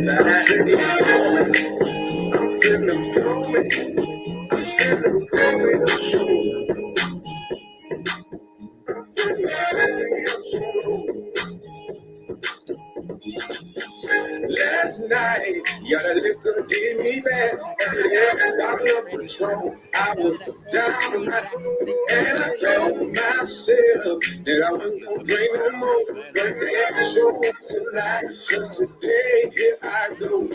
Last night, y'all that liquor did me bad. And yeah, I love control. I was down and I told myself that I wasn't gonna drink no more. But they show up tonight, cause today here I go.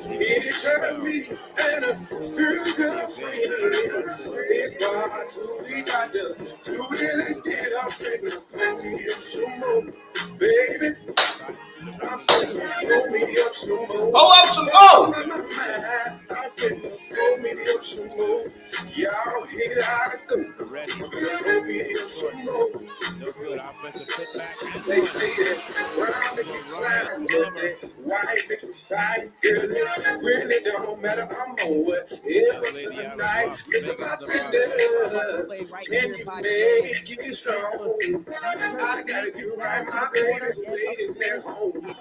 It turned me and a few good friends. It's hard to be got to do it again. I'm finna pull me up some more, baby. I'm finna pull me up some more. Pull up some more. I'm finna pull me up some more. Y'all, here I go. I'm finna pull me up some more. They say that brown make you climb, but that white make you fight. Girl, it really don't matter. I'm on whatever tonight. Listen, my tender, can you make it strong? I gotta get right, my baby's waiting at home.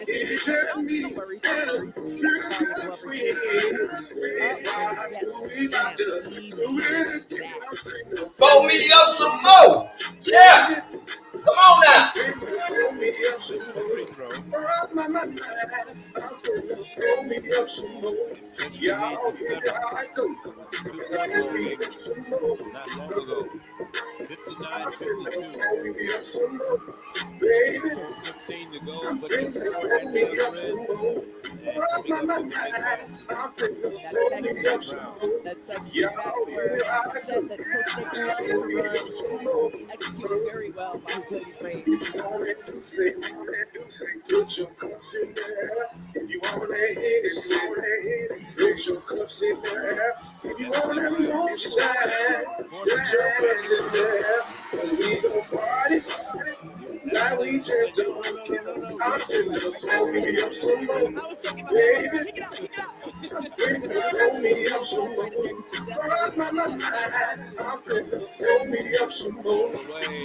It turned me and a few good friends. It's hard to be about to do it again. Pull me up some more. Yeah. Come on now. Pull me up some more. Pull me up some more. Y'all, here I go. Pull me up some more. Pull me up some more. Baby, I'm finna pull me up some more. I'm finna pull me up some more. Y'all, here I go. Pull me up some more. Executed very well by Cody Gray. Put your cups in there. If you want that Hennessy, put your cups in there. If you want that moonshine, put your cups in there. Cause we gon' party. Now we just don't care. I'm finna pull me up some more, baby. I'm finna pull me up some more. I'm finna pull me up some more.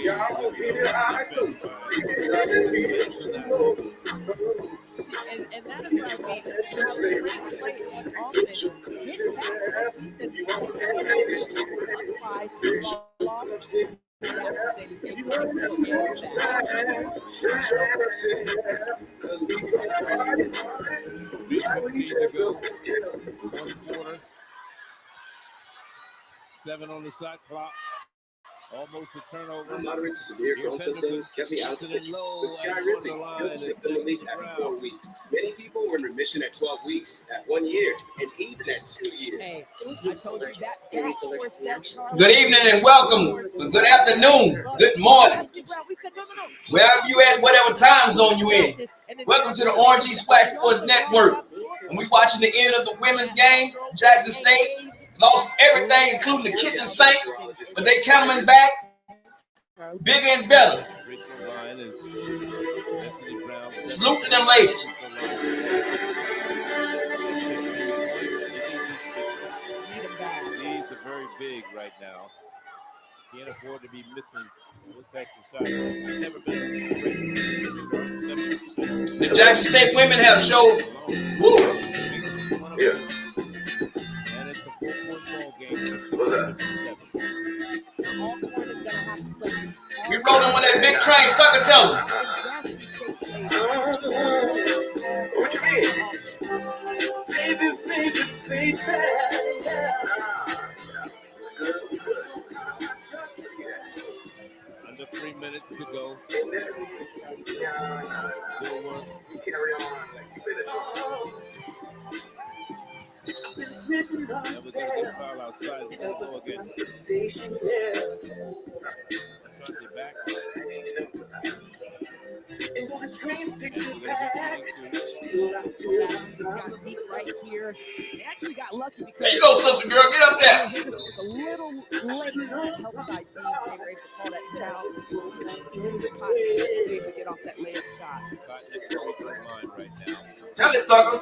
Y'all, here I go. Pull me up some more. And that is why we play on offense. Hit back on defense. You want that You want that Seven on the shot clock. Almost a turnover. Moderate to severe Crohn's symptoms kept me out of the picture. With Sky Rinsing, you'll symptom relief after 4 weeks. Many people were in remission at 12 weeks, at 1 year, and even at 2 years. Hey, I told you that. Good evening and welcome. Good afternoon. Good morning. Wherever you at, whatever time zone you in. Welcome to the Swac Sports Network. And we watching the end of the women's game. Jackson State lost everything, including the kitchen sink, but they coming back bigger and better. Salute to them ladies. These are very big right now. Can't afford to be missing this exercise. Never been. The Jackson State women have showed. Woo. Yeah. And it's a 4-point ball game. We rolling with that big train. Tucker, tell them. What you mean? Baby. Under 3 minutes to go. Carry on. Never going to get foul outside the ball against. Back. Got beat right here. They actually got lucky because There you go, sister girl. Get up there. it was a little late on the help side team. They were able to call that foul. Able to get off that layup shot. Right now. Tell it, Tucker.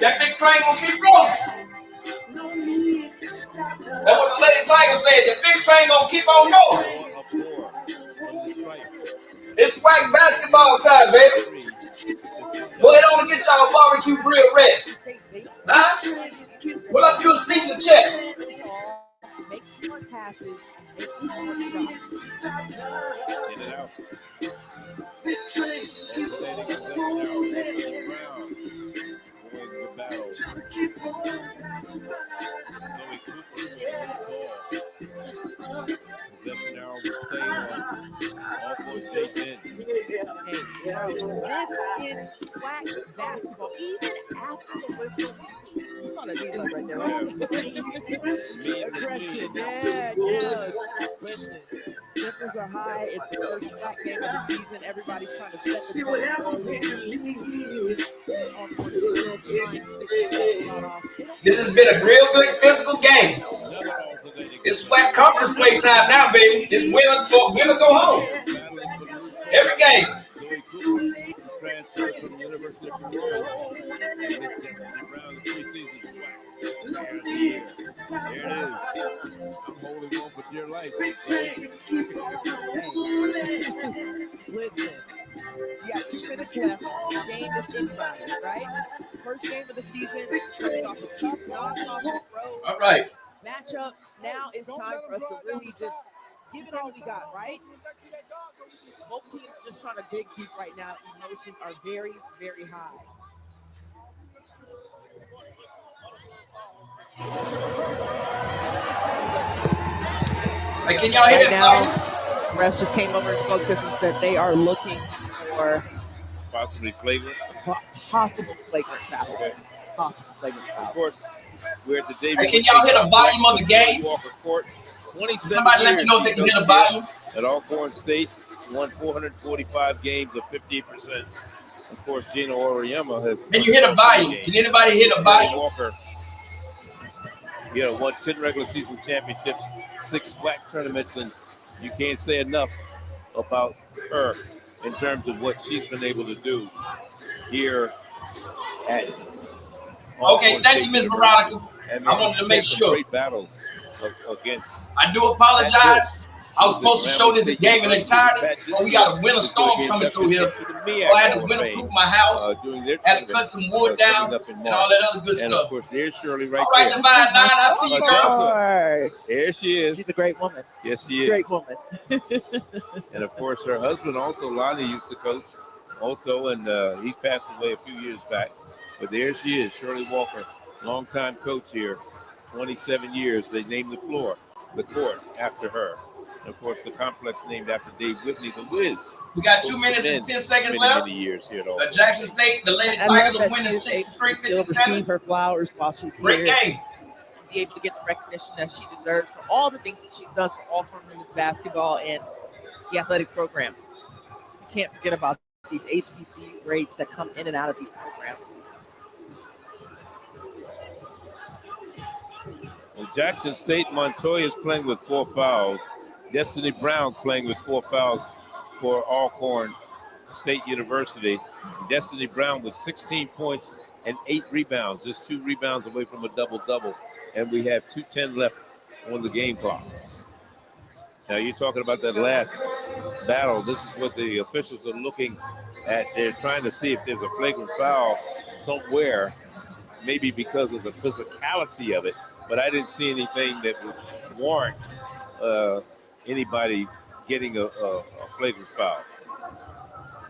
That big train will keep rolling. That's what the lady Tiger said, the big train gonna keep on going. It's Swac basketball time, baby. Go ahead on and get y'all barbecue grill ready. Huh? Pull up your seat and check. Make smart passes, make smart shots. In and out. The battle. Possession arrow will stay on. All four states in. Hey, this is Swac basketball. Even after the whistle, you saw the knees up right there, right? Aggression, yeah. Listen, tempers are high. It's the first Swac game of the season. Everybody's trying to set the tone early. This has been a real good physical game. It's Swac conference play time now, baby. It's winner go home. Every game. Transfer from the University of Florida. And this Destiny Brown, the preseason Swac. There it is. I'm holding on for dear life. Listen, you got 2 minutes left. The game is inbound, right? First game of the season. Starting off a tough non-conference road. All right. Matchups. Now it's time for us to really just give it all we got, right? Both teams are just trying to dig deep right now. Emotions are very, very high. Hey, can y'all hear Right that? now, refs just came over and spoke to us and said they are looking for Possibly flagrant. possible flagrant foul. Okay. Possible flagrant foul. Of course, we're at the David. Hey, can y'all hear the volume of the game? Walker Court. 27 Somebody let me know if they can hear the volume. At Alcorn State, won 445 games of 58%. Of course, Gino Oriyama has. Can you hear the volume? Can anybody hear the volume? Walker, won 10 regular season championships, 6 Swac tournaments, and you can't say enough about her in terms of what she's been able to do here at. Okay, thank you, Ms. Veronica. I wanted to make sure. Great battles against. I do apologize. I was supposed to show this game in entirety, but we got a winter storm coming through here. So I had to winterproof my house, had to cut some wood down, and all that other good and stuff. of course, there's Shirley right All right, there. Divine 9, I see you, girl. There she is. She's a great woman. Yes, she is. Great woman. And of course, her husband also, Lonnie, used to coach also, and he's passed away a few years back. But there she is, Shirley Walker, longtime coach here, 27 years. They named the court after her. And of course, the complex named after Dave Whitney, the Wiz. We got 2 minutes and 10 seconds left. Many years here at Jackson State, the Lady Tigers are winning 63-57. Receive her flowers while she's Great here. game. Be able to get the recognition that she deserves for all the things that she's done for all from women's basketball and the athletic program. You can't forget about these HBCU grades that come in and out of these programs. Well, Jackson State, Montoya is playing with 4 fouls. Destiny Brown playing with 4 fouls for Alcorn State University. Destiny Brown with 16 points and 8 rebounds. Just 2 rebounds away from a double-double. And we have 2:10 left on the game clock. Now you're talking about that last battle. This is what the officials are looking at. They're trying to see if there's a flagrant foul somewhere, maybe because of the physicality of it. But I didn't see anything that would warrant anybody getting a flagrant foul.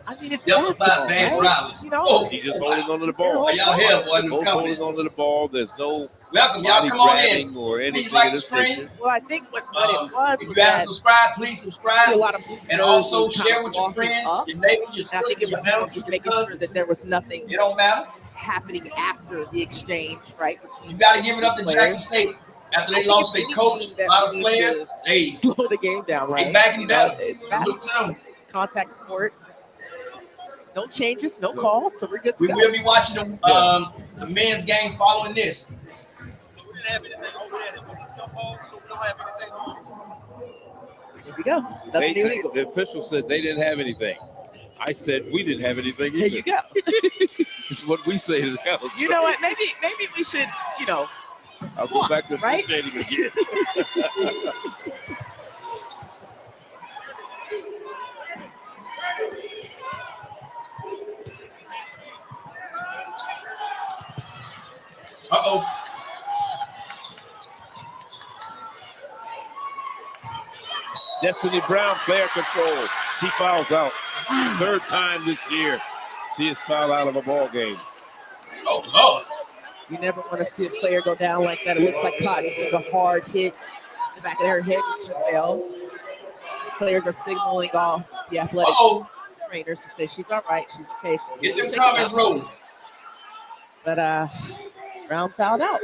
I mean, it's Double side basketball, bad right? drivers. You know, Oh, He's just holding on to the ball. are y'all here, boy? Both holding on to the ball. There's no Welcome, y'all. body Come on grabbing in. or Please anything like of the this stream. nature. well, I think what it was If was you haven't that subscribed, please I see a subscribe. lot of And also kind share of with your walking friends, up. your neighbors, your And I think sisters, it your was more aunties, just your making sure cousins. that there was nothing It don't matter. happening after the exchange, right? You got to give it up to Jackson State. After they lost their coach, a lot of players, they slow the game down, right? back and better. It's Salute to them. contact sport. No changes, no calls, so we're good to We go. will be watching the men's game following this. So we didn't have anything over there that was no hold, so we don't have anything on. Here we go. Nothing illegal. The official said they didn't have anything. I said we didn't have anything There either. you go. It's what we say to the council. You know what? Maybe we should, I'll go back to right? appreciating again. Uh-oh. Destiny Brown, player control. She fouls out. Third time this year she is fouled out of a ball game. Oh, Lord. You never want to see a player go down like that. It looks like Cotton took a hard hit in the back of her head when she fell. Players are signaling off the athletic trainers to say she's all right, she's okay. She's Get them comments rolling. But Brown fouled out.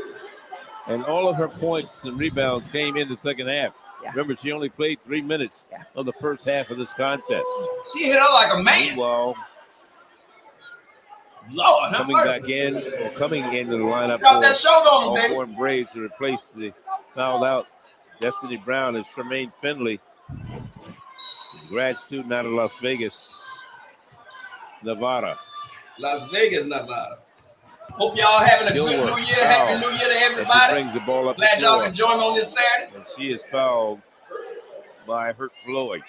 And all of her points and rebounds came in the second half. Yeah. Remember, she only played 3 minutes of the first half of this contest. She hit her like a man. Meanwhile, Lord, coming into the lineup Drop that shoulder on for them, Alcorn Braves to replace the fouled out Destiny Brown is Tremaine Finley, grad student out of Las Vegas, Nevada. Las Vegas, Nevada. Hope y'all having a good New Year. Happy New Year to everybody. She brings the ball up. Glad y'all can join on this Saturday. And she is fouled by Hurt Floyd.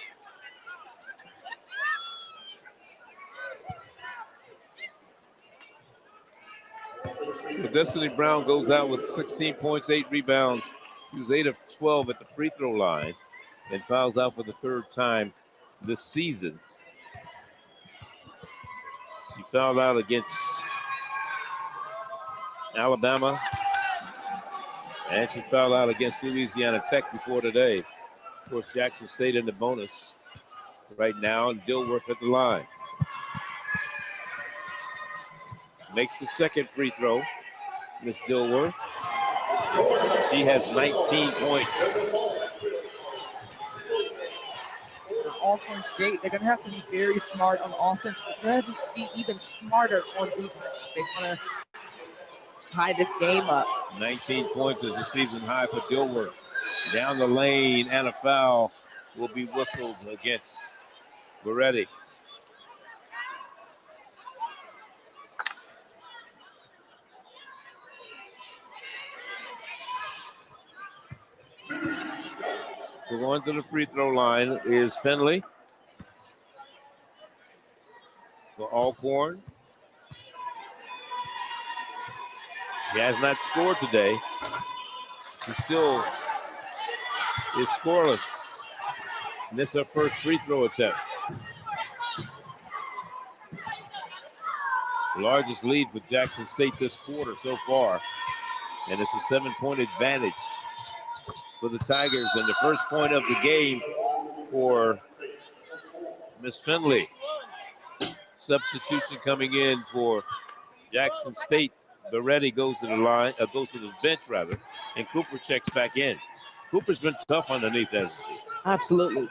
So Destiny Brown goes out with 16 points, 8 rebounds. She was 8 of 12 at the free throw line and fouls out for the third time this season. She fouled out against Alabama, and she fouled out against Louisiana Tech before today. Of course, Jackson State in the bonus right now, and Dilworth at the line. Makes the second free throw, Miss Dilworth. She has 19 points. Alcorn State, they're going to have to be very smart on offense, but they're going to have to be even smarter on defense. They want to tie this game up. 19 points is a season high for Dilworth. Down the lane, and a foul will be whistled against Beretti. So going to the free throw line is Finley for Alcorn. He has not scored today. She still is scoreless. And this is her first free throw attempt. The largest lead for Jackson State this quarter so far. And it's a 7-point advantage for the Tigers. And the first point of the game for Miss Finley. Substitution coming in for Jackson State. Beretti goes to the line, goes to the bench rather, and Cooper checks back in. Cooper's been tough underneath, hasn't he? Absolutely.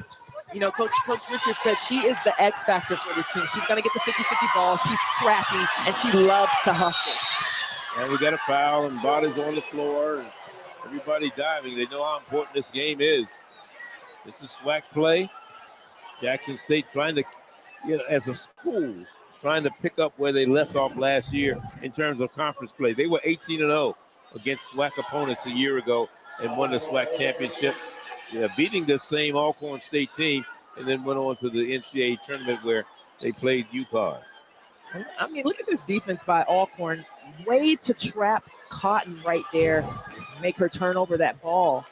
You know, Coach Richard said she is the X factor for this team. She's going to get the 50-50 ball. She's scrappy, and she loves to hustle. And we got a foul, and bodies on the floor, and everybody diving. They know how important this game is. This is SWAC play. Jackson State trying to, as a school, trying to pick up where they left off last year in terms of conference play. They were 18-0 against SWAC opponents a year ago and won the SWAC championship, beating this same Alcorn State team, and then went on to the NCAA tournament where they played UConn. I mean, look at this defense by Alcorn. Way to trap Cotton right there, make her turn over that ball.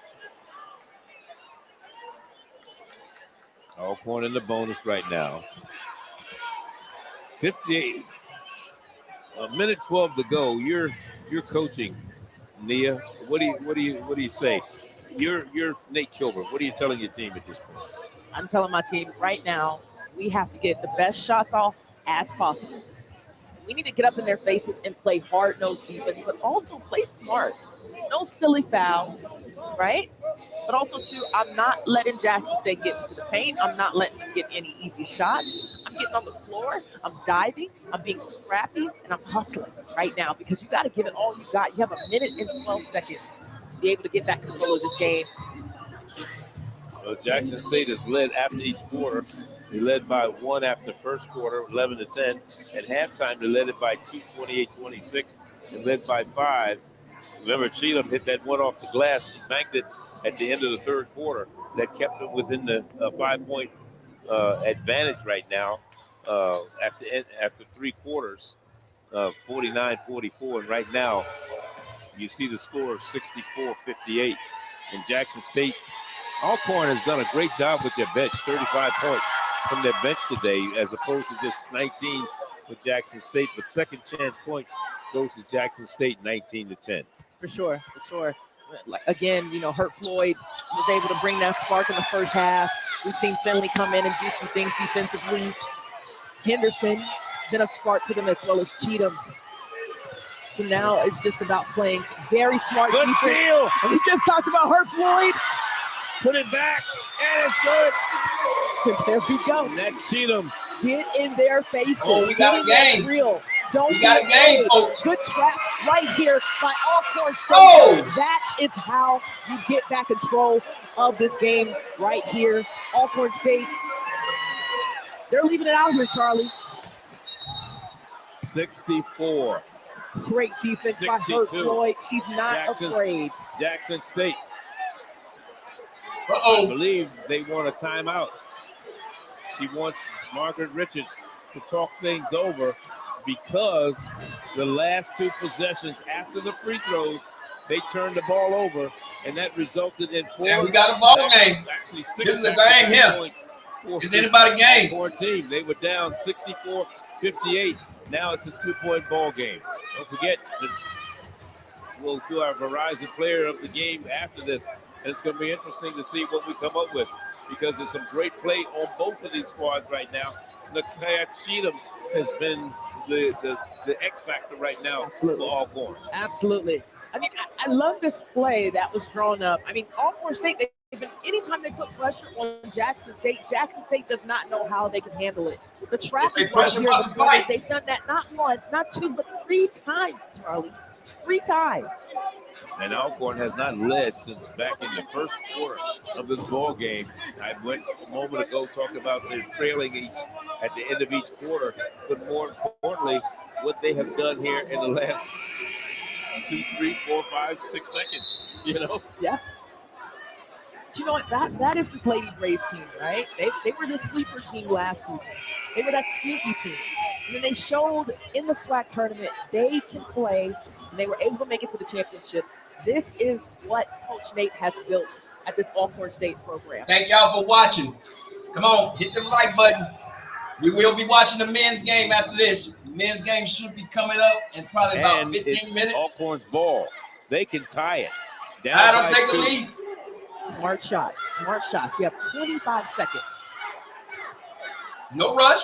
Alcorn in the bonus right now. 58, a minute 12 to go. You're coaching, Nia. What do you say? You're Nate Kilburn. What are you telling your team at this point? I'm telling my team right now, we have to get the best shots off as possible. We need to get up in their faces and play hard-nosed defense, but also play smart. No silly fouls, right? But also, too, I'm not letting Jackson State get into the paint. I'm not letting them get any easy shots. I'm getting on the floor. I'm diving. I'm being scrappy, and I'm hustling right now because you got to give it all you got. You have a minute and 12 seconds to be able to get back control of this game. Well, Jackson State has led after each quarter. They led by 1 after first quarter, 11-10. At halftime, they led it by 2, 28-26, and led by 5 Remember, Cheatham hit that one off the glass and banked it at the end of the third quarter. That kept them within the 5-point advantage right now after 3 quarters, 49-44. And right now, you see the score of 64-58. And Jackson State, Alcorn has done a great job with their bench, 35 points from their bench today, as opposed to just 19 with Jackson State. But second chance points goes to Jackson State, 19-10. For sure. Like, again, Hurt Floyd was able to bring that spark in the first half. We've seen Finley come in and do some things defensively. Henderson been a spark to them, as well as Cheatham. So now it's just about playing some very smart Good defense. steal. And we just talked about Hurt Floyd. Put it back, and it's good. There we go. And that's Cheatham. Get in their faces. Oh, we got a game. Real. Don't We got a game, afraid. folks. Good trap right here by Alcorn State. Oh! That is how you get back control of this game right here. Alcorn State, they're leaving it out here, Charlie. 64. Great defense by 62. Hurt Floyd. She's not afraid. Jackson State. I Uh-oh. believe they want a timeout. She wants Margaret Richards to talk things over because the last 2 possessions after the free throws, they turned the ball over, and that resulted in 4. And we got a ball game. Actually, 6 This is a game here. points for Is anybody game? 14. They were down 64-58. Now it's a 2-point ball game. Don't forget that we'll do our Verizon Player of the Game after this. And it's going to be interesting to see what we come up with because there's some great play on both of these squads right now. Nakia Cheatham has been the X factor right now for Alcorn. Absolutely. I mean, I love this play that was drawn up. I mean, Alcorn State, anytime they put pressure on Jackson State does not know how they can handle it. The traffic pressure must fight. they've done that not 1, not 2, but 3 times, Charlie. 3 times. And Alcorn has not led since back in the first quarter of this ball game. I went a moment ago talking about they're trailing at the end of each quarter, but more importantly, what they have done here in the last 2, 3, 4, 5, 6 seconds. Yeah. But you know what? That is this Lady Brave team, right? They were the sleeper team last season. They were that sneaky team. And then they showed in the Swac tournament they can play, and they were able to make it to the championship. This is what Coach Nate has built at this Alcorn State program. Thank y'all for watching. Come on, hit the like button. We will be watching the men's game after this. The men's game should be coming up in probably about 15 minutes. Alcorn's ball. They can tie it. I don't take the lead. Smart shot. You have 25 seconds. No rush.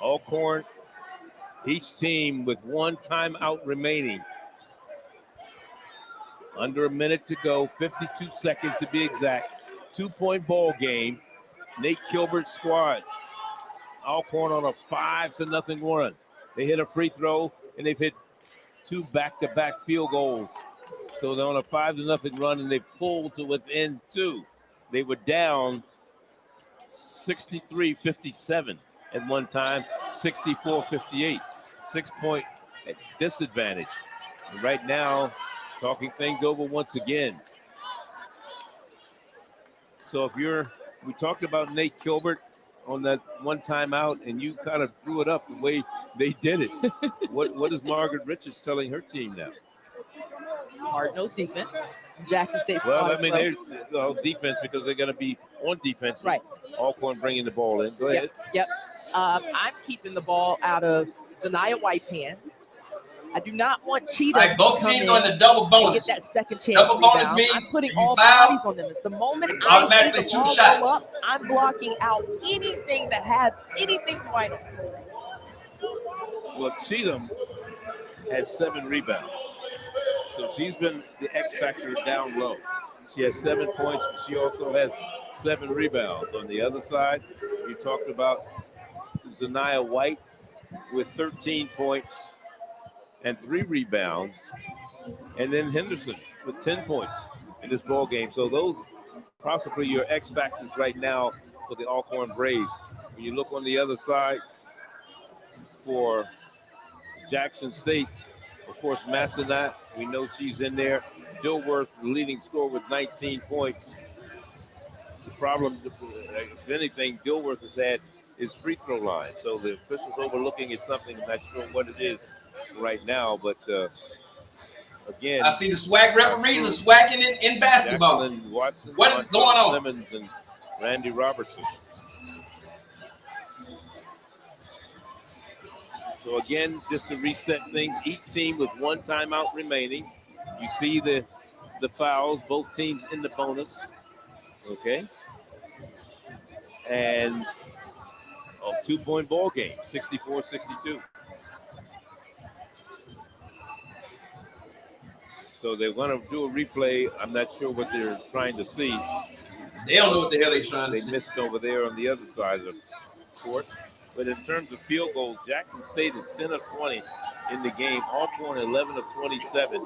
Alcorn, each team with 1 timeout remaining. Under a minute to go, 52 seconds to be exact. 2-point ball game. Nate Kilbert's squad. Alcorn on a 5-0 run. They hit a free throw, and they've hit 2 back-to-back field goals. So they're on a 5-0 run, and they've pulled to within 2. They were down 63-57 at one time, 64-58. 6-point disadvantage. And right now, talking things over once again. So we talked about Nate Kilbert on that 1 timeout, and you kind of threw it up the way they did it. What is Margaret Richards telling her team now? Hard-nosed defense. Jackson State's Well, I mean, they're defense because they're going to be on defense. Right. Alcorn bringing the ball in. Go ahead. Yep. I'm keeping the ball out of Zanaya White's hand. I do not want Cheetah Like both teams on the double to bonus. get that second chance. Double bonus rebound. means I'm putting you all foul, bodies on them. The moment I see automatically the 2 ball shots. go up, I'm blocking out anything that has anything white on it. Well, Cheatham has 7 rebounds. So she's been the X factor down low. She has 7 points, but she also has 7 rebounds. On the other side, you talked about Zanaya White with 13 points and 3 rebounds. And then Henderson with 10 points in this ball game. So those possibly your X factors right now for the Alcorn Braves. When you look on the other side for Jackson State, of course, Massanet, we know she's in there. Dilworth, the leading scorer with 19 points. The problem, if anything, Dilworth has had is free throw line. So the officials overlooking at something. I'm not sure what it is right now, but again, I see the SWAC referees are swacking in basketball. Jacqueline Watson, What is going on? Simmons, and Randy Robertson. So again, just to reset things, each team with one timeout remaining. You see the fouls, both teams in the bonus. Okay. And a 2-point ball game, 64-62. So they're going to do a replay. I'm not sure what they're trying to see. They don't know what the hell they're trying to see. They missed over there on the other side of the court. But in terms of field goals, Jackson State is 10 of 20 in the game. Alcorn 11 of 27.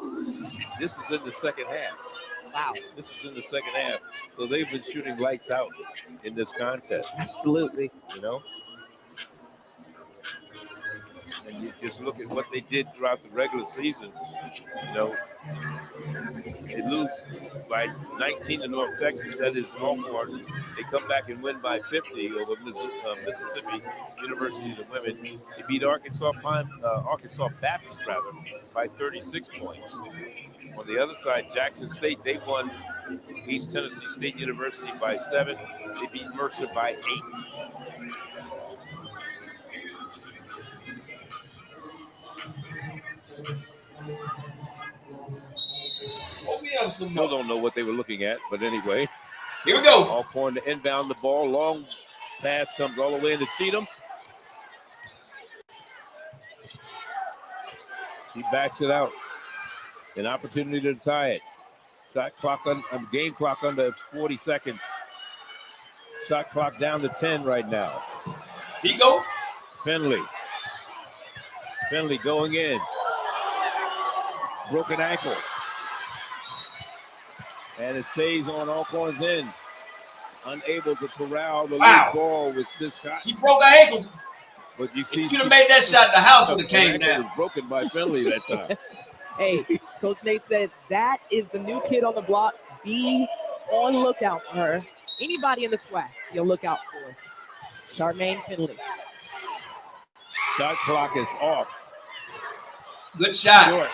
This is in the second half. Wow. This is in the second half. So they've been shooting lights out in this contest. Absolutely. You know? And you just look at what they did throughout the regular season. You know, they lose by 19 to North Texas. That is Alcorn. They come back and win by 50 over Mississippi University, the women. They beat Arkansas Baptist by 36 points. On the other side, Jackson State, they won East Tennessee State University by 7. They beat Mercer by 8. Still don't know what they were looking at, but anyway. Here we go. Alcorn to inbound the ball. Long pass comes all the way into Cheatham. She backs it out. An opportunity to tie it. Game clock under 40 seconds. Shot clock down to 10 right now. Here you go. Finley going in. Broken ankle. And it stays on Alcorn's end. Unable to corral the loose ball with this guy. She broke her ankles. But you see, if you'd have made that shot, the house would have came down. Was broken by Finley that time. Hey, Coach Nate said that is the new kid on the block. Be on lookout for her. Anybody in the SWAC, you'll look out for. Charmaine Finley. Shot clock is off. Good shot. Short.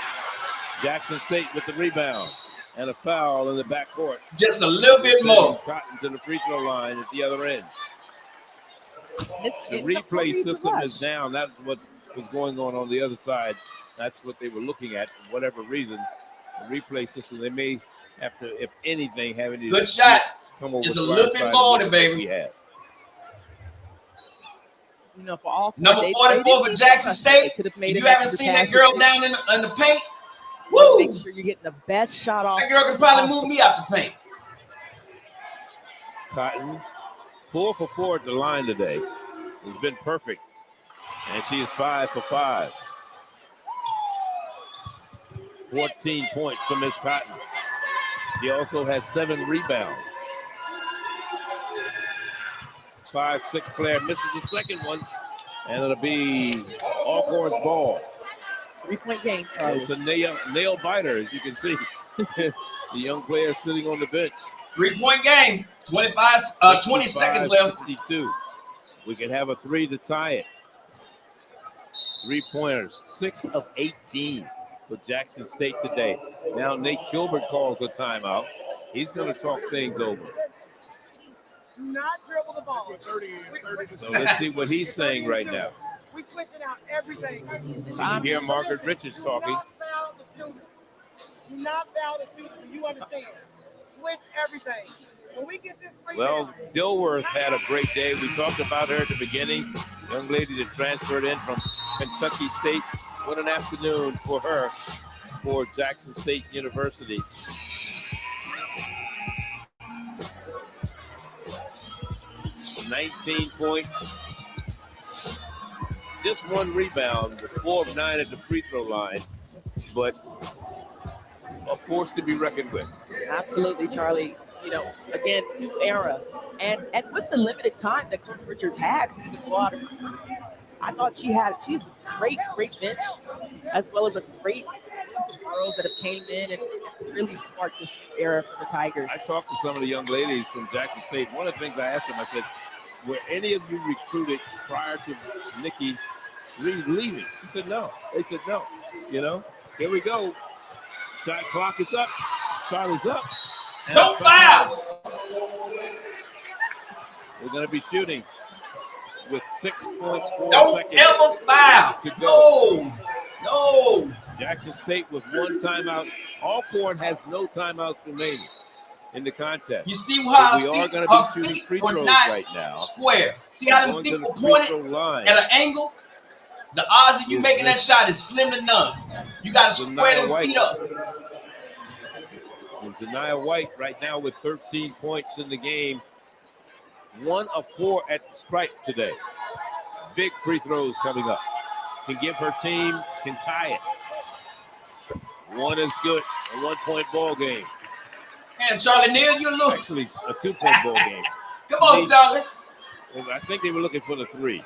Jackson State with the rebound. And a foul in the backcourt. Just a little bit more. Cotton to the free throw line at the other end. The replay system is down. That's what was going on the other side. That's what they were looking at for whatever reason. The replay system, they may have to, if anything, have any. Good shot. Come over just a little bit more than baby. You know, for all number 44 for Jackson State. If you haven't seen that girl down in the paint, woo! Make sure you're getting the best shot off. That girl can probably move me out the paint. Cotton, 4 for 4 at the line today. It's been perfect. And she is 5 for 5. 14 points for Miss Cotton. She also has 7 rebounds. 5'6" player misses the second one. And it'll be Alcorn's ball. 3-point game. It's a nail biter, as you can see. The young player sitting on the bench. 3-point game. 20 seconds left. 62. We can have a 3 to tie it. 3-pointers, 6 of 18 for Jackson State today. Now Nate Gilbert calls a timeout. He's going to talk things over. Do not dribble the ball. So let's see what he's saying right now. We switching out everything. You hear Margaret Richards talking. Do not foul the shooter. You understand? Switch everything. When we get this free well, Dilworth had a great day. We talked about her at the beginning. Young lady that transferred in from Kentucky State. What an afternoon for her for Jackson State University. "19 points, just 1 rebound, 4 of 9 at the free throw line. But a force to be reckoned with. Absolutely, Charlie. Again, new era. And with the limited time that Coach Richards had to even go out and recruit, I thought she's a great bench, as well as a great group of girls that have came in and really sparked this new era for the Tigers. I talked to some of the young ladies from Jackson State. One of the things I asked them, I said, were any of you recruited prior to Nikki leaving? She said no. They said no. Here we go. Shot clock is up. Charlie's up. Don't foul. We're going to be shooting with 6.4 Don't seconds ever foul. to go. No. Jackson State with one timeout. Alcorn has no timeouts remaining in the contest. You see how we are going to be shooting free throws right now. Square. See how them feet were pointed at an angle? The odds of you making that shot is slim to none. You got to square them feet up. And Zaniyah White right now with 13 points in the game. 1 of 4 at the stripe today. Big free throws coming up. Can give her team, can tie it. One is good. A 1-point ball game. And Charlie Neal, you lose. Actually, a 2-point ball game. Come on, Charlie. I think they were looking for the 3.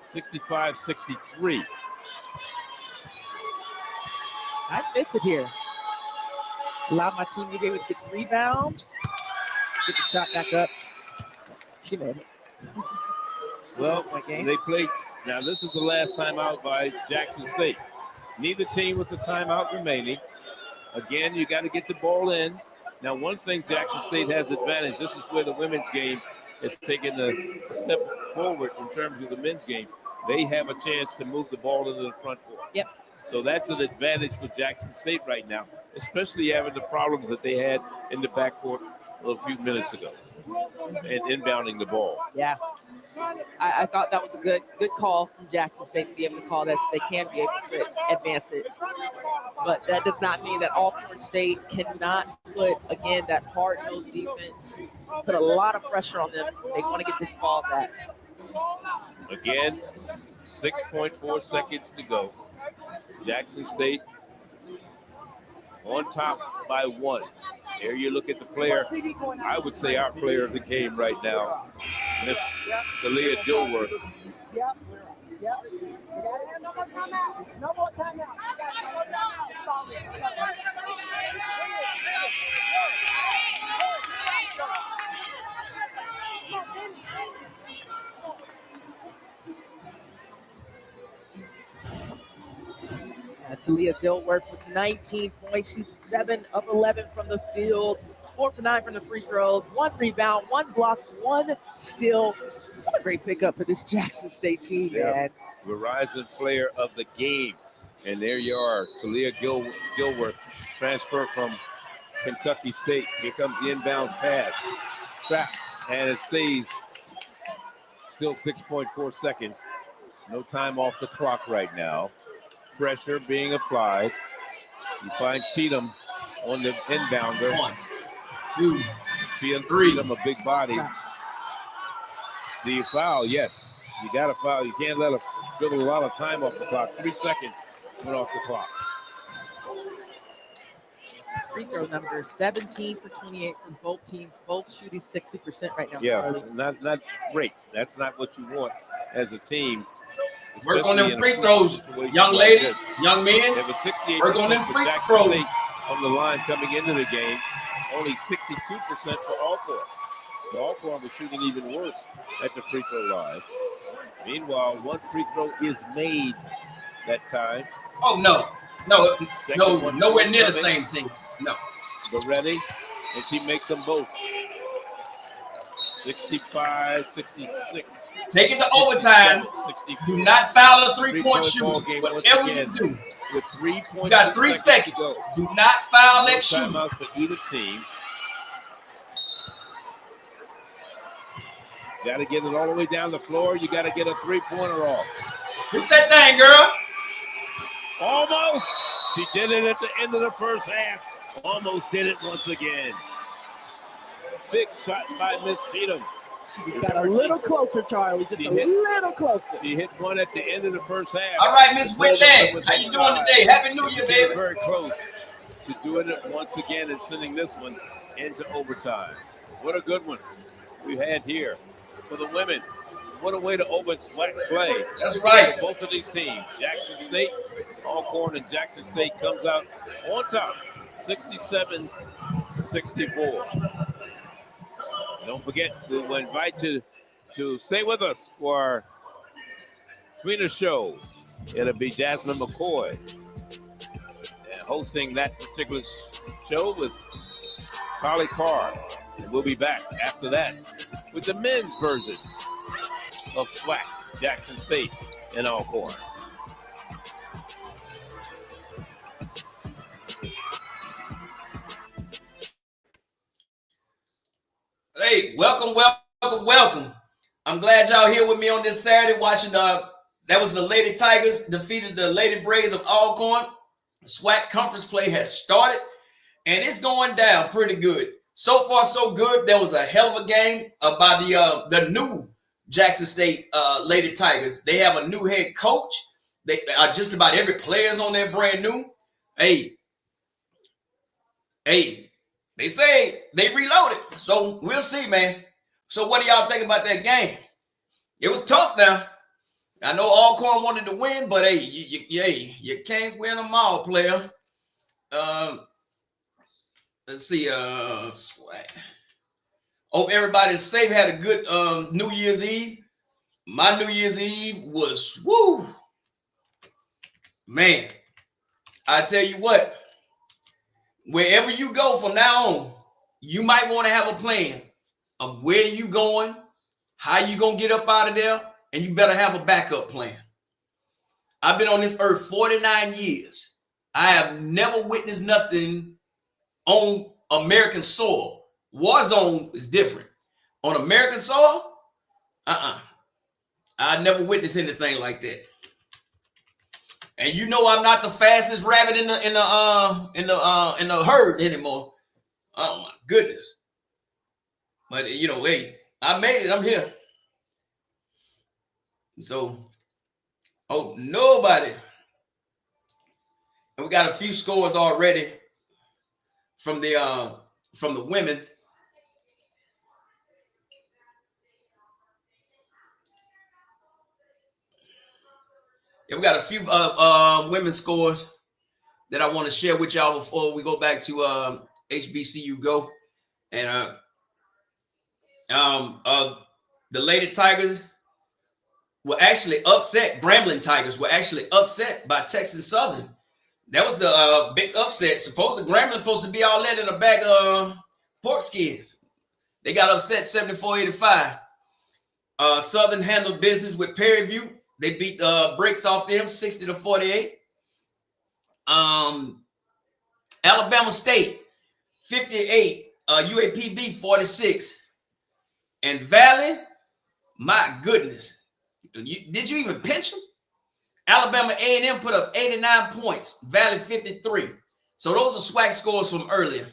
65-63. I miss it here. Allow my team to be able to get the rebound. Get the shot back up. She made it. Well, they played. Now, this is the last timeout by Jackson State. Neither team with the timeout remaining. Again, you got to get the ball in. Now, one thing Jackson State has advantage. This is where the women's game has taken a step forward in terms of the men's game. They have a chance to move the ball into the front court. Yep. So that's an advantage for Jackson State right now, especially having the problems that they had in the backcourt a few minutes ago and inbounding the ball. Yeah. I thought that was a good call from Jackson State to be able to call that so they can be able to advance it. But that does not mean that Alcorn State cannot put, again, that hard-nosed defense, put a lot of pressure on them. They want to get this ball back. Again, 6.4 seconds to go. Jackson State on top by 1. There you look at the player, I would say our player of the game right now, Miss Talia Dilworth. Yep. No more timeout. No more timeout. Talia Dilworth with 19 points. She's 7 of 11 from the field, 4 for 9 from the free throws, 1 rebound, 1 block, 1 steal. What a great pickup for this Jackson State team, man. Verizon player of the game. And there you are, Talia Dilworth, transfer from Kentucky State. Here comes the inbounds pass. Trap, and it stays still 6.4 seconds. No time off the clock right now. Pressure being applied. You find Cheatham on the inbounder. 1, 2, 3. Cheatham, a big body. Do you foul? Yes. You got to foul. You can't let him dribble a lot of time off the clock. 3 seconds went off the clock. Free throw number 17 for 28 from both teams, both shooting 60% right now. Yeah, not great. That's not what you want as a team. Work on them free throws, young ladies, young men. There was 68% work on them for free Jackson throws. State on the line coming into the game. Only 62% for Alcorn. The Alcorn was shooting even worse at the free throw line. Meanwhile, 1 free throw is made that time. Oh, no, nowhere near the same team. No. Beretti, and she makes them both. 65-66. Take it to overtime. 64. Do not foul a three-point shooter. Game Whatever you do. With 3 points. You got 3 seconds. Do not foul that shooter. Timeouts for either team. Got to get it all the way down the floor. You got to get a 3-pointer off. Shoot that thing, girl. Almost. She did it at the end of the first half. Almost did it once again. Big shot by Miss Cheatham. She got a little closer, Charlie. Just a little closer. She hit one at the end of the first half. All right, Miss Whitley. How you doing today? Happy New Year, baby. Very close. to doing it once again and sending this one into overtime. What a good one we've had here for the women. What a way to open SWAC play. That's right. For both of these teams. Jackson State, Alcorn and Jackson State comes out on top, 67-64. Don't forget, we will invite you to stay with us for our Tweener show. It'll be Jasmine McCoy hosting that particular show with Carly Carr. And we'll be back after that with the men's version of SWAC, Jackson State, and Alcorn. Hey, welcome. I'm glad y'all here with me on this Saturday watching that was the Lady Tigers defeated the Lady Braves of Alcorn. SWAC conference play has started and it's going down pretty good. So far, so good. There was a hell of a game by the new Jackson State Lady Tigers. They have a new head coach. They just about every player's on there brand new. Hey, they say they reloaded. So we'll see, man. So what do y'all think about that game? It was tough now. I know Alcorn wanted to win, but hey, you can't win them all, player. Let's see. SWAC. Hope everybody's safe. Had a good New Year's Eve. My New Year's Eve was woo. Man, I tell you what. Wherever you go from now on, you might want to have a plan of where you going, how you gonna get up out of there, and you better have a backup plan. I've been on this earth 49 years. I have never witnessed nothing on American soil. War zone is different. On American soil, I never witnessed anything like that. And you know I'm not the fastest rabbit in the herd anymore. Oh my goodness. But hey, I made it. I'm here. So, nobody. And we got a few scores already from the women. Yeah, we got a few women's scores that I want to share with y'all before we go back to HBCU Go. And the Lady Tigers were actually upset. Grambling Tigers were actually upset by Texas Southern. That was the big upset. Supposedly Grambling supposed to be all that in a bag of pork skins. They got upset 74-85. Southern handled business with Prairie View. They beat the brakes off them 60-48. Alabama State 58. UAPB 46. And Valley, my goodness. Did you even pinch them? Alabama A&M put up 89 points. Valley 53. So those are SWAC scores from earlier.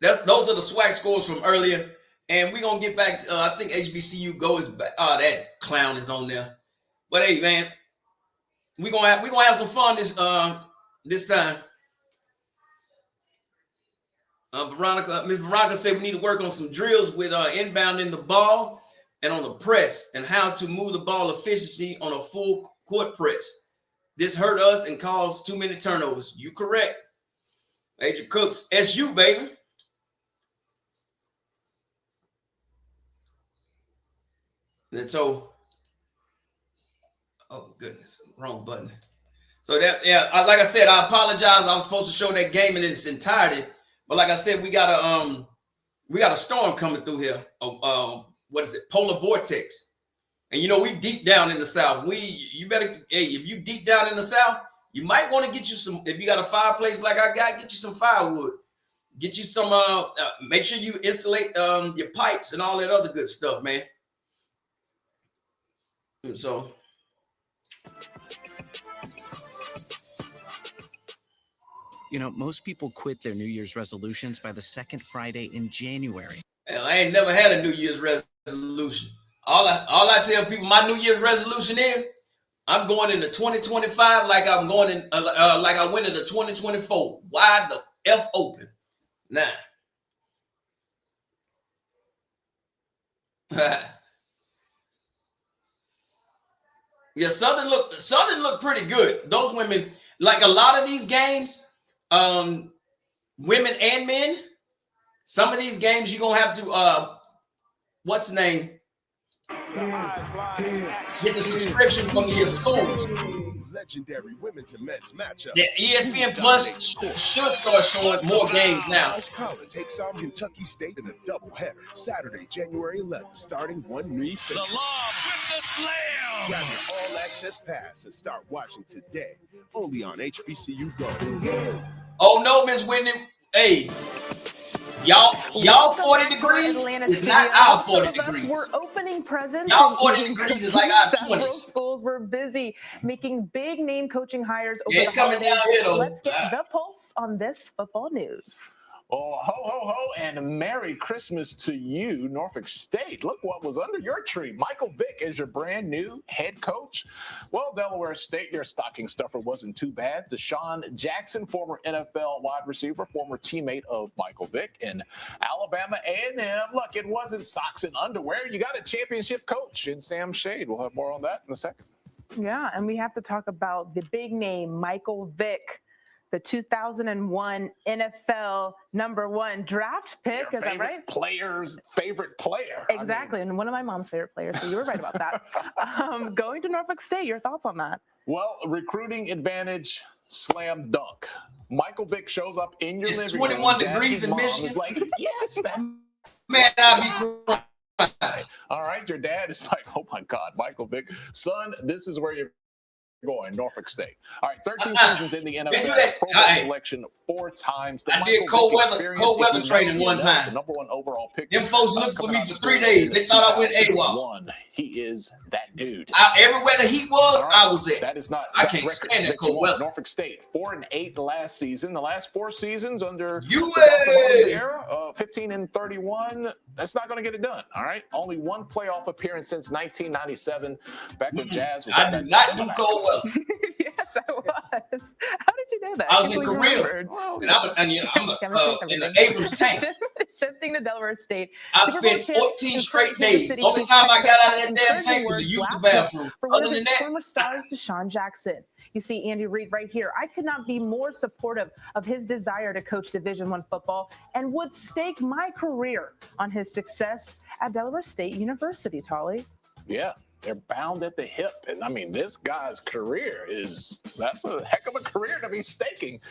Those are the SWAC scores from earlier. And we're going to get back to, I think HBCU Go is back. Oh, that clown is on there. But hey, man, we're gonna have some fun this time. Miss Veronica said we need to work on some drills with inbounding the ball and on the press and how to move the ball efficiently on a full court press. This hurt us and caused too many turnovers. You correct. Major Cooks, SU, baby. And so, oh goodness, wrong button. So that, yeah, like I said, I apologize. I was supposed to show that game in its entirety, but like I said, we got a storm coming through here. What is it? Polar vortex. And we deep down in the South. You better, hey, if you deep down in the South, you might want to get you some. If you got a fireplace like I got, get you some firewood. Get you some. Make sure you installate your pipes and all that other good stuff, man. And so. Most people quit their New Year's resolutions by the second Friday in January. Hell, I ain't never had a New Year's resolution. All I tell people, my New Year's resolution is I'm going into 2025 like I'm going in, like I went into 2024. Wide the F open. Now. Yeah, Southern look pretty good. Those women, like a lot of these games, women and men, some of these games you're gonna have to what's the name? Get the subscription from your schools. Legendary women to men's matchup. The ESPN Plus should start showing more games now. College takes on Kentucky State in a doubleheader Saturday, January 11th, starting 1 noon Central. The lob with the slam. Grab your all-access pass and start watching today, only on HBCU Go. Oh no, Miss Whitney. Hey, y'all 40 degrees is not our 40 degrees. We're opening presents. Y'all 40 degrees is like our 20s. Schools were busy making big name coaching hires over it's the coming holidays. down here though. Let's get the pulse on this football news. Oh, ho, ho, ho, and Merry Christmas to you, Norfolk State. Look what was under your tree. Michael Vick is your brand new head coach. Well, Delaware State, their stocking stuffer wasn't too bad. Deshaun Jackson, former NFL wide receiver, former teammate of Michael Vick. And Alabama A&M, look, it wasn't socks and underwear. You got a championship coach in Sam Shade. We'll have more on that in a second. Yeah, and we have to talk about the big name, Michael Vick, the 2001 NFL #1 draft pick. Is that right? Player's favorite player. Exactly, and one of my mom's favorite players, so you were right about that. Going to Norfolk State, your thoughts on that? Well, recruiting advantage, slam dunk. Michael Vick shows up in your living room. 21 degrees in Michigan. Like, yes, that Man, I'll be crying. All right, your dad is like, oh my God, Michael Vick. Son, this is where you're going, Norfolk State. All right, 13 seasons in the NFL, Pro Bowl selection 4 times. I did cold weather training one time. The #1 overall pick. Them folks looked for me for 3 days. They thought I went AWOL. He is that dude. Everywhere the heat was, right. I was there. That is not. I can't stand that cold weather. Norfolk State 4-8 last season. The last 4 seasons under UA era, 15-31. That's not going to get it done. All right, only 1 playoff appearance since 1997. Back when Jazz was. I did not do cold weather. Yes, I was. How did you know that? I was in Korea, and I'm in the Abrams tank. Shifting to Delaware State. I spent 14 straight days. Only time I got out of that damn tank was to use the bathroom. Other than that, former stars, Deshaun Jackson. You see Andy Reid right here. I could not be more supportive of his desire to coach Division I football and would stake my career on his success at Delaware State University, Tolly. Yeah. They're bound at the hip. And I mean, this guy's career that's a heck of a career to be staking.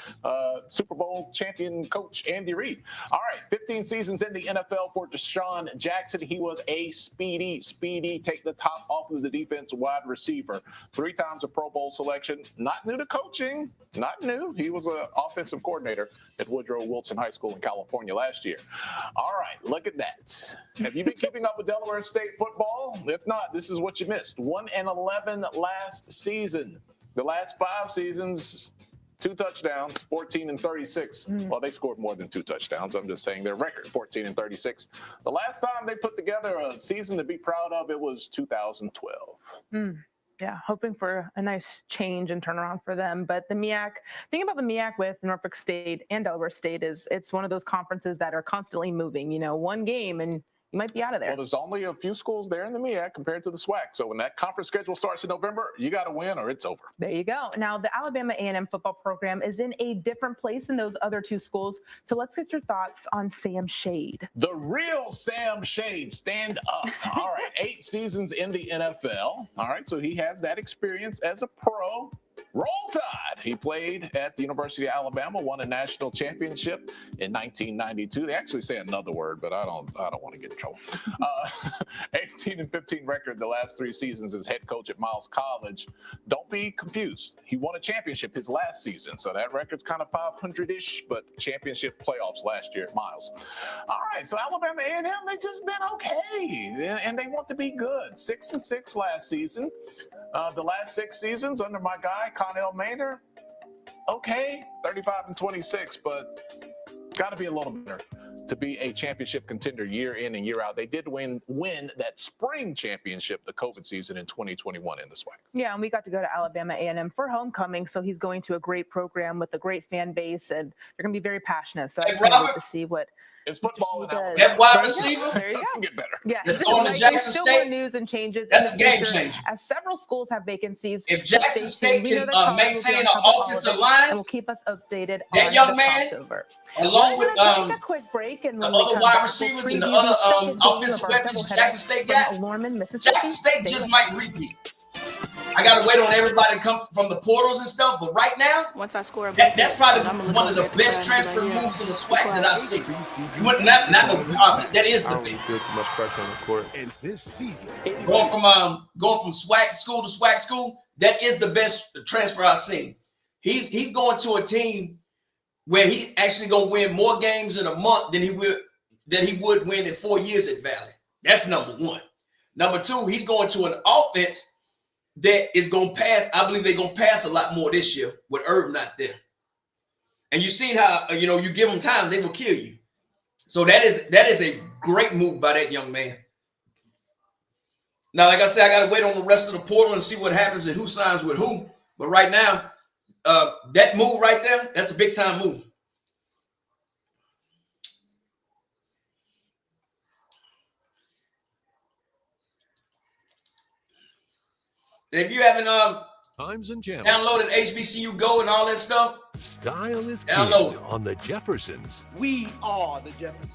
Super Bowl champion coach Andy Reid. All right, 15 seasons in the NFL for Deshaun Jackson. He was a speedy, take the top off of the defense wide receiver. 3 times a Pro Bowl selection. Not new to coaching. Not new. He was an offensive coordinator at Woodrow Wilson High School in California last year. All right, look at that. Have you been keeping up with Delaware State football? If not, this is what you missed. 1-11 last season. The last 5 seasons, 2 touchdowns, 14-36. Well, they scored more than 2 touchdowns. I'm just saying their record, 14-36. The last time they put together a season to be proud of, it was 2012. Yeah, hoping for a nice change and turnaround for them. But the MEAC, thing about the MEAC with Norfolk State and Delaware State is it's one of those conferences that are constantly moving. You know, 1 game and you might be out of there. Well, there's only a few schools there in the MEAC compared to the SWAC. So when that conference schedule starts in November, you got to win or it's over. There you go. Now, the Alabama A&M football program is in a different place than those other 2 schools. So let's get your thoughts on Sam Shade. The real Sam Shade, stand up. All right, 8 seasons in the NFL. All right, so he has that experience as a pro. Roll Tide. He played at the University of Alabama, won a national championship in 1992. They actually say another word, but I don't want to get in trouble. 18-15 record the last 3 seasons as head coach at Miles College. Don't be confused. He won a championship his last season, so that record's kind of 500-ish, but championship playoffs last year at Miles. All right, so Alabama A&M, they just been okay, and they want to be good. 6-6 last season. The last 6 seasons under my guy, Connell Maynard, okay, 35-26, but got to be a little better. to be a championship contender year in and year out. They did win that spring championship, the COVID season in 2021 in the SWAC. Yeah, and we got to go to Alabama A&M for homecoming, so he's going to a great program with a great fan base, and they're going to be very passionate. So I can't wait to see what it's football in Alabama. That wide receiver there you doesn't get better. Yeah, that's going to Jackson still State. more news and changes. That's in a the game future, changer. as several schools have vacancies. If Jackson State We know can that college will be maintain on an top of all of offensive it, line, and will keep us updated that on young the man, crossover. along with We're gonna take a quick break, and the when we other come wide back, receivers we'll and the preview other second game offensive of our weapons doubleheader Jackson State from got, Norman, Mississippi. Jackson State Stay just with might us. repeat. I gotta wait on everybody to come from the portals and stuff, but right now, once I score that's probably one of the best transfer moves in the SWAC that I've seen. Not no probably, that is the best. Feel too much pressure on the court. And this season, going from SWAC school to SWAC school, that is the best transfer I've seen. He's going to a team where he actually gonna win more games in a month than he would win in 4 years at Valley. That's number one. Number two, he's going to an offense that is going to pass. I believe they're going to pass a lot more this year with Irv not there. And you've seen how, you give them time, they will kill you. So that is a great move by that young man. Now, like I said, I got to wait on the rest of the portal and see what happens and who signs with who. But right now, that move right there, that's a big time move. If you haven't Times and channels. downloaded HBCU Go and all that stuff, Style is king download on the Jeffersons. We are the Jeffersons.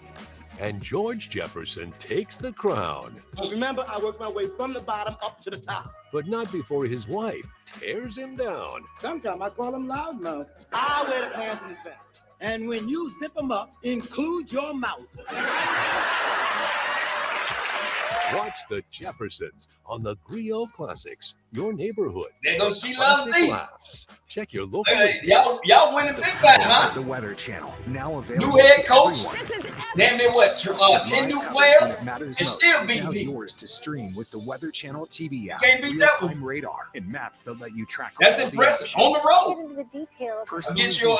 And George Jefferson takes the crown. Remember, I worked my way from the bottom up to the top. But not before his wife tears him down. Sometimes I call him loudmouth. I wear the pants in the back. And when you zip them up, include your mouth. Watch the Jeffersons on the Griot Classics, your neighborhood. There goes She Loves Classic Me. Laughs. Check your local. Y'all winning big time, huh? The Weather Channel, now available. New head coach. Everyone. Damn near what? 10 new players and still beat now people. yours to stream with the Weather Channel TV app. Can't beat that one. Real-time radar and maps that let you track. That's all the impressive. action. On the road. Get into the details. Against your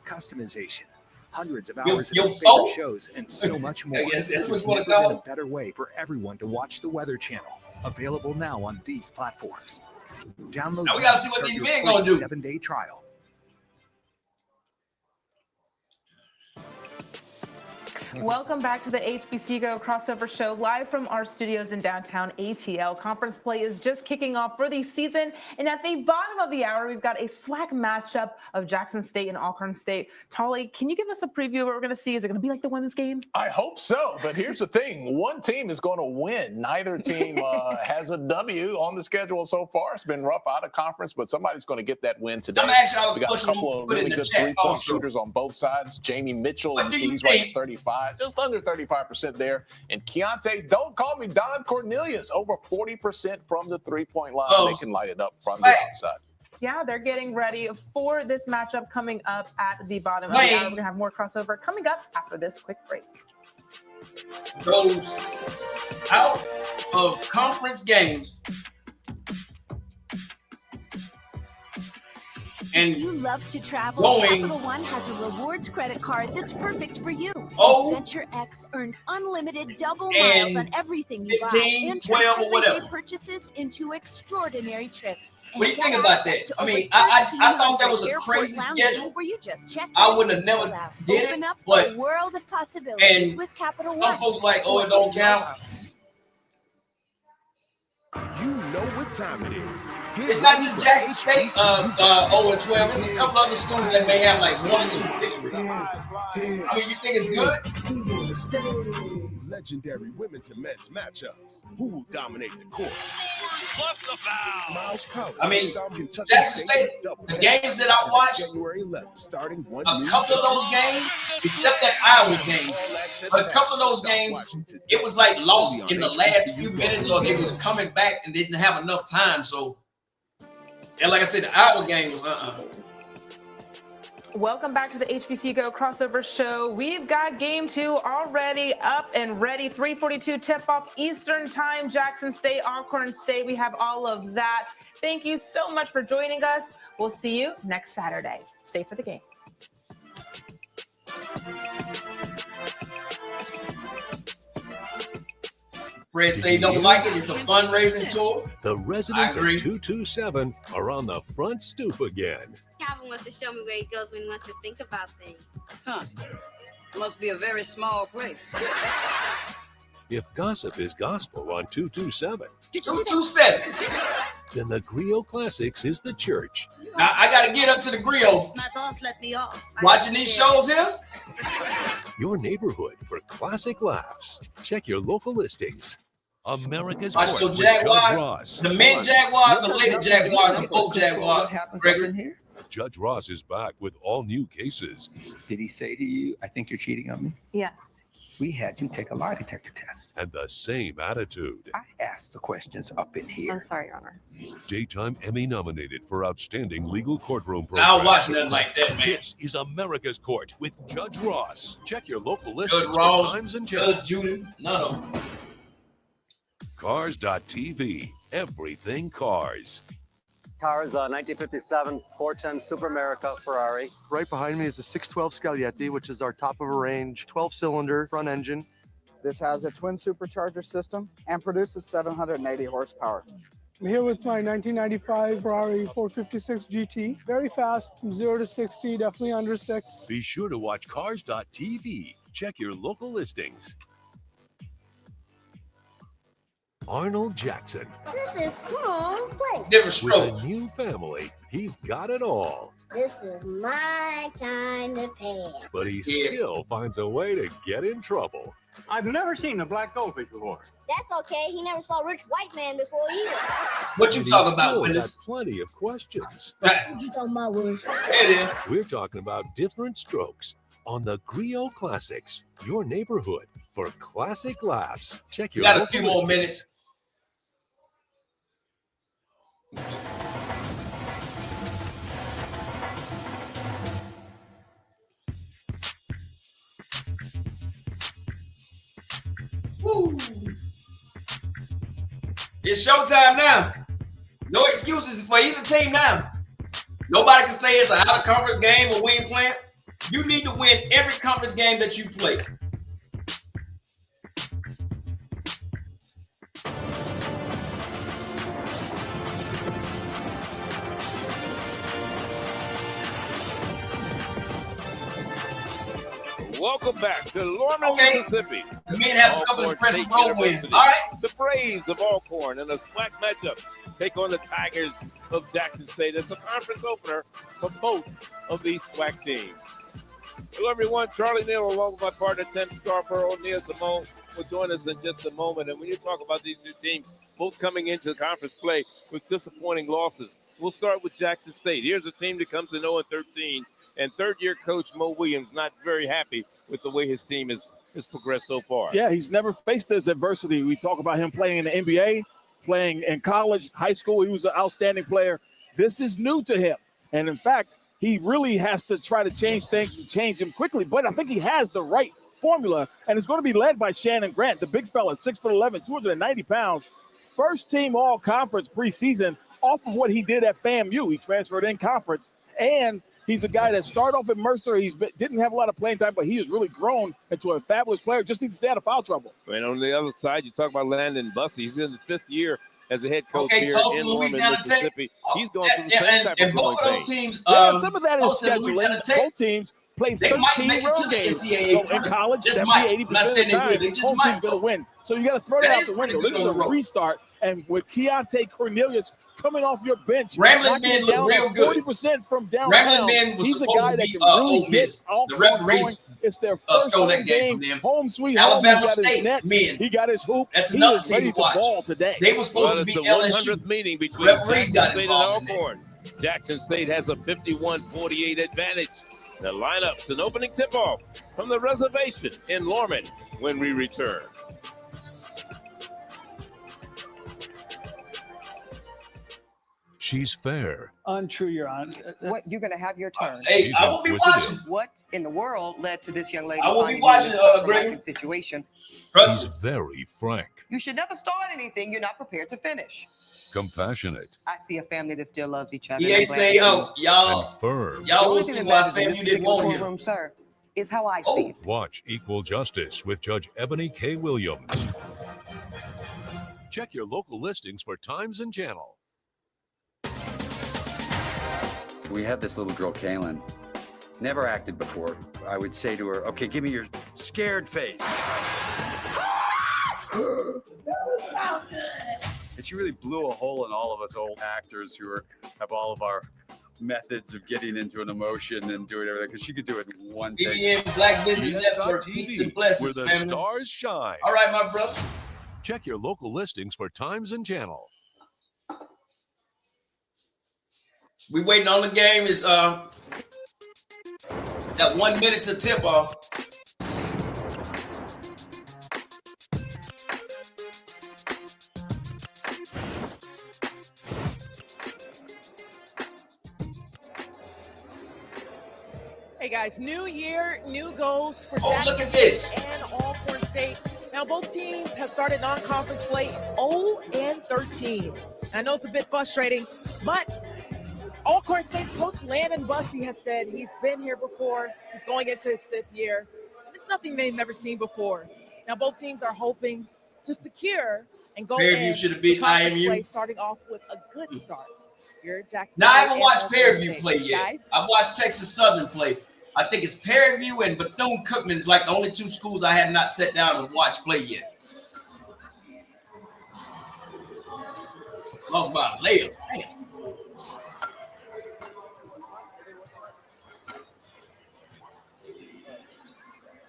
Customization, hundreds of Your- hours of your your favorite phone? shows, and so much more. I guess that's what There's you wanna never call been a it. better way for everyone to watch the Weather Channel. Available now on these platforms. Download. Now we gotta now see to what start these your men free gonna do. 7-day trial. Welcome back to the HBC Go crossover show, live from our studios in downtown ATL. Conference play is just kicking off for the season, and at the bottom of the hour, we've got a SWAC matchup of Jackson State and Alcorn State. Tolly, can you give us a preview of what we're going to see? Is it going to be like the women's game? I hope so, but here's the thing. One team is going to win. Neither team has a W on the schedule so far. It's been rough out of conference, but somebody's going to get that win today. I'm actually We got a couple of really good three-point shooters on both sides. Jamie Mitchell, What do you he's right at think? 35, just under 35% there. And Keontae, don't call me Don Cornelius, over 40% from the three-point line. Oh, They can light it up from the outside. Yeah, they're getting ready for this matchup coming up at the bottom of the hour. We're going to have more crossover coming up after this quick break. Goes out of conference games and You love to travel. going- Capital One has a rewards credit card that's perfect for you. Oh. Adventure X earn unlimited double And miles on everything you 15, buy. And turn 12 or everyday whatever. purchases into extraordinary trips. What do you And think get about access that? to I mean, over I thought that was a 1,300 crazy airport schedule. lounges where you just check I in would have and never chill out. did Open it, up but a world of possibilities and with Capital some One. folks like, oh, it don't count. you know what time it is. Get It's not ready just for Jackson State, HBCU 0-12. There's a couple other schools that may have like 1 or 2 victories. I mean, you think it's good? Legendary women to men's matchups. Who will dominate the course? Miles College I mean, South Kentucky Jackson State, double the header games that I starting watched, January 11th, starting one a noon couple of Central. those games, except that Iowa game, but a couple of those games, it was like lost in the last few minutes, or they was coming back and didn't have enough time. So, and like I said, the Iowa game was Welcome back to the HBC Go crossover show. We've got game 2 already up and ready. 3:42 tip-off Eastern time. Jackson State, Alcorn State. We have all of that. Thank you so much for joining us. We'll see you next Saturday. Stay for the game. Fred say he don't like it. It's a fundraising tour. The residents of agree. 227 are on the front stoop again. Calvin wants to show me where he goes when he wants to think about things. Huh. Must be a very small place. If gossip is gospel on 227, 227. then the Griot Classics is the church. Now, I got to get up to the grill. My boss let me off. Watching these shows here. Your neighborhood for classic laughs. Check your local listings. America's Watch Court those with Judge Jaguars. Ross. The men Jaguars, the lady Jaguars, and both Jaguars. Gregory. Judge Ross is back with all new cases. Did he say to you, I think you're cheating on me? Yes. We had you take a lie detector test. And the same attitude. I asked the questions up in here. I'm sorry, Your Honor. Daytime Emmy nominated for Outstanding Legal Courtroom I don't Program. watch nothing like that, man. This is America's Court with Judge Ross. Check your local listings Judge for Ross, times and Judge channels. Judy, none of them. Cars.tv. Everything cars. Cars, 1957 410 Super America Ferrari. Right behind me is a 612 Scaglietti, which is our top of a range 12-cylinder front engine. This has a twin supercharger system and produces 780 horsepower. I'm here with my 1995 Ferrari 456 GT. Very fast, from 0 to 60, definitely under 6. Be sure to watch Cars.tv. Check your local listings. Arnold Jackson. This is small place. Different With strokes. a new family, he's got it all. This is my kind of pants. But he still finds a way to get in trouble. I've never seen a black goldfish before. That's okay. He never saw a rich white man before either. What you And talking he's about, still Willis? got plenty of questions. What you talking about, Willis? It is. We're talking about different strokes on the Griot Classics, your neighborhood for classic laughs. Check We your got a local few more listings. minutes. Woo. It's showtime now. No excuses for either team now. Nobody can say it's an out-of-conference game or we ain't playing. You need to win every conference game that you play. Welcome back to Lorman, Okay. Mississippi. The men have a couple of Alcorn impressive State road wins. University. All right. The Braves of Alcorn in a SWAC matchup take on the Tigers of Jackson State. It's a conference opener for both of these SWAC teams. Hello, everyone. Charlie Neal, along with my partner, Tim Scarborough. Neil Simone will join us in just a moment. And when you talk about these two teams, both coming into the conference play with disappointing losses, we'll start with Jackson State. Here's a team that comes in 0-13, and third-year coach Mo Williams not very happy with the way his team has progressed so far. Yeah, he's never faced this adversity. We talk about him playing in the NBA, playing in college, high school. He was an outstanding player. This is new to him. And in fact, he really has to try to change things and change them quickly. But I think he has the right formula, and it's going to be led by Shannon Grant, the big fella, 6'11", 290 pounds. First team all-conference preseason off of what he did at FAMU. He transferred in conference, and he's a guy that started off at Mercer. Didn't have a lot of playing time, but he has really grown into a fabulous player. Just needs to stay out of foul trouble. And on the other side, you talk about Landon Bussey. He's in the fifth year as a head coach Okay, here Tulsa, in Norman, Louisiana Tech. Mississippi. He's going through the same type of and growing both of those pains. teams, Yeah, some of that is Tulsa and Louisiana scheduling. Tech, Both teams play they might 13 make it road to the games. NCAA So in college, Just 70, might. 80% I'm not of saying the they will. time, They just home might, team's going though. to win. So you got to throw That that out is the pretty window. good This is a on the road. restart. And with Keontae Cornelius coming off your bench, Rambling knocking Men it look down real at good. 40% from downtown. Rambling Men was He's a supposed guy to that be can really Ole Miss. get all The going. referees It's their first stole that home game game. from them. Home sweet Alabama home. He got his State nets. men. He got his hoop. That's He another is team ready to to watch. ball today. They were supposed Well, to it's be the LSU. 100th meeting between Referees Jackson got State and involved in that. Alcorn. Jackson State has a 51-48 advantage. The lineups and opening tip-off from the reservation in Lorman when we return. She's fair. Untrue, Your Honor. What, you're going to have your turn. Hey, She's I will be inquisitive. watching. What in the world led to this young lady I will be finding you in watching, this Greg. compromising situation? She's very frank, You should never start anything you're not prepared to finish. compassionate, I see a family that still loves each other. EA and I'm glad say, to see yo, it. y'all, and firm. The y'all only will thing see that why matters in this FAMU didn't particular want him. courtroom, sir, is how I see Oh. it. Watch Equal Justice with Judge Ebony K. Williams. Check your local listings for times and channel. We have this little girl, Kaylin. Never acted before. I would say to her, okay, give me your scared face. And she really blew a hole in all of us old actors who have all of our methods of getting into an emotion and doing everything, because she could do it in one take. BBN Black Business Network, peace and blessings, where the family. stars shine. All right, my brother. Check your local listings for times and channel. We waiting on the game. Is that 1 minute to tip off. Hey guys, new year, new goals for Oh, look Jackson at this. State and Alcorn State. Now both teams have started non-conference play 0-13. I know it's a bit frustrating, but Alcorn State's coach Landon Bussey has said he's been here before. He's going into his 5th year. It's nothing they've never seen before. Now both teams are hoping to secure and go Fairview in should have beat conference IMU. play, starting off with a good start. Here at Jackson Now, I State haven't and watched Alcorn Fairview State. play yet. Guys, I've watched Texas Southern play. I think it's Fairview and Bethune-Cookman is like the only 2 schools I have not sat down and watched play yet. Lost by a layup. Damn.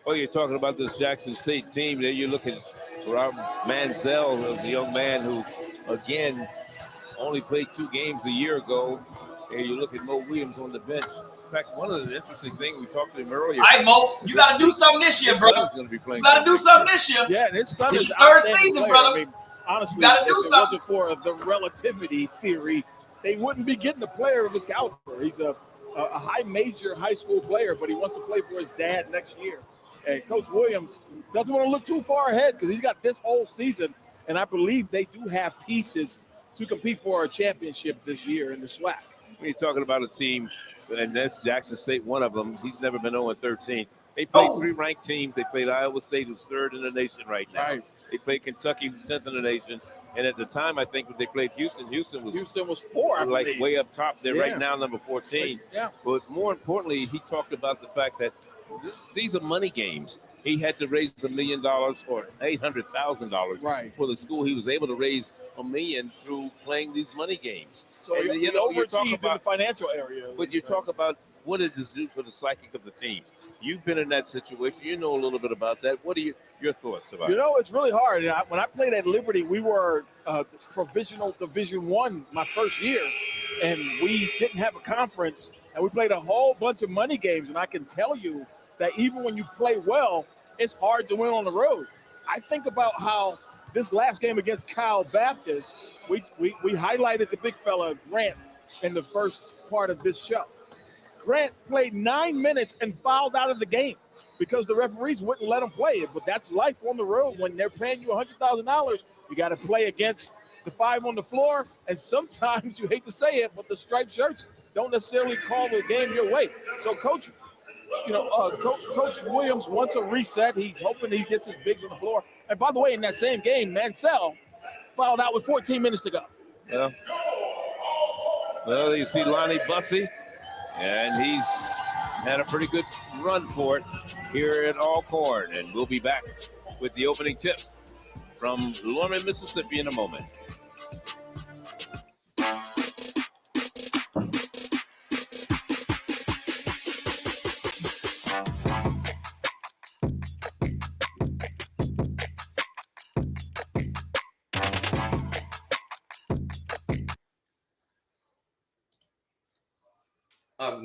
Well, you're talking about this Jackson State team. There you look at Rob Manziel, the young man who, again, only played 2 games a year ago. Here you look at Mo Williams on the bench. In fact, one of the interesting things, we talked to him earlier. All right, Mo, you got to do something this year, bro. You got to do something this year. Yeah, and his son It's is your an 3rd outstanding season, player. brother. I mean, honestly, You gotta if do it something. wasn't for the relativity theory, they wouldn't be getting a player of his caliber. He's a high major high school player, but he wants to play for his dad next year. And Coach Williams doesn't want to look too far ahead because he's got this whole season, and I believe they do have pieces to compete for a championship this year in the SWAC. When you're talking about a team, and that's Jackson State, one of them. He's never been 0-13. They played 3 ranked teams. They played Iowa State, who's 3rd in the nation right now. Right. They played Kentucky, who's 10th in the nation. And at the time, I think when they played Houston was 4, I like believe. way up top. They're Yeah. right now number 14. Yeah. But more importantly, he talked about the fact that these are money games. He had to raise $1 million or $800,000 for the school. He was able to raise $1 million through playing these money games. So And, he overachieved in the financial area. But you talk about what does this do for the psychic of the team? You've been in that situation. You know a little bit about that. What are your thoughts about it? You know, it's really hard. When I played at Liberty, we were provisional Division I my first year, and we didn't have a conference, and we played a whole bunch of money games. And I can tell you that even when you play well, it's hard to win on the road. I think about how this last game against Kyle Baptist, we highlighted the big fella, Grant, in the first part of this show. Grant played 9 minutes and fouled out of the game because the referees wouldn't let him play it. But that's life on the road. When they're paying you $100,000, you got to play against the 5 on the floor. And sometimes, you hate to say it, but the striped shirts don't necessarily call the game your way. So Coach Williams wants a reset. He's hoping he gets his bigs on the floor. And by the way, in that same game, Mansell fouled out with 14 minutes to go. Yeah. Well, you see Lonnie Bussey, and he's had a pretty good run for it here at Alcorn. And we'll be back with the opening tip from Lorman, Mississippi in a moment.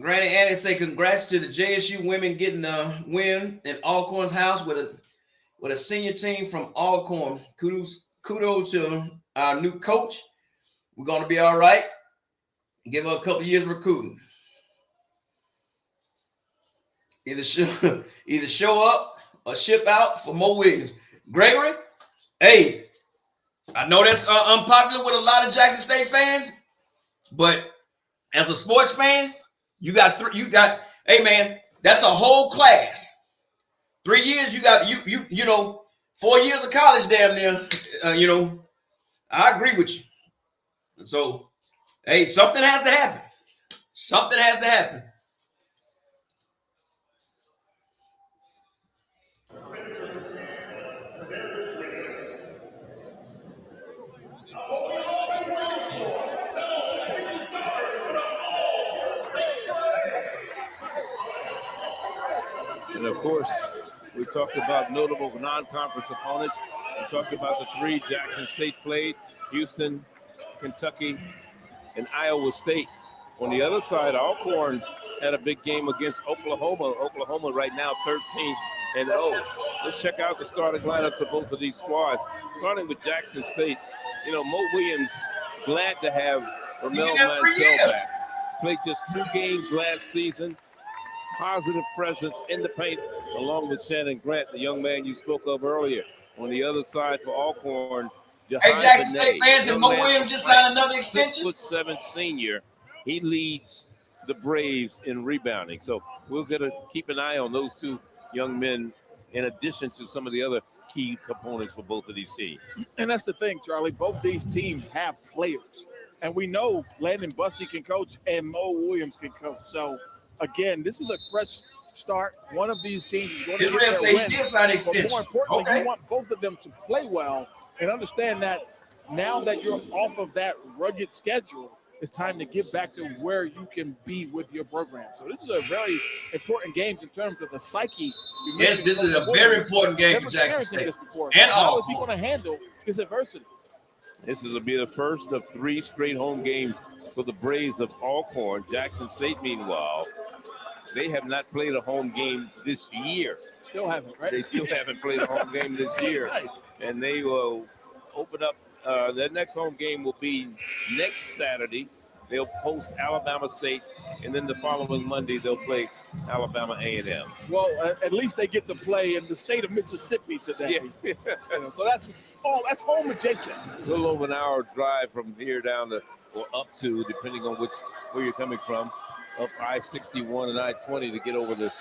Granny Annie say congrats to the JSU women getting a win in Alcorn's house with a senior team from Alcorn. Kudos to our new coach. We're going to be all right. Give her a couple years recruiting. Either show up or ship out for Mo Williams. Gregory, hey, I know that's unpopular with a lot of Jackson State fans, but as a sports fan, hey man, that's a whole class. 3 years, you got 4 years of college damn near, I agree with you. And so, hey, something has to happen. Something has to happen. And of course, we talked about notable non-conference opponents. We talked about the three Jackson State played: Houston, Kentucky, and Iowa State. On the other side, Alcorn had a big game against Oklahoma. Oklahoma right now 13-0. Let's check out the starting lineups of both of these squads. Starting with Jackson State, Mo Williams, glad to have Ramel Mansell back. Played just 2 games last season. Positive presence in the paint, along with Shannon Grant, the young man you spoke of earlier. On the other side for Alcorn, Hey, Jackson State fans, did Mo Williams just sign another extension? 6'7" senior. He leads the Braves in rebounding. So we're going to keep an eye on those 2 young men in addition to some of the other key components for both of these teams. And that's the thing, Charlie. Both these teams have players. And we know Landon Bussey can coach and Mo Williams can coach. So, again, this is a fresh start. One of these teams is going to get their win. But more importantly, you want both of them to play well and understand that now that you're off of that rugged schedule, it's time to get back to where you can be with your program. So this is a very important game in terms of the psyche. Yes, this is a very important game for Jackson State. And how is he going to handle this adversity? This will be the first of 3 straight home games for the Braves of Alcorn. Jackson State, meanwhile, they have not played a home game this year. Still haven't, right? They still haven't played a home game this year. And they will open up. Their next home game will be next Saturday. They'll host Alabama State, and then the following Monday they'll play Alabama A&M. Well, at least they get to play in the state of Mississippi today. Yeah. So that's home adjacent. A little over an hour drive from here down to, or up to, depending on where you're coming from, up I-61 and I-20 to get over to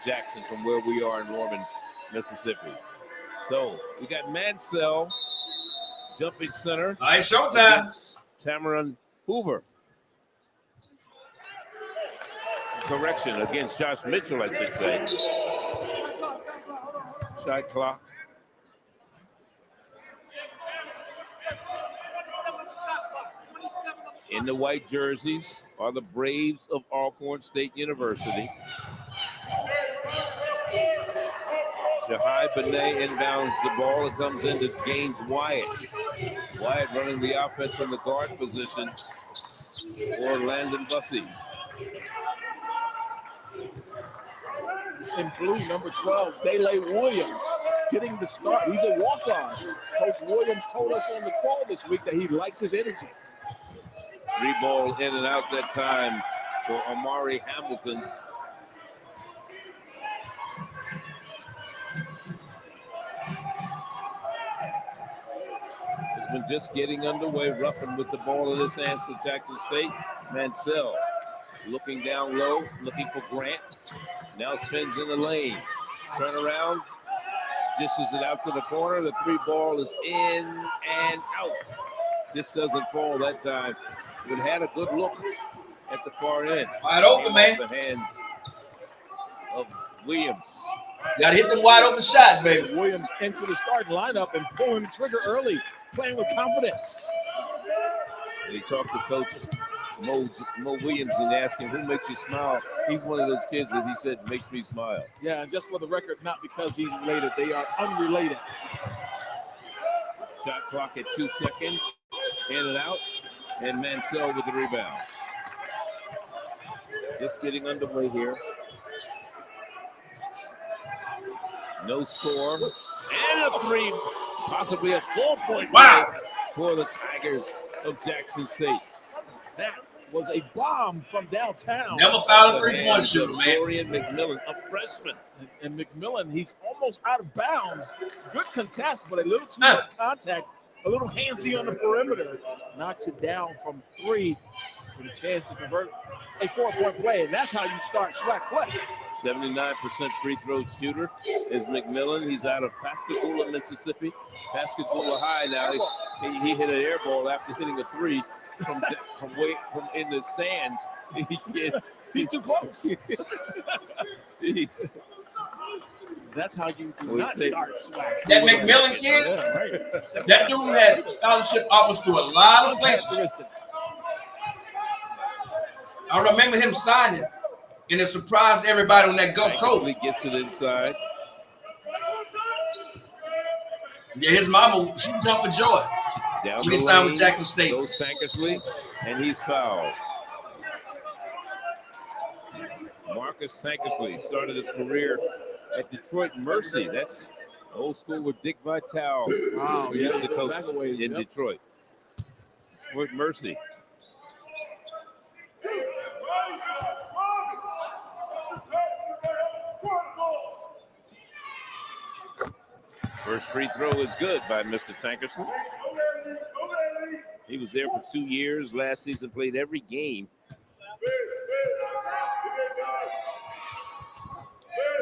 Jackson from where we are in Norman, Mississippi. So we got Mansell, jumping center. All right, showtime. Tamaron Hoover. Correction, against Josh Mitchell, I should say. Shot clock. In the white jerseys are the Braves of Alcorn State University. Shahai Benet inbounds the ball. It comes into Gaines Wyatt. Wyatt running the offense from the guard position for Landon Bussey. In blue, number 12, Dele Williams, getting the start. He's a walk-on. Coach Williams told us on the call this week that he likes his energy. 3 ball in and out that time for Amari Hamilton. Has been just getting underway, roughing with the ball in his hands for Jackson State. Mansell looking down low, looking for Grant. Now spins in the lane. Turn around, dishes it out to the corner. The 3 ball is in and out. This doesn't fall that time. It had a good look at the far end. Wide open, man. The hands of Williams. Got to hit them wide open shots, baby. Williams into the starting lineup and pulling the trigger early, playing with confidence. And he talked to Coach Mo Williams and asked him, who makes you smile? He's one of those kids that he said makes me smile. Yeah, and just for the record, not because he's related. They are unrelated. Shot clock at 2 seconds. In and out. And Mansell with the rebound. Just getting underway here. No score. And a 3. Possibly a 4-point wow for the Tigers of Jackson State. That was a bomb from downtown. Never fouled a 3-point shooter, man. Dorian McMillan, a freshman. And McMillan, he's almost out of bounds. Good contest, but a little too much contact. A little handsy on the perimeter. Knocks it down from 3 with a chance to convert a 4-point play. And that's how you start Swac play. 79% free throw shooter is McMillan. He's out of Pascagoula, Mississippi. Pascagoula High now. He hit an air ball after hitting a three from in the stands. He's too close. That's how you do not start Swac. That McMillan kid, that dude had scholarship offers to a lot of places. I remember him signing, and it surprised everybody on that Gulf Coast. He gets it inside. Yeah, his mama, she jumped for joy. Down when he signed with Jackson State. Goes Tankersley, and he's fouled. Marcus Tankersley started his career at Detroit Mercy. That's old school with Dick Vitale. Wow, yeah, the coach in Detroit. Detroit Mercy. First free throw is good by Mr. Tankersley. He was there for 2 years. Last season, played every game.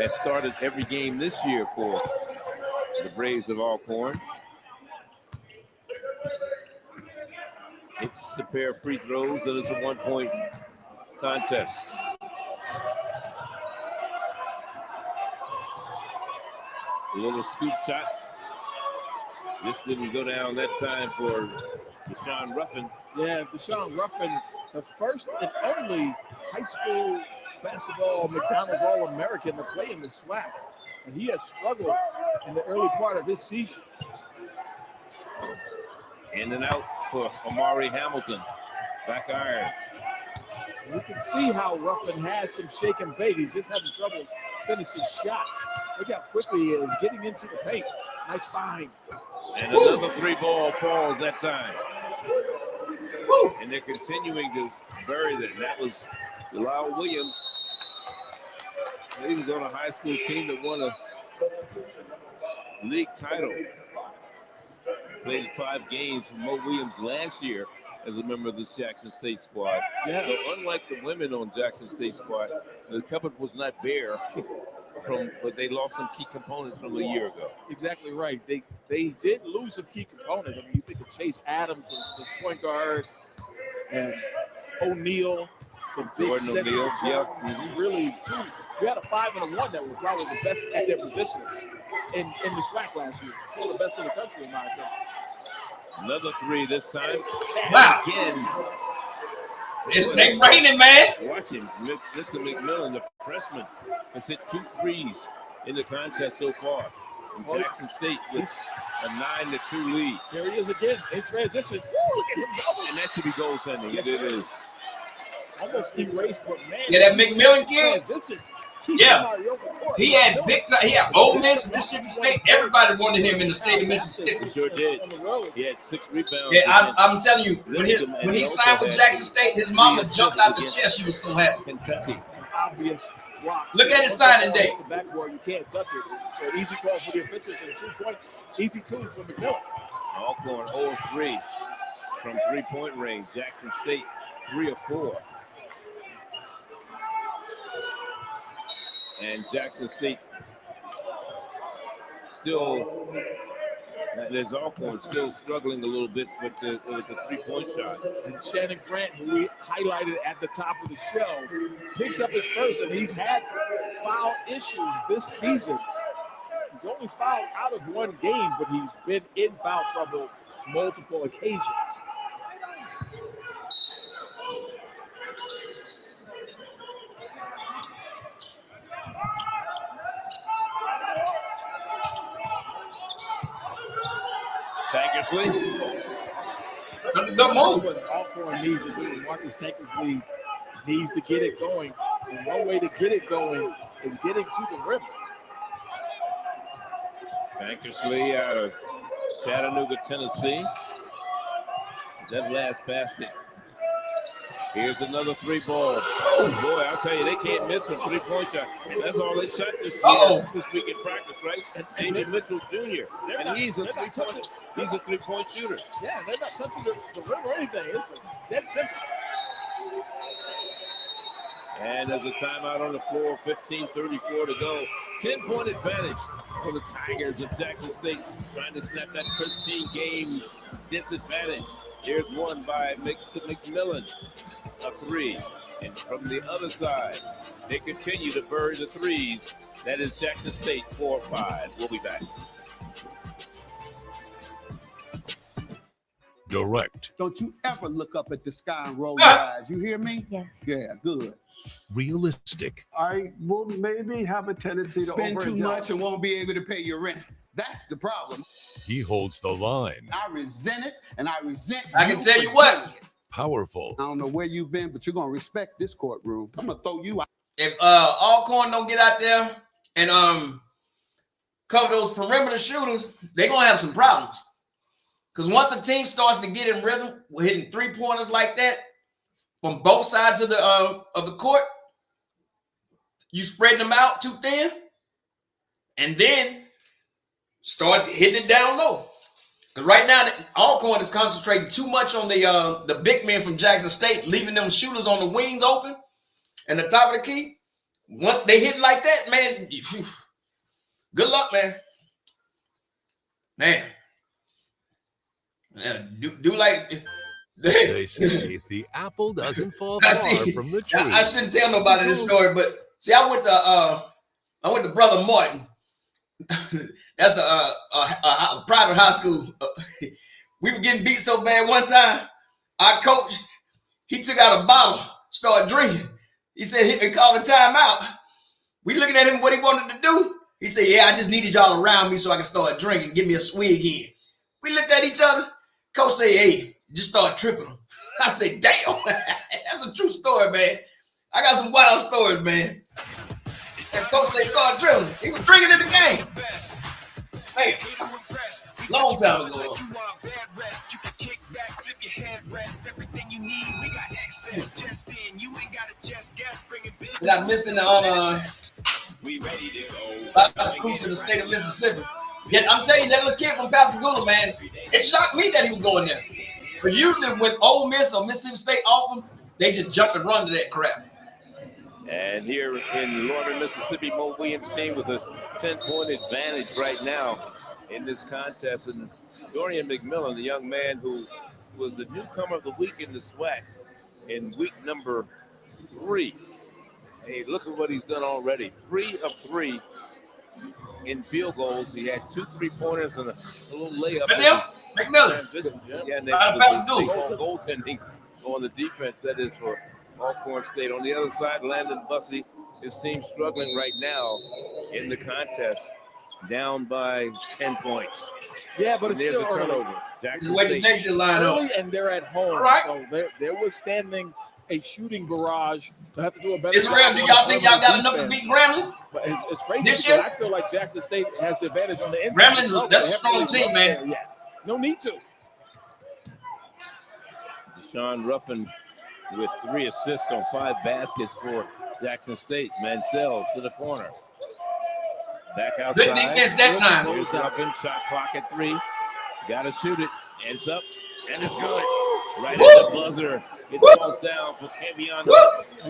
Has started every game this year for the Braves of Alcorn. It's a pair of free throws, and it's a 1-point contest. A little scoop shot. This didn't go down that time for Deshaun Ruffin. Yeah, Deshaun Ruffin, the first and only high school basketball McDonald's All-American to play in the SWAC. And he has struggled in the early part of his season. In and out for Amari Hamilton. Back iron. You can see how Ruffin has some shake and bake. He's just having trouble finishing shots. Look how quickly he is getting into the paint. Nice find. And another three ball falls that time. And they're continuing to bury that. That was Lyle Williams. He was on a high school team that won a league title. Played 5 games for Mo Williams last year as a member of this Jackson State squad. Yeah. So unlike the women on Jackson State squad, the cupboard was not bare, but they lost some key components from a year ago. Exactly right. They did lose some key components. I mean, you think of Chase Adams, the point guard, and O'Neal, the big Jordan center. O'Neal, yeah. We had a 5 and a 1 that was probably the best at their positions in the SWAC last year. Two of the best in the country, in my opinion. Another 3 this time. Wow. Again. They raining, man. Watching Mr. McMillan, the freshman, has hit 2 threes in the contest so far. And Jackson State with a 9-2 lead. Here he is again in transition. Woo, look at him double. And that should be goaltending. Yes, it is. Almost erased what man. Yeah, that McMillan kid. Transition. Yeah. He had Ole Miss, Mississippi State. Everybody wanted him in the state of Mississippi. He sure did. He had 6 rebounds. Yeah, I'm telling you, when he signed with Jackson State, his mama jumped out the chair. She was so happy. Kentucky. Obvious block. Look at his signing day. The backboard, you can't touch it. So easy call for the officials and 2 points. Easy 2 for McMillan. Alcorn 0-3 from 3-point range. Jackson State 3 of 4. And Jackson State still, there's Alcorn still struggling a little bit with the 3-point shot. And Shannon Grant, who we highlighted at the top of the show, picks up his first, and he's had foul issues this season. He's only fouled out of 1 game, but he's been in foul trouble multiple occasions. Tankersley. Good move. What Alcorn needs to do. Marcus Tankersley needs to get it going. And one way to get it going is getting to the rim. Tankersley out of Chattanooga, Tennessee. That last basket. Here's another 3 ball. Oh, boy, I'll tell you, they can't miss from 3-point shot. And that's all they shot this week in practice, right? And A.J. Mitchell Jr. And he's a 3-point shooter. Yeah, they're not touching the rim or anything. It's dead simple. And there's a timeout on the floor, 15:34 to go. 10-point advantage for the Tigers of Jackson State, trying to snap that 13-game disadvantage. Here's one by McMillan, a three. And from the other side, they continue to bury the threes. That is Jackson State 4-5. We'll be back. Direct, Don't you ever look up at the sky and roll your eyes. You hear me? Yes. Yeah, good. realistic, I will maybe have a tendency to Spend too overindulge. much and won't be able to pay your rent. That's the problem. he holds the line. I resent it, and I resent I can tell you what. Powerful, I don't know where you've been, but you're going to respect this courtroom. I'm going to throw you out. If Alcorn don't get out there and cover those perimeter shooters, they're gonna have some problems. Because once a team starts to get in rhythm, we're hitting 3-pointers like that from both sides of the court. You spreading them out too thin, and then start hitting it down low. Because right now, Alcorn is concentrating too much on the big men from Jackson State, leaving them shooters on the wings open and the top of the key. Once they hit like that, man, good luck, man. Man, do like they say the apple doesn't fall far from the tree. I shouldn't tell nobody this story, but see, I went to Brother Martin. That's a private high school. We were getting beat so bad one time. Our coach, he took out a bottle, started drinking. He said he called a timeout. We looking at him what he wanted to do. He said, "Yeah, I just needed y'all around me so I can start drinking. Give me a swig in." We looked at each other. Coach said, "Hey, just start tripping them." I said, "Damn, that's a true story, man. I got some wild stories, man." And coach said, "Start drilling." He was drinking in the game. Hey, long time ago. We got missing the cruise to the state of Mississippi. Yet I'm telling you, that little kid from Pascagoula, man, it shocked me that he was going there. Because usually when Ole Miss or Mississippi State offer, they just jump and run to that crap. And here in Northern Mississippi, Mo Williams team with a 10-point advantage right now in this contest. And Dorian McMillan, the young man who was the newcomer of the week in the SWAC in week number 3. Hey, look at what he's done already. 3 of 3 in field goals. He had 2 3-pointers and a little layup. McMillan. Yeah, and they goaltending on the defense. That is for Alcorn State. On the other side, Landon Bussey, his team struggling right now in the contest, down by 10 points. Yeah, but it's there's still a turnover. Jackson Wait the next line up. and they're at home, right. So they're withstanding a shooting barrage. They have to do a better Israel, job do on y'all the think y'all got defense. enough to beat Grambling? But it's crazy This because year? I feel like Jackson State has the advantage on the inside. Grambling, that's a strong team, man. Yeah, no need to. Deshaun Ruffin with 3 assists on 5 baskets for Jackson State. Mansell to the corner. Back outside. Good defense that time. Here's Ruffin, shot clock at 3. Got to shoot it. Ends up, and it's good. Right at the buzzer. It falls down for Kevion.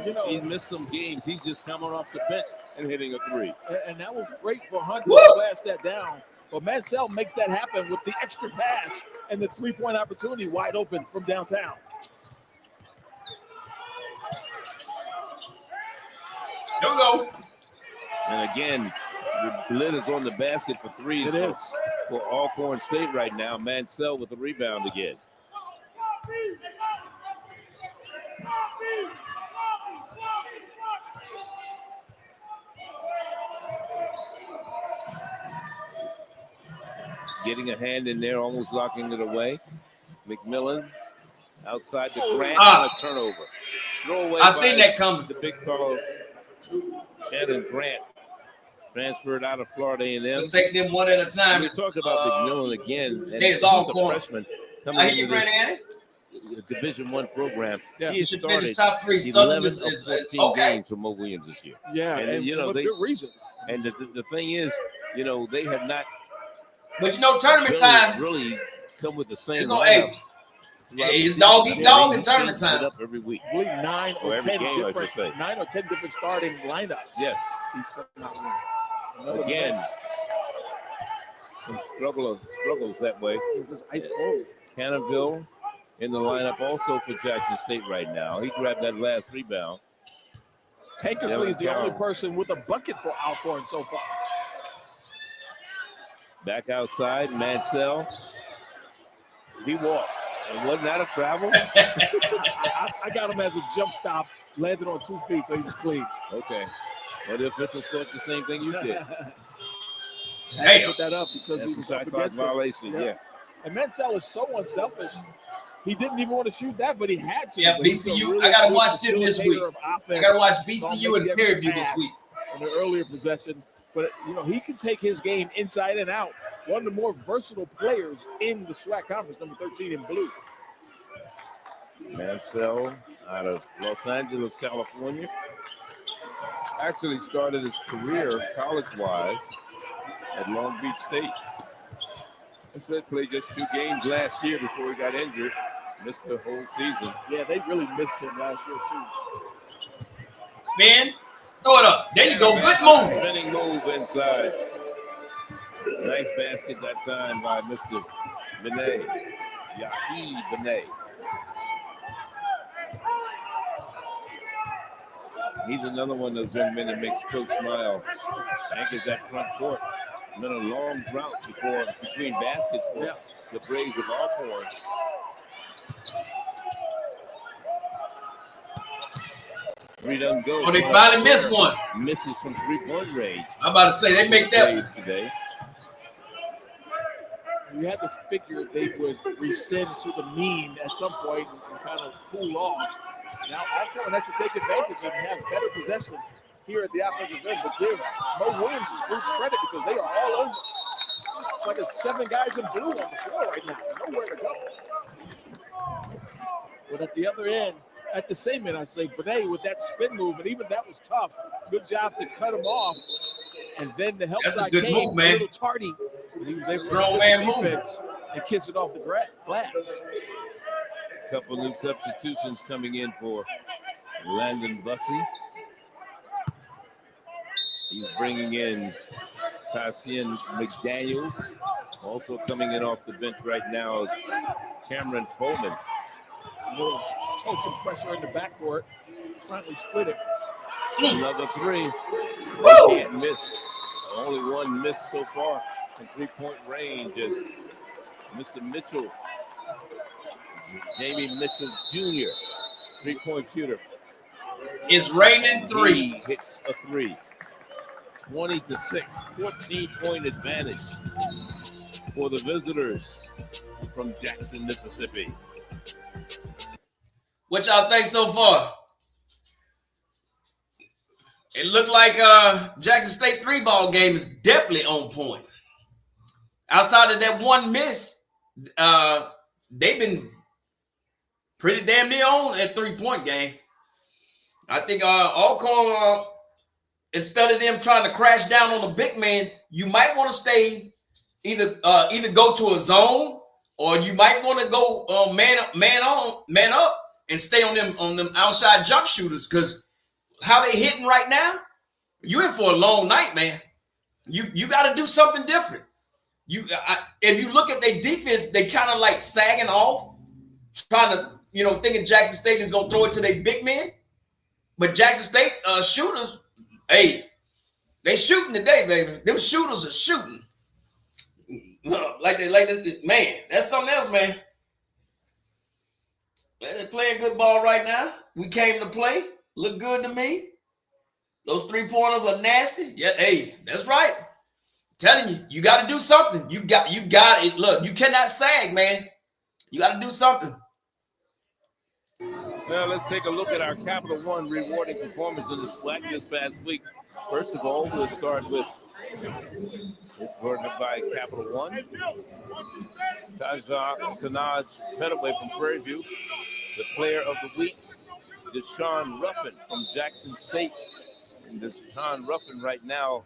You know, He's missed some games. He's just coming off the bench and hitting a 3. and that was great for Hunter to flash that down. But Mansell makes that happen with the extra pass and the 3-point opportunity wide open from downtown. Here we go. And again, the lid is on the basket for 3s. It is. For Alcorn State right now. Mansell with the rebound again. Getting a hand in there, almost locking it away. McMillan outside the Grant on a turnover. Throwaway. I seen that coming. The big fellow, Shannon Grant, transferred out of Florida A&M. We'll take them one at a time. We talked about McMillan again. And it's all he's a corn. freshman I coming hear you, into this Granny. Division I program. Yeah. He He has should started finish top 3. Southern 11 is of 14 okay. games for Mo Williams this year. Yeah, and you know, with good reason. And the thing is, you know, they have not But you know, tournament time. really come with the same It's gonna, lineup Hey, it's dog eat dog in tournament Changes it time. up every week. I believe 9 or, Or every 10 game, I different, should say. 9 or 10 different starting lineups. Yes. He's coming out with. Another Again, miss. some struggles that way. It was ice cold. Cannonville in the lineup also for Jackson State right now. He grabbed that last rebound. Tankersley is the only person with a bucket for Alcorn so far. Back outside, Mansell. He walked. And wasn't that a travel? I got him as a jump stop, landed on 2 feet, so he was clean. Okay. Well, the officials thought the same thing you did. Had to put that up because That's he was a up shot clock against him. violation, yeah. And Mansell is so unselfish. He didn't even want to shoot that, but he had to. Yeah, But he's a BCU. really I gotta good watch them this week. facilitator of I offense. gotta watch Saw him BCU make and every peer review this pass week. on the earlier possession. But, you know, he can take his game inside and out. One of the more versatile players in the SWAC conference, number 13 in blue. Mansell out of Los Angeles, California. Actually started his career college-wise at Long Beach State. I said played just 2 games last year before he got injured. Missed the whole season. Yeah, they really missed him last year, too. Spin. Throw it up. There you go. Good move. Spinning move inside. Nice basket that time by Mr. Benet. Yahi Benet. He's another one of those young men that makes Coach smile. Anchors that front court. And then a long drought between baskets for the Braves of Alcorn. Three doesn't go. Oh, they finally missed one. Misses from 3-point range. I'm about to say they make that Braves today. You had to figure they would rescind to the mean at some point and kind of cool off. Now Alcorn has to take advantage and have better possessions here at the offensive end, but give Mo Williams his full credit because they are all over. It's like it's 7 guys in blue on the floor right now. Nowhere to go. But at the other end, at the same end, I say, Benet with that spin move, and even that was tough. Good job to cut him off. And then the help side came move, man. a little tardy. But he was able to Grown split man the move. defense and kiss it off the glass. A couple new substitutions coming in for Landon Bussey. He's bringing in Tassian McDaniels. Also coming in off the bench right now is Cameron Foreman. A little token pressure in the backcourt. Finally split it. Another 3. Woo! Can't miss. Only one miss so far from 3-point range is Mr. Mitchell. Jamie Mitchell Jr., 3-point shooter. It's raining He threes. hits a 3. 20-6, 14-point advantage for the visitors from Jackson, Mississippi. What y'all think so far? It looked like Jackson State 3-ball game is definitely on point. Outside of that one miss, they've been pretty damn near on at 3-point game. I think Alcorn, instead of them trying to crash down on the big man, you might want to stay either go to a zone, or you might want to go man up and stay on them outside jump shooters, because how they hitting right now, you in for a long night, man. You got to do something different. If you look at their defense, they kind of like sagging off, trying to, thinking Jackson State is gonna throw it to their big men. But Jackson State shooters, hey, they shooting today, baby. Them shooters are shooting. Like this, man. That's something else, man. They're playing good ball right now. We came to play. Look good to me. Those 3-pointers are nasty. Yeah, hey, that's right. I'm telling you, you got to do something. You got it. Look, you cannot sag, man. You got to do something. Now let's take a look at our Capital One rewarding performance in the SWAC this past week. First of all, we'll start with it's rewarded by Capital One. Tanaj Petaway from Prairie View. The player of the week, Deshaun Ruffin from Jackson State. And Deshaun Ruffin right now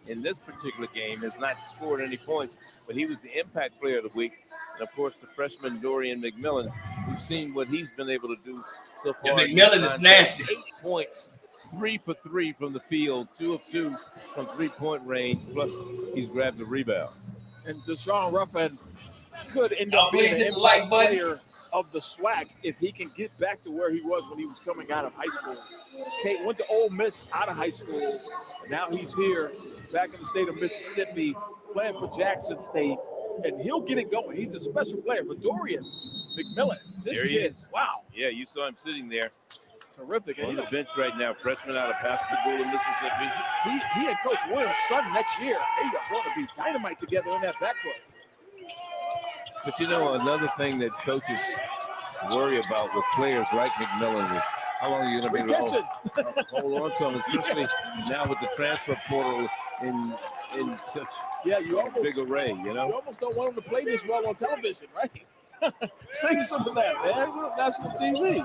in this particular game has not scored any points, but he was the impact player of the week And, of course, the freshman Dorian McMillan, we've seen what he's been able to do so Yeah, far. McMillan is nasty. 8 points, 3 for 3 from the field, 2 of 2 from three-point range, plus he's grabbed the rebound. And Deshaun Ruffin could end up Please being hit an the like impact button. player of the SWAC if he can get back to where he was when he was coming out of high school. Kate went to Ole Miss out of high school. Now he's here, back in the state of Mississippi, playing for Jackson State, and he'll get it going. He's a special player. But Dorian McMillan, this There he kid, is. wow, Yeah, you saw him sitting there terrific. And on the bench right now, freshman out of Pascagoula, Mississippi. he and Coach Williams' son next year, they are going to be dynamite together in that backcourt. But you know, another thing that coaches worry about with players like McMillan is how long are you going to be able to hold on to him, especially now with the transfer portal in such a big array, you know? You almost don't want him to play this well on television, right? Save some of that, man. We're on national TV.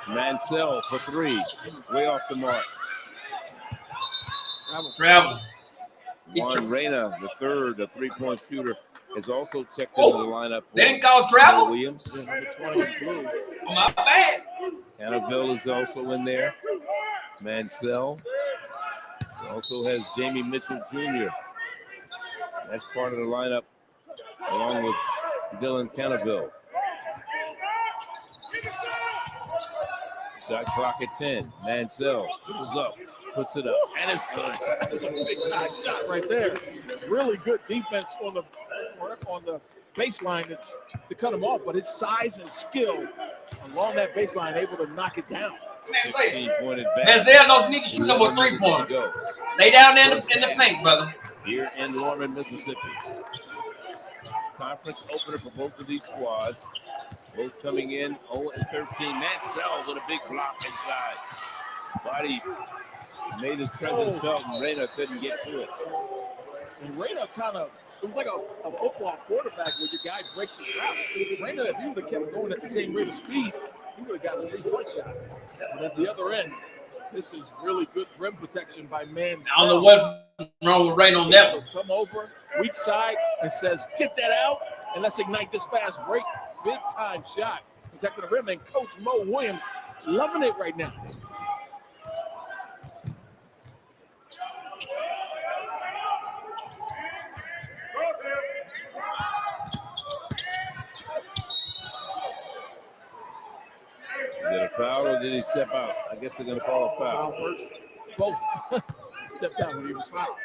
Mansell for 3, way off the mark. Travel. Juan Reyna, the third, a three-point shooter, has also checked into the lineup. They didn't call travel? Williams. My bad. Annabelle is also in there. Mansell also has Jamie Mitchell Jr. That's part of the lineup, along with Dylan Cannaville. Shot clock at 10. Mansell goes up, puts it up, and it's good. That's a big time shot right there. Really good defense on the baseline to cut him off, but his size and skill along that baseline able to knock it down. Manziel don't need to shoot number 3 pointers. Stay down there in the paint, brother. Here in Norman, Mississippi. Conference opener for both of these squads. Both coming in 0-13. Mansell with a big block inside. Body made his presence felt, and Reyna couldn't get to it. And Reyna it was like a football quarterback where your guy breaks his route. Reyna, if he would have kept going at the same rate of speed, he would have gotten a 3-point shot. But at the other end, this is really good rim protection by Mansell. I don't know what's wrong with Reyna on that one. Come over, weak side, and says, get that out, and let's ignite this fast break. Big time shot. Protecting the rim, and Coach Mo Williams loving it right now. Is it a foul or did he step out? I guess they're going to call a foul. First, both stepped out when he was fouled.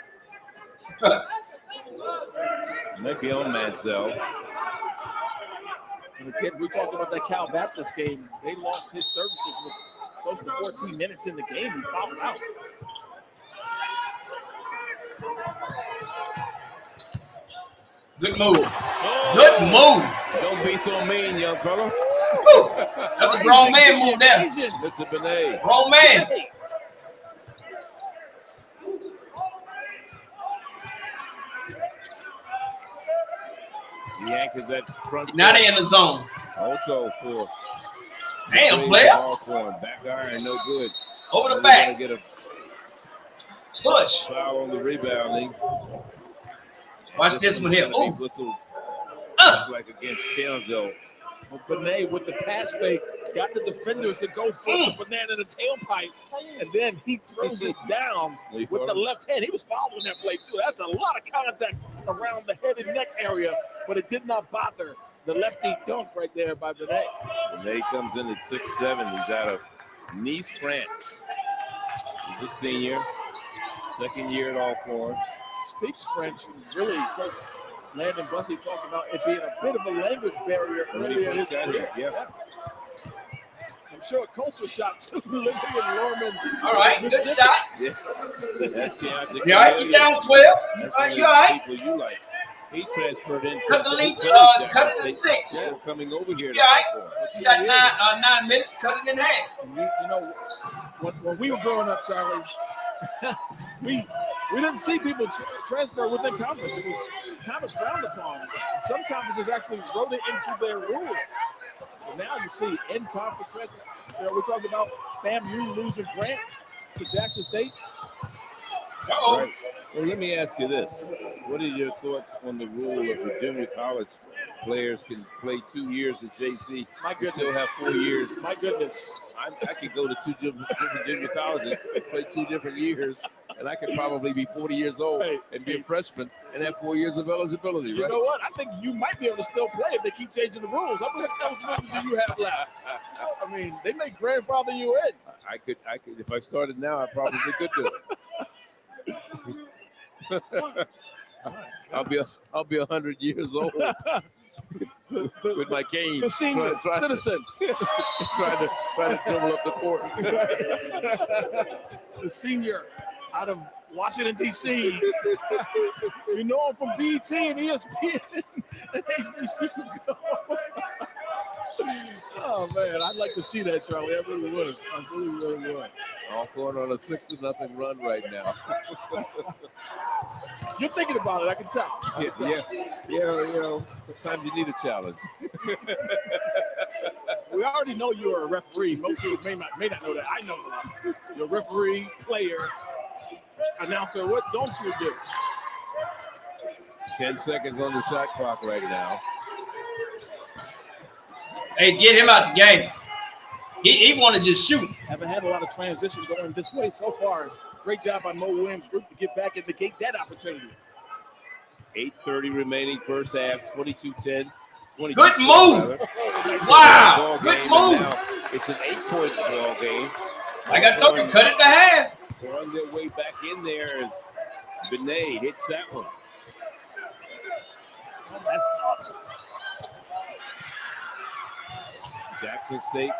Might be on Mansell. And again, we talked about that Cal Baptist game. They lost his services with close to 14 minutes in the game. He fouled out. Good move. Good move. Don't be so mean, young fella. That's a grown man move there. Mr. Benet. Grown man. The Yankees at front. Now they in the zone. Also for damn player. Back iron, no good. Over the back. Get a push. Foul on the rebounding. Watch this one here. Oh. Just like against Kansas. Benet with the pass fake got the defenders to go for the banana in the tailpipe, and then he throws it down with the left hand. He was following that play too. That's a lot of contact around the head and neck area, but it did not bother the lefty dunk right there by Benet. Benet comes in at 6'7". He's out of Nice, France. He's a senior, second year at Alcorn. Speaks French, really close. Landon Bussey talked about it being a bit of a language barrier earlier in his career. Yeah. I'm sure a culture shock too, living in Norman. All right, good shot. Yeah. That's Deontay. You all right? You down 12? You all right? People you like. He transferred in. Cut the lead, cut it to 6. Yeah, coming over here. You all right? You got 9 minutes, cut it in half. You know, when we were growing up, Charlie, we didn't see people transfer within conference. It was kind of frowned upon. Some conferences actually wrote it into their rules. But now you see in-conference transfer. You know, we talked about FAMU losing Grant to Jackson State. Uh-oh. Right. Well, let me ask you this. What are your thoughts on the rule of the junior college players can play 2 years at JC My and goodness. still have 4 years? My goodness. I could go to two different junior colleges, play 2 different years, and I could probably be 40 years old and be a freshman and have 4 years of eligibility, You right? know what? I think you might be able to still play if they keep changing the rules. How much eligibility do you have left? I mean, they may grandfather you in. I could. If I started now, I probably could do it. I'll be 100 years old with my cane. The senior citizen. trying to dribble up the court. The senior out of Washington, D.C. You know him from BT and ESPN and HBCU. Oh, man, I'd like to see that, Charlie. I really would. I really would. Alcorn on a 6-0 run right now. You're thinking about it, I can tell. Yeah, sometimes you need a challenge. We already know you're a referee. Most people may not know that. I know that. You're a referee, player, announcer. What don't you do? 10 seconds on the shot clock right now. Hey, get him out the game. He want to just shoot. Haven't had a lot of transition going this way so far. Great job by Mo Williams' group to get back and negate that opportunity. 8:30 remaining first half, 22-10. Good move. Wow. Good move. It's an 8-point ball game. Like I told you, cut it to half. They're on their way back in there as Benet hits that one. Oh, that's awesome. Jackson State.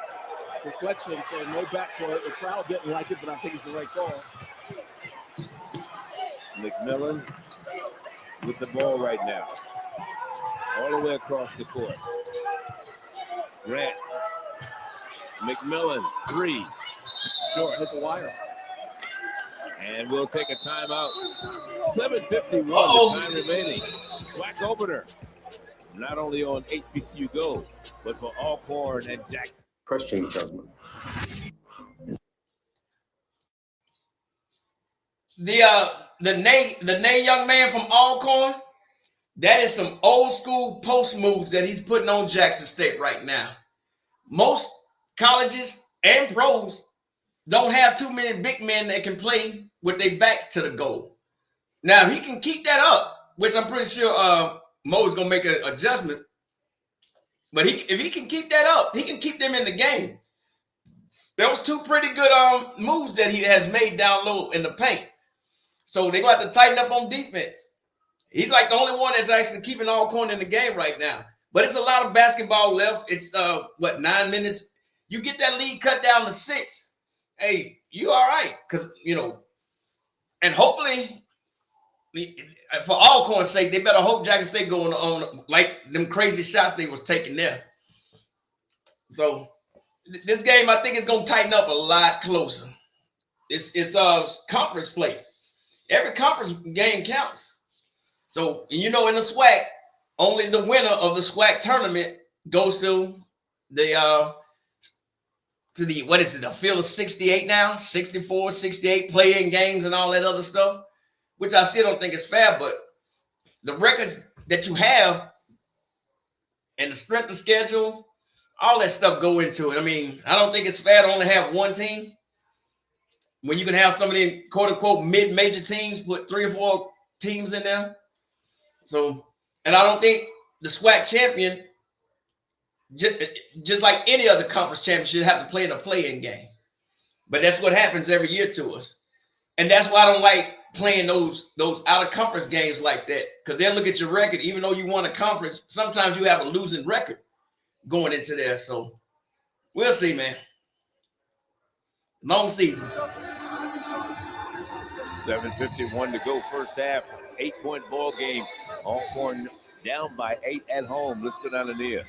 Reflection, so no backcourt. The crowd didn't like it, but I think it's the right call. McMillan with the ball right now. All the way across the court. Grant. McMillan, 3. Short. Hit the wire. And we'll take a timeout. 7:51 the time remaining. Swac opener. Not only on HBCU Go, but for Alcorn and Jackson. Question government. The Nay young man from Alcorn, that is some old school post moves that he's putting on Jackson State right now. Most colleges and pros don't have too many big men that can play with their backs to the goal. Now, if he can keep that up, which I'm pretty sure Mo is going to make an adjustment, but if he can keep that up, he can keep them in the game. There was 2 pretty good moves that he has made down low in the paint. So they're going to have to tighten up on defense. He's like the only one that's actually keeping Alcorn in the game right now. But it's a lot of basketball left. It's, 9 minutes? You get that lead cut down to 6. Hey, you all right. Because, and hopefully, for Alcorn's sake, they better hope Jackson State going on like them crazy shots they was taking there. So this game, I think, is going to tighten up a lot closer. It's conference play. Every conference game counts. So, in the SWAC, only the winner of the SWAC tournament goes to the what is it, a field of 68 now? 64, 68 play-in games and all that other stuff, which I still don't think is fair, but the records that you have and the strength of schedule, all that stuff go into it. I mean, I don't think it's fair to only have one team when you can have some of the quote-unquote mid-major teams put 3 or 4 teams in there. So, and I don't think the SWAC champion, just like any other conference champion, should have to play in a play-in game. But that's what happens every year to us. And that's why I don't like playing those out-of-conference games like that, because they'll look at your record. Even though you won a conference, sometimes you have a losing record going into there. So we'll see, man. Long season. 7:51 to go first half. 8-point ball game. Alcorn down by 8 at home. Let's go down to Nia.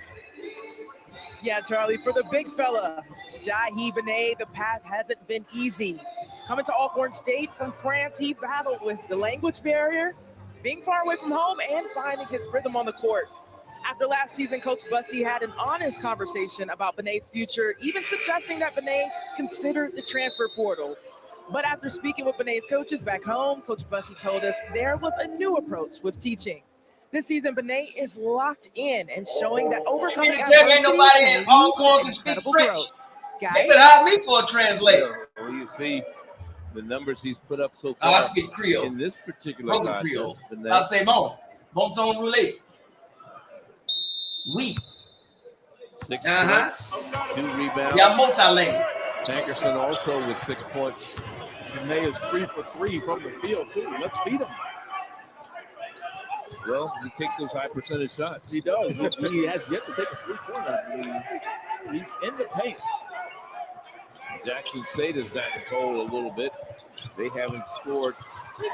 Yeah, Charlie, for the big fella, Jahi Benet, the path hasn't been easy. Coming to Alcorn State from France, he battled with the language barrier, being far away from home, and finding his rhythm on the court. After last season, Coach Bussey had an honest conversation about Benet's future, even suggesting that Benet consider the transfer portal. But after speaking with Benet's coaches back home, Coach Bussey told us there was a new approach with teaching. This season, Benet is locked in and showing that overcoming You tell me ain't adversity nobody can in lead Alcorn to can speak incredible French. growth. They Guys, could hire me for a translator. Well, you see the numbers he's put up so I far speak Creole. in this particular Broken Creole. contest. So I say bon. Bon ton roulé. Oui. 6 points, 2 rebounds. Yeah, multilingual. Tankerson also with 6 points. Benet is 3 for 3 from the field, too. Let's feed him. Well, he takes those high percentage shots. He does. He has yet to take a 3-pointer, I believe. He's in the paint. Jackson State has gotten cold a little bit. They haven't scored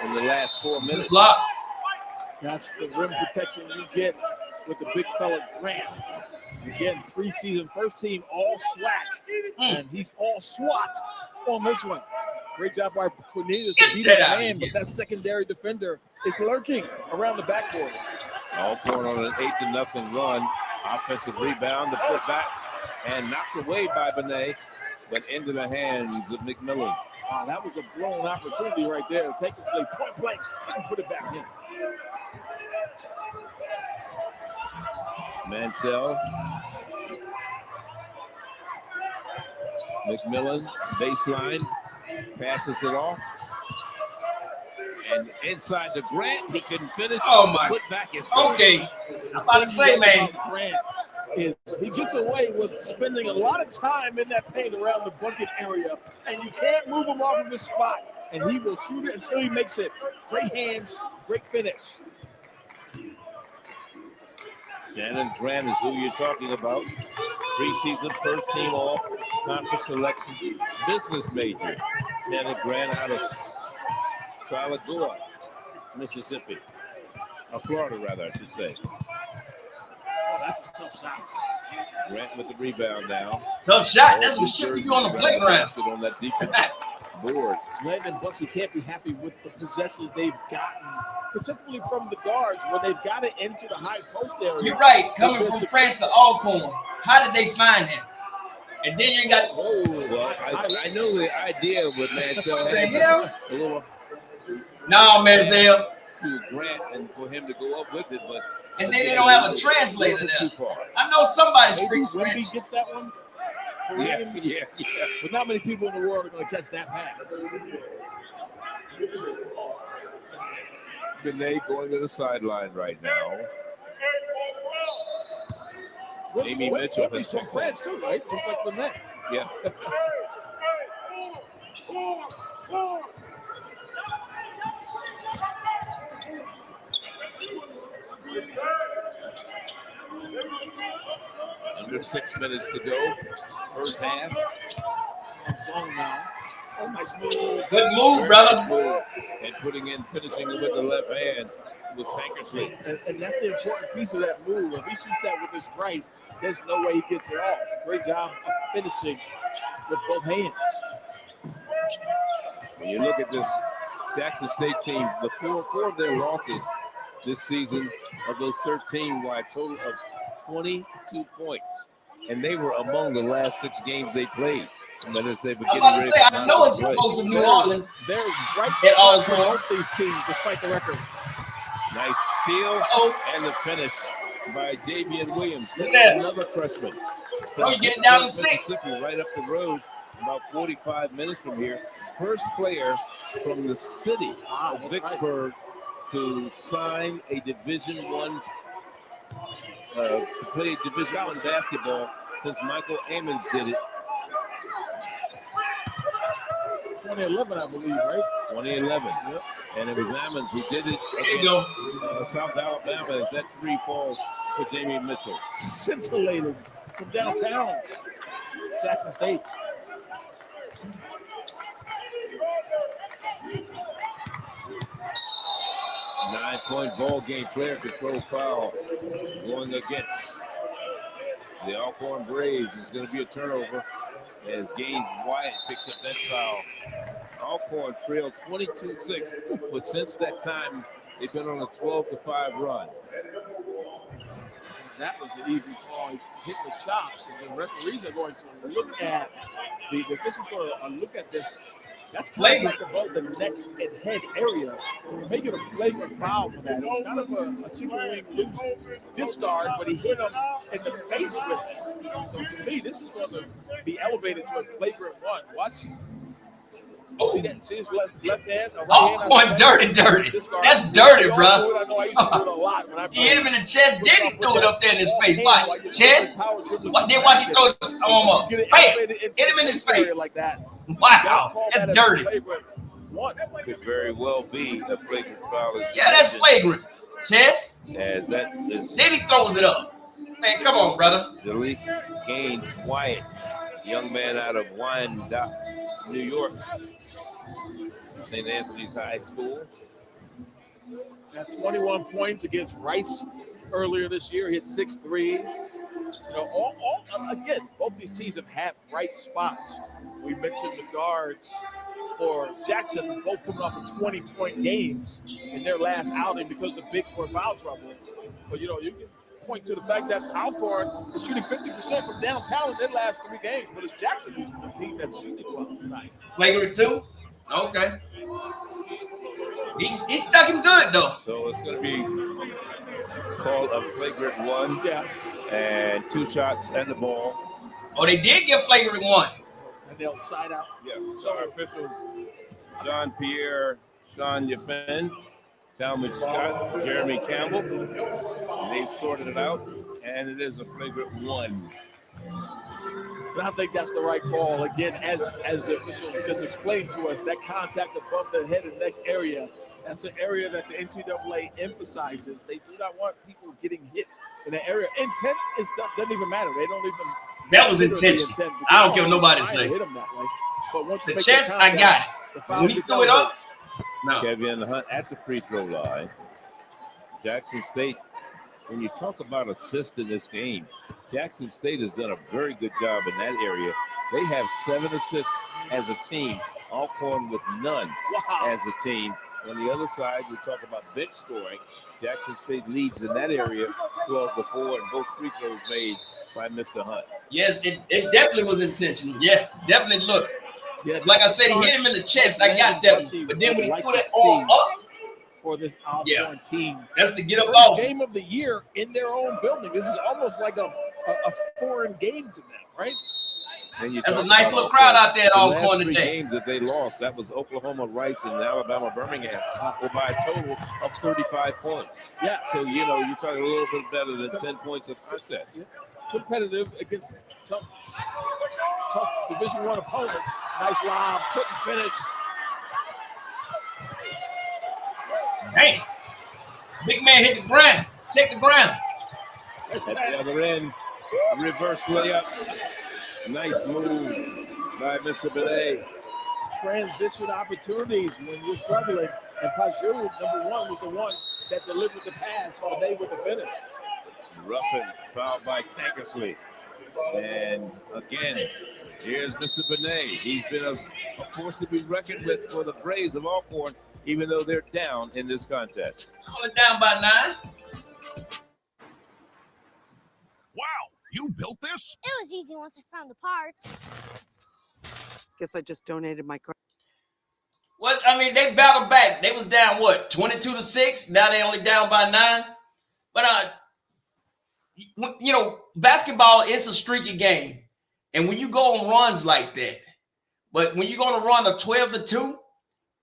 in the last 4 minutes. Block. That's the rim protection you get with the big fella Grant. Again, preseason first team all Swac, and he's all SWAT on this one. Great job by Cornelius to beat his man, but that secondary defender is lurking around the backboard. Alcorn on an 8-0 run. Offensive rebound, the put back, and knocked away by Benet, but into the hands of McMillan. Wow, that was a blown opportunity right there. Take it to point blank and put it back in. Mansell. McMillan, baseline, passes it off. And inside the Grant, he couldn't finish. Oh my. Put back his Okay. I'm about to say, man. Grant is he gets away with spending a lot of time in that paint around the bucket area, and you can't move him off of his spot. And he will shoot it until he makes it. Great hands, great finish. Shannon Grant is who you're talking about. Preseason first team all conference selection business major. Shannon Grant out of Salagua, Mississippi. Florida, rather, I should say. Oh, that's a tough shot. Grant with the rebound now. Tough shot. That's what shit we do on the playground. On that defense board. Landon Bussey can't be happy with the possessions they've gotten, particularly from the guards when they've got it into the high post area. You're right. Coming from France to Alcorn, how did they find him? And then you got. Well, I know the idea with Mansell. What the hell? A little. No, Mansell. To Grant and for him to go up with it, but. And then they don't have a translator there. I know somebody speaks French. He gets that one. Yeah. But not many people in the world are going to catch that pass. Benet going to the sideline right now. Amy Mitchell has from France too, right? Just like Benet. Yeah. Under 6 minutes to go. First half. Zone now. Oh, nice move. Good move, brother. Move. And finishing with the left hand with Sankersley. And that's the important piece of that move. If he shoots that with his right, there's no way he gets it off. Great job of finishing with both hands. When you look at this Jackson State team, the four of their losses this season of those 13 were a total of 22 points. And they were among the last 6 games they played. I'm about to say, I know it's supposed to be New Orleans. They're right at all for both these teams, despite the record. Nice steal and the finish by Davian Williams. Another freshman. Oh, you get it down to 6. Right up the road, about 45 minutes from here. First player from the city of Vicksburg to sign a Division I, to play Division I basketball since Michael Ammons did it. 2011, I believe, right? 2011. Yep. And it was Ammons who did it. There you go. South Alabama, as that 3 falls for Jamie Mitchell. Scintillated from downtown. Jackson State. Nine-point ball game, player control foul going against the Alcorn Braves. It's going to be a turnover as Gaines Wyatt picks up that foul. Alcorn trailed 22-6, but since that time, they've been on a 12-5 run. That was an easy call. He hit the chops, and the referees are going to look at the officials are going to look at this That's Flagrant. contact above the neck and head area. Make it a flagrant foul for that. It was kind of a chicken wing loose discard, but he hit him in the face with it. So to me, this is going to be elevated to a flagrant one. Watch. See that? See his left hand? Alcorn dirty. That's dirty, bro. I know I used to do it a lot when I He hit him in the chest, then he threw it up there in his face. Watch. Chest. Then watch he throws his arm up. Bam! Hit him in his face. Like that. Wow. That's dirty. Could very well be a flagrant foul. Yeah, that's flagrant. Chest. As that is. Then he throws it up. Man, come on, brother. Delete Gain Wyatt, young man out of Wyandotte, New York. St. Anthony's High School. Got 21 points against Rice earlier this year. Hit 6 threes. You know, again, both these teams have had bright spots. We mentioned the guards for Jackson, both coming off of 20-point games in their last outing because the bigs were in foul trouble. But, you know, you can point to the fact that Alcorn is shooting 50% from downtown in their last 3 games, but it's Jackson who's the team that's shooting well tonight. Flagrant 2? Okay. He stuck him good, though. So it's going to be called a flagrant 1. Yeah. And 2 shots and the ball. Oh, they did give flagrant 1. And they'll side out. Yeah. So our officials, Jean-Pierre Jean-Yepin, Talmadge Scott, Jeremy Campbell. And they've sorted it out. And it is a flagrant 1. But I think that's the right call. Again, as the official just explained to us, that contact above the head and neck area, that's an area that the NCAA emphasizes. They do not want people getting hit in that area. Intent doesn't even matter. They don't even. That was intentional. I don't care what nobody say. Hit them that way. But once you the make chest, I got it. When he threw it up, no. Kevin Hunt at the free throw line. Jackson State, when you talk about assists in this game, Jackson State has done a very good job in that area. They have 7 assists as a team, Alcorn with none as a team. On the other side, we talk about bench scoring. Jackson State leads in that area 12-4, and both free throws made by Mr. Hunt. Yes, it definitely was intentional. Yeah, definitely look. Yeah, like I said, he hit him in the chest. I got that one. But then when he threw that arm up, for this Alcorn team. That's to get up First off. game of the year in their own building. This is almost like a foreign game to them, right? There's a nice little crowd out there at Alcorn today. The today. games that they lost, that was Oklahoma, Rice, and Alabama, Birmingham, were by a total of 35 points. Yeah. So, you know, you're talking a little bit better than 10 points of contest. Yeah. Competitive against tough Division I opponents. Nice lob, couldn't finish. Hey, big man hit the ground. Check the ground. At the other end, a reverse layup. Nice move by Mr. Benet. Transition opportunities when you're struggling. And Pajou, number 1, was the one that delivered the pass. Benet with the finish. Ruffin fouled by Tankersley. And again, here's Mr. Benet. He's been a force to be reckoned with for the Braves of Alcorn, even though they're down in this contest. Only down by 9. Wow, you built this? It was easy once I found the parts. Guess I just donated my car. Well, I mean, they battled back. They was down, 22-6? Now they only down by 9. But, you know, basketball is a streaky game. And when you go on runs like that, but when you're going to run a 12-2,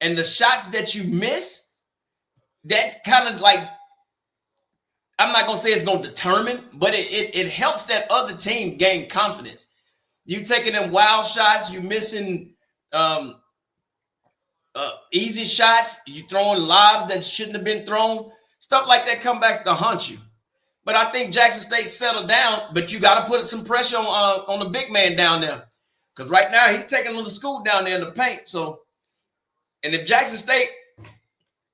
and the shots that you miss, that kind of like, I'm not going to say it's going to determine, but it helps that other team gain confidence. You taking them wild shots, you missing easy shots, you throwing lobs that shouldn't have been thrown. Stuff like that come back to haunt you. But I think Jackson State settled down, but you got to put some pressure on the big man down there. Because right now he's taking them to school down there in the paint. So, and if Jackson State,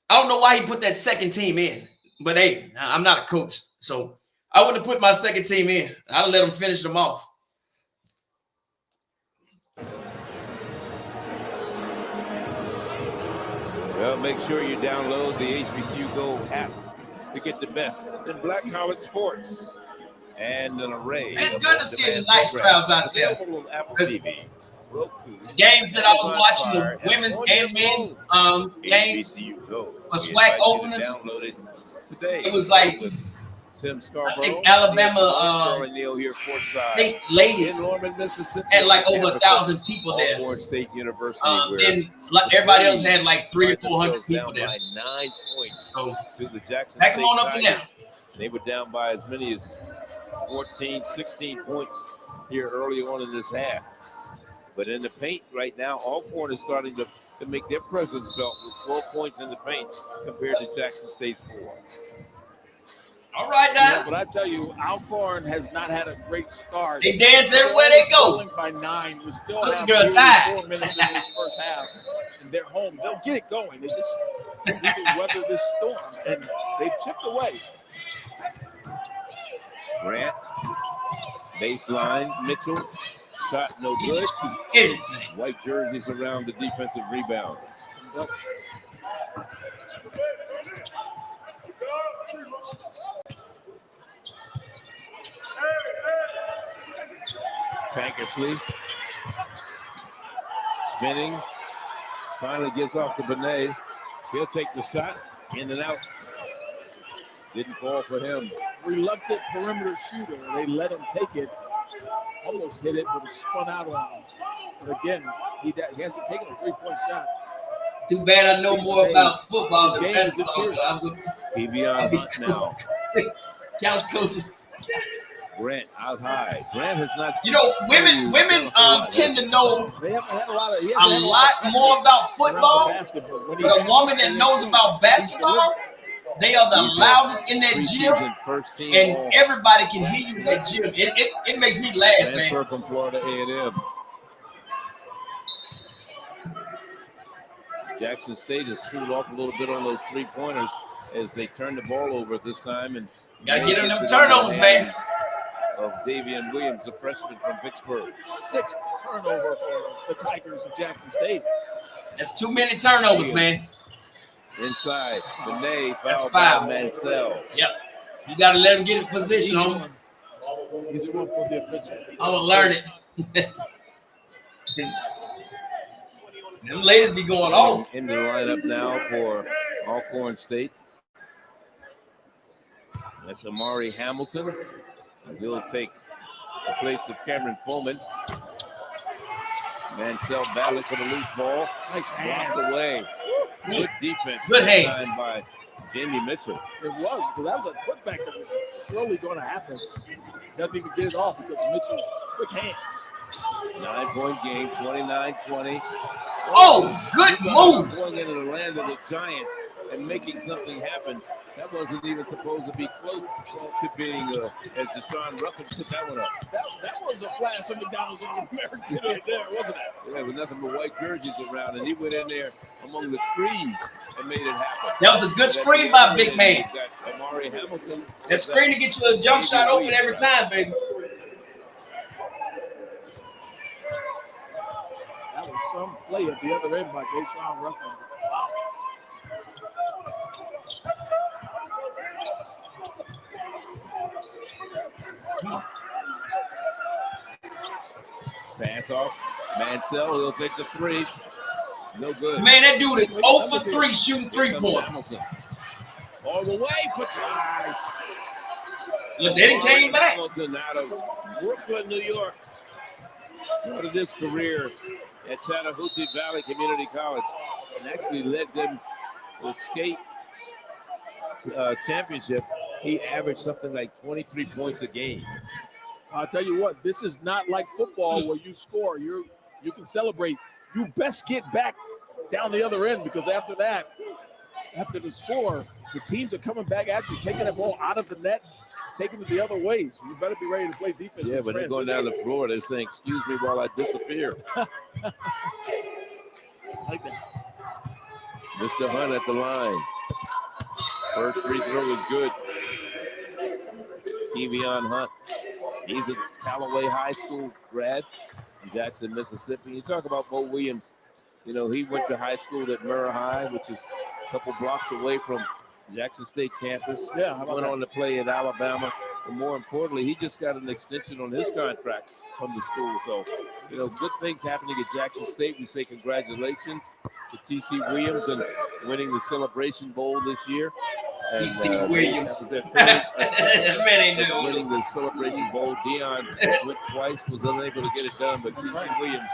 I don't know why he put that second team in. But hey, I'm not a coach. So I wouldn't have put my second team in. I'd have let them finish them off. Well, make sure you download the HBCU Go app to get the best in black college sports and an array. It's good to see the nice crowds out there. Apple TV. The games that I was watching, the women's and men games HBCU Go. for SWAC openers, Download it today. it was like With Tim I Scarborough, think Alabama, Charlie Neal here I courtside. think ladies In Norman, Mississippi, had like on over the campus of 1,000 people there. Alcorn State University, where Then the everybody else Braves had like 300 to find 400 themselves people down there. by 9 points So to the Jackson back State them on up in Tigers. there. They were down by as many as 14, 16 points here early on in this half. But in the paint right now, Alcorn is starting to make their presence felt with 12 points in the paint compared to Jackson State's 4. All right now. Yeah, but I tell you, Alcorn has not had a great start. They dance everywhere they go. Trailing by 9. We still Sister have girl nearly tied. 4 minutes in this first half, and they're home. They'll get it going. They just need to weather this storm, and they've chipped away. Grant, baseline, Mitchell, shot no good. White jerseys around the defensive rebound. Yep. Tankersley, spinning, finally gets off to Benet. He'll take the shot, in and out. Didn't fall for him. Reluctant perimeter shooter. They let him take it. Almost hit it, but it spun out on him. But again, he hasn't taken a three-point shot. Too bad I know more about football than basketball. Kevion Hunt now. Couch coaches. Grant out high. Grant has not. You know, women tend to know They haven't had a lot more about football. But a woman that knows about basketball, they are the loudest in that gym, and everybody can hear you in that gym. It makes me laugh, Transfer man. from Florida A&M. Jackson State has cooled off a little bit on those three-pointers as they turn the ball over this time. And gotta get on them turnovers, man. Of Davian Williams, a freshman from Vicksburg. 6th turnover for the Tigers of Jackson State. That's too many turnovers, man. Inside, Benet That's fouled by foul. Mansell. Yep. You gotta let him get in position, homie. Easy one for the official. I'm gonna learn it. Them ladies be going off. Into the lineup now for Alcorn State. That's Amari Hamilton. He'll take the place of Cameron Foreman. Mansell battling for the loose ball. Nice hand. Blocked away. Good defense. Good this hands. time by Jamie Mitchell. It was, because that was a putback that was surely going to happen. Doesn't even get it off because of Mitchell's quick hands. 9-point game, 29-20. Oh, good move. Going into the land of the Giants and making something happen. That wasn't even supposed to be close to being, as Deshaun Ruffin put that one up. That was a flash of McDonald's in America right there, wasn't it? Yeah, with nothing but white jerseys around, and he went in there among the trees and made it happen. That was a good screen by Big Man. Amari Hamilton. That screen to get you a jump shot open every time, baby. That was some play at the other end by Deshaun Ruffin. Pass off. Mansell, he'll take the three. No good. Man, that dude is 0 for 3 shooting 3 points. All the way for twice. Look, they didn't came back. Hamilton out of Brooklyn, New York. Started his career at Chattahoochee Valley Community College and actually led them to the skate championship. He averaged something like 23 points a game. I'll tell you what, this is not like football where you score. You can celebrate. You best get back down the other end, because after that, after the score, the teams are coming back at you, taking the ball out of the net, taking it the other way. So you better be ready to play defense. Yeah, but they're going down the floor. They're saying, "Excuse me while I disappear." Like that. Mr. Hunt at the line. First free throw is good. Kevion Hunt. He's a Callaway High School grad in Jackson, Mississippi. You talk about Bo Williams. You know, he went to high school at Murrah High, which is a couple blocks away from Jackson State campus. Yeah, went on to play at Alabama. And more importantly, he just got an extension on his contract from the school. So, good things happening at Jackson State. We say congratulations to T.C. Williams and winning the Celebration Bowl this year. T.C. Williams. That was their That man ain't doing winning the Celebration Bowl. Dion went twice, was unable to get it done, but T.C. Williams,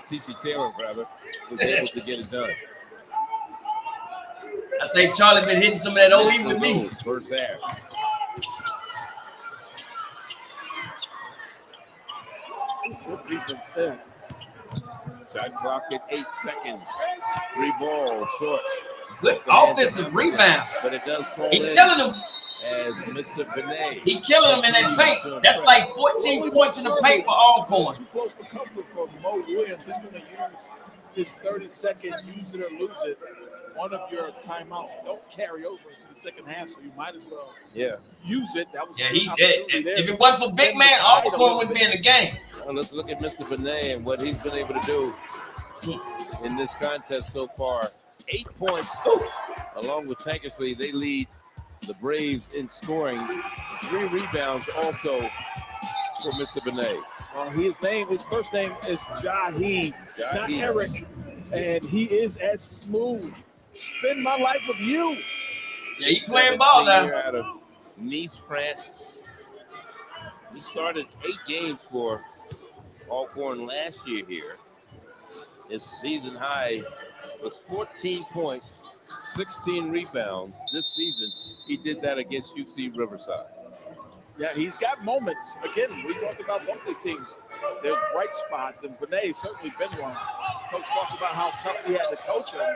T.C. Taylor, rather, was able to get it done. I think Charlie been hitting some of that OE with me. First half. Good defense there. Shot clock at 8 seconds. 3 ball short. Good offensive rebound. But it does fall He in killing them. as Mr. Benet. He killing them in that paint. That's like 14 points in the paint for Alcorn. Too close for comfort for Mo Williams. He's going to use his 30-second use it or lose it. One of your timeouts don't carry over into the second half, so you might as well use it. That was if it wasn't for big man, Alcorn would be in the game. Well, let's look at Mr. Benet and what he's been able to do in this contest so far. 8 points, along with Tankersley. They lead the Braves in scoring. 3 rebounds also for Mr. Benet. His first name is Jaheem, not Eric, and he is as smooth. Spend my life with you. Yeah, he's playing ball now. Out of Nice, France. He started 8 games for Alcorn last year here. His season high was 14 points, 16 rebounds. This season, he did that against UC Riverside. Yeah, he's got moments. Again, we talked about both the teams. There's bright spots, and Benet's certainly been one. Coach talks about how tough he had to coach him,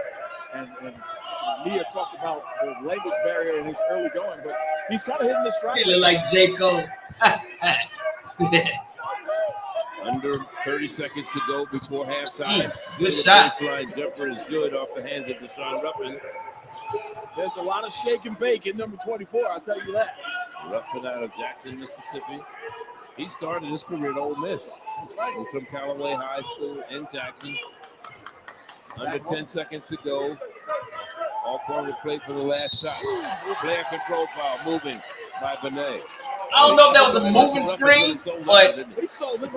and Mia talked about the language barrier in his early going, but he's kind of hitting the stride. He look like J. Cole. Under 30 seconds to go before halftime. Good shot. Baseline jumper is good off the hands of Deshaun Ruffin. There's a lot of shake and bake in number 24, I'll tell you that. Ruffin out of Jackson, Mississippi. He started his career at Ole Miss. That's right. He's from Callaway High School in Jackson. Under 10 seconds to go. Alcorn will play for the last shot. Player control foul moving by Benet. I don't know if that was a moving screen, but he sold it.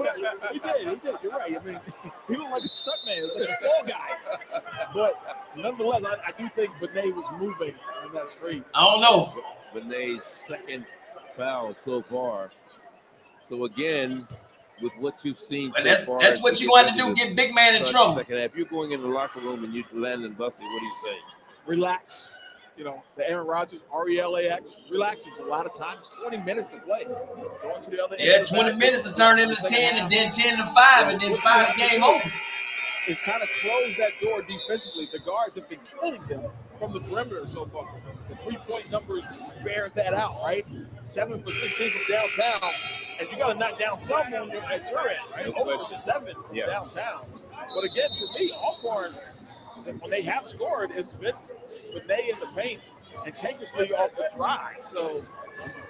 He did. You're right. I mean, he looked like a stuntman, like a fall guy. But nonetheless, I do think Benet was moving on that screen. I don't know. Benet's second foul so far. So again, with what you've seen so far, that's what you want to do, get big man in trouble. Second half, you're going in the locker room and you land and busting. What do you say? Relax. The Aaron Rodgers, RELAX. Relax. It's a lot of time. It's 20 minutes to play. Going to the other end 20 minutes to turn into 10, and then 10 to 5, and then 5 game over. It's kind of closed that door defensively. The guards have been killing them from the perimeter so far. The 3-point numbers bear that out, right? 7 for 16 from downtown, and you got to knock down someone at your end, right? Over 7 from downtown. But again, to me, Alcorn, when they have scored, it's been Benet in the paint and Tankersley off the try. So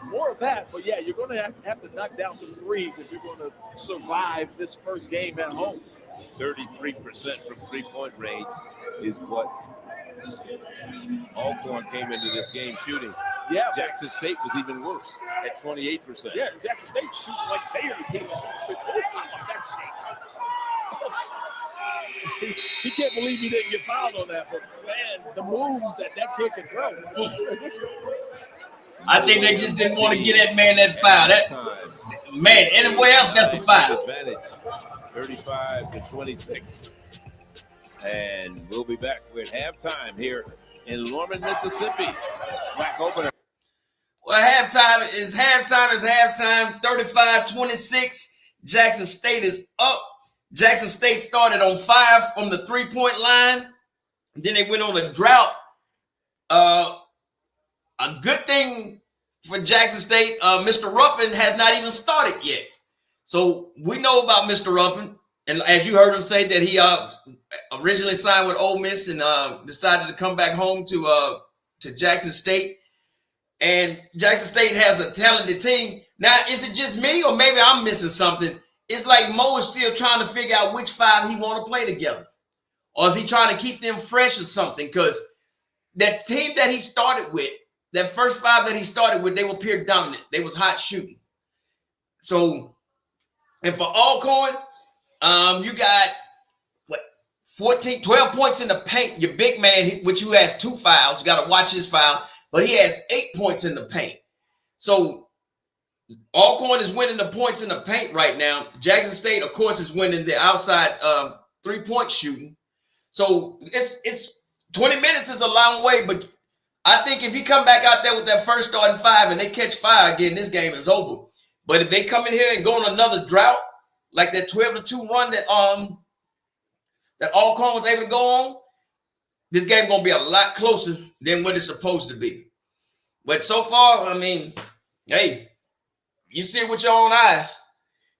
more of that, but yeah, you're going to have to knock down some threes if you're going to survive this first game at home. 33% from 3-point range is what Alcorn came into this game shooting. Yeah, Jackson State was even worse at 28%. Yeah, Jackson State shooting like they are the team He can't believe he didn't get fouled on that, but man, the moves that kid can throw. I think they just didn't want to get that man that foul. Man, anywhere else, that's a foul. Advantage, 35-26. And we'll be back. We're at halftime here in Lorman, Mississippi. Swac opener. Well, halftime is 35-26. Jackson State is up. Jackson State started on 5 from the 3-point line. Then they went on a drought. A good thing for Jackson State, Mr. Ruffin has not even started yet. So we know about Mr. Ruffin. And as you heard him say that he originally signed with Ole Miss and decided to come back home to Jackson State. And Jackson State has a talented team. Now, is it just me or maybe I'm missing something? It's like Mo is still trying to figure out which 5 he want to play together. Or is he trying to keep them fresh or something? Because that team that he started with, that first 5 that he started with, they were pure dominant. They was hot shooting. So, and for Alcorn, you got what 12 points in the paint. Your big man, which who has 2 fouls, you got to watch his foul, but he has 8 points in the paint. So Alcorn is winning the points in the paint right now. Jackson State, of course, is winning the outside 3-point shooting. So it's 20 minutes is a long way, but I think if he come back out there with that first starting 5 and they catch fire again, this game is over. But if they come in here and go on another drought, like that 12-2 run that Alcorn was able to go on, this game gonna be a lot closer than what it's supposed to be. But so far, I mean, hey, you see it with your own eyes.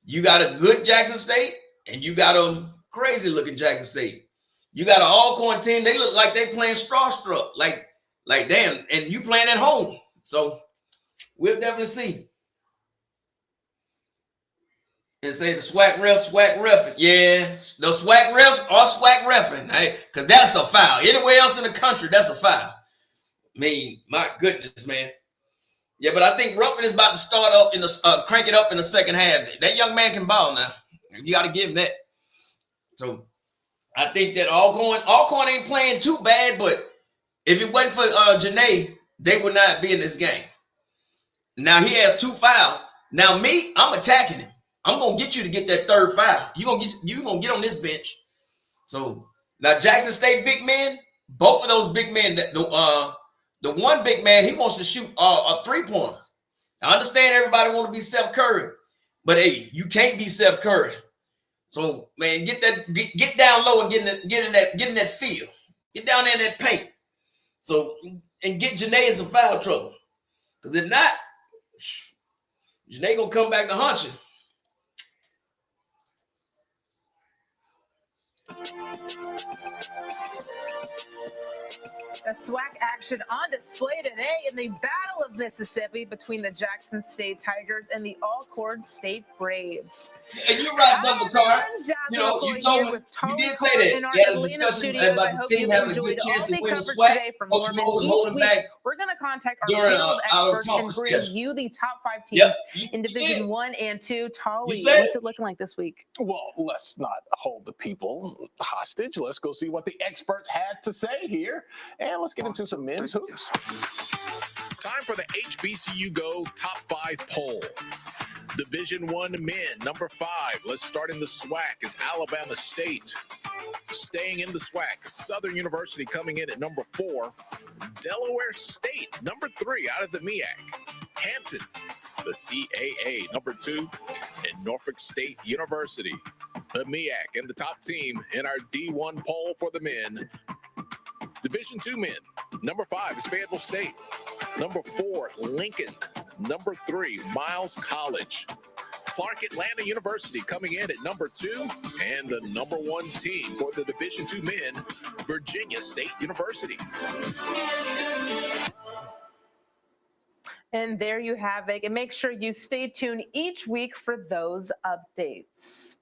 You got a good Jackson State, and you got a crazy-looking Jackson State. You got an Alcorn team. They look like they playing starstruck. Like damn, and you playing at home. So we'll definitely see. And say the SWAC ref. Yeah, the SWAC refs are SWAC reffing. Hey, because that's a foul. Anywhere else in the country, that's a foul. I mean, my goodness, man. Yeah, but I think Ruffin is about to start up in the crank it up in the second half. That young man can ball now. You got to give him that. So I think that Alcorn ain't playing too bad, but if it wasn't for Janae, they would not be in this game. Now he has 2 fouls. Now me, I'm attacking him. I'm gonna get you to get that 3rd foul. You gonna get on this bench. So now Jackson State big men, both of those big men, the one big man, he wants to shoot 3-pointers. I understand everybody want to be Steph Curry, but hey, you can't be Steph Curry. So man, get down low and get in that field. Get down there in that paint. So and get Janae in some foul trouble. Because if not, Janae gonna come back to haunt you. The SWAC action on display today in the Battle of Mississippi between the Jackson State Tigers and the Alcorn State Braves. And you're right, Double Card. You know, you told me, you did say that. You had a discussion about the team having a good chance to win the SWAC. Coach Mo was holding back. We're going to contact our during panel of experts and bring schedule. you the top 5 teams in Division 1 and 2. Tolly, what's it looking like this week? Well, let's not hold the people hostage. Let's go see what the experts had to say here. And let's get into some men's hoops. Time for the HBCU Go Top 5 poll. Division 1 men, number 5. Let's start in the SWAC is Alabama State. Staying in the SWAC, Southern University coming in at number 4. Delaware State, number 3 out of the MEAC. Hampton, the CAA, number 2. And Norfolk State University, the MEAC, and the top team in our D1 poll for the men. Division 2 men, number 5 is Fayetteville State. Number 4, Lincoln. Number 3, Miles College. Clark Atlanta University coming in at number 2. And the number 1 team for the Division 2 men, Virginia State University. And there you have it. And make sure you stay tuned each week for those updates.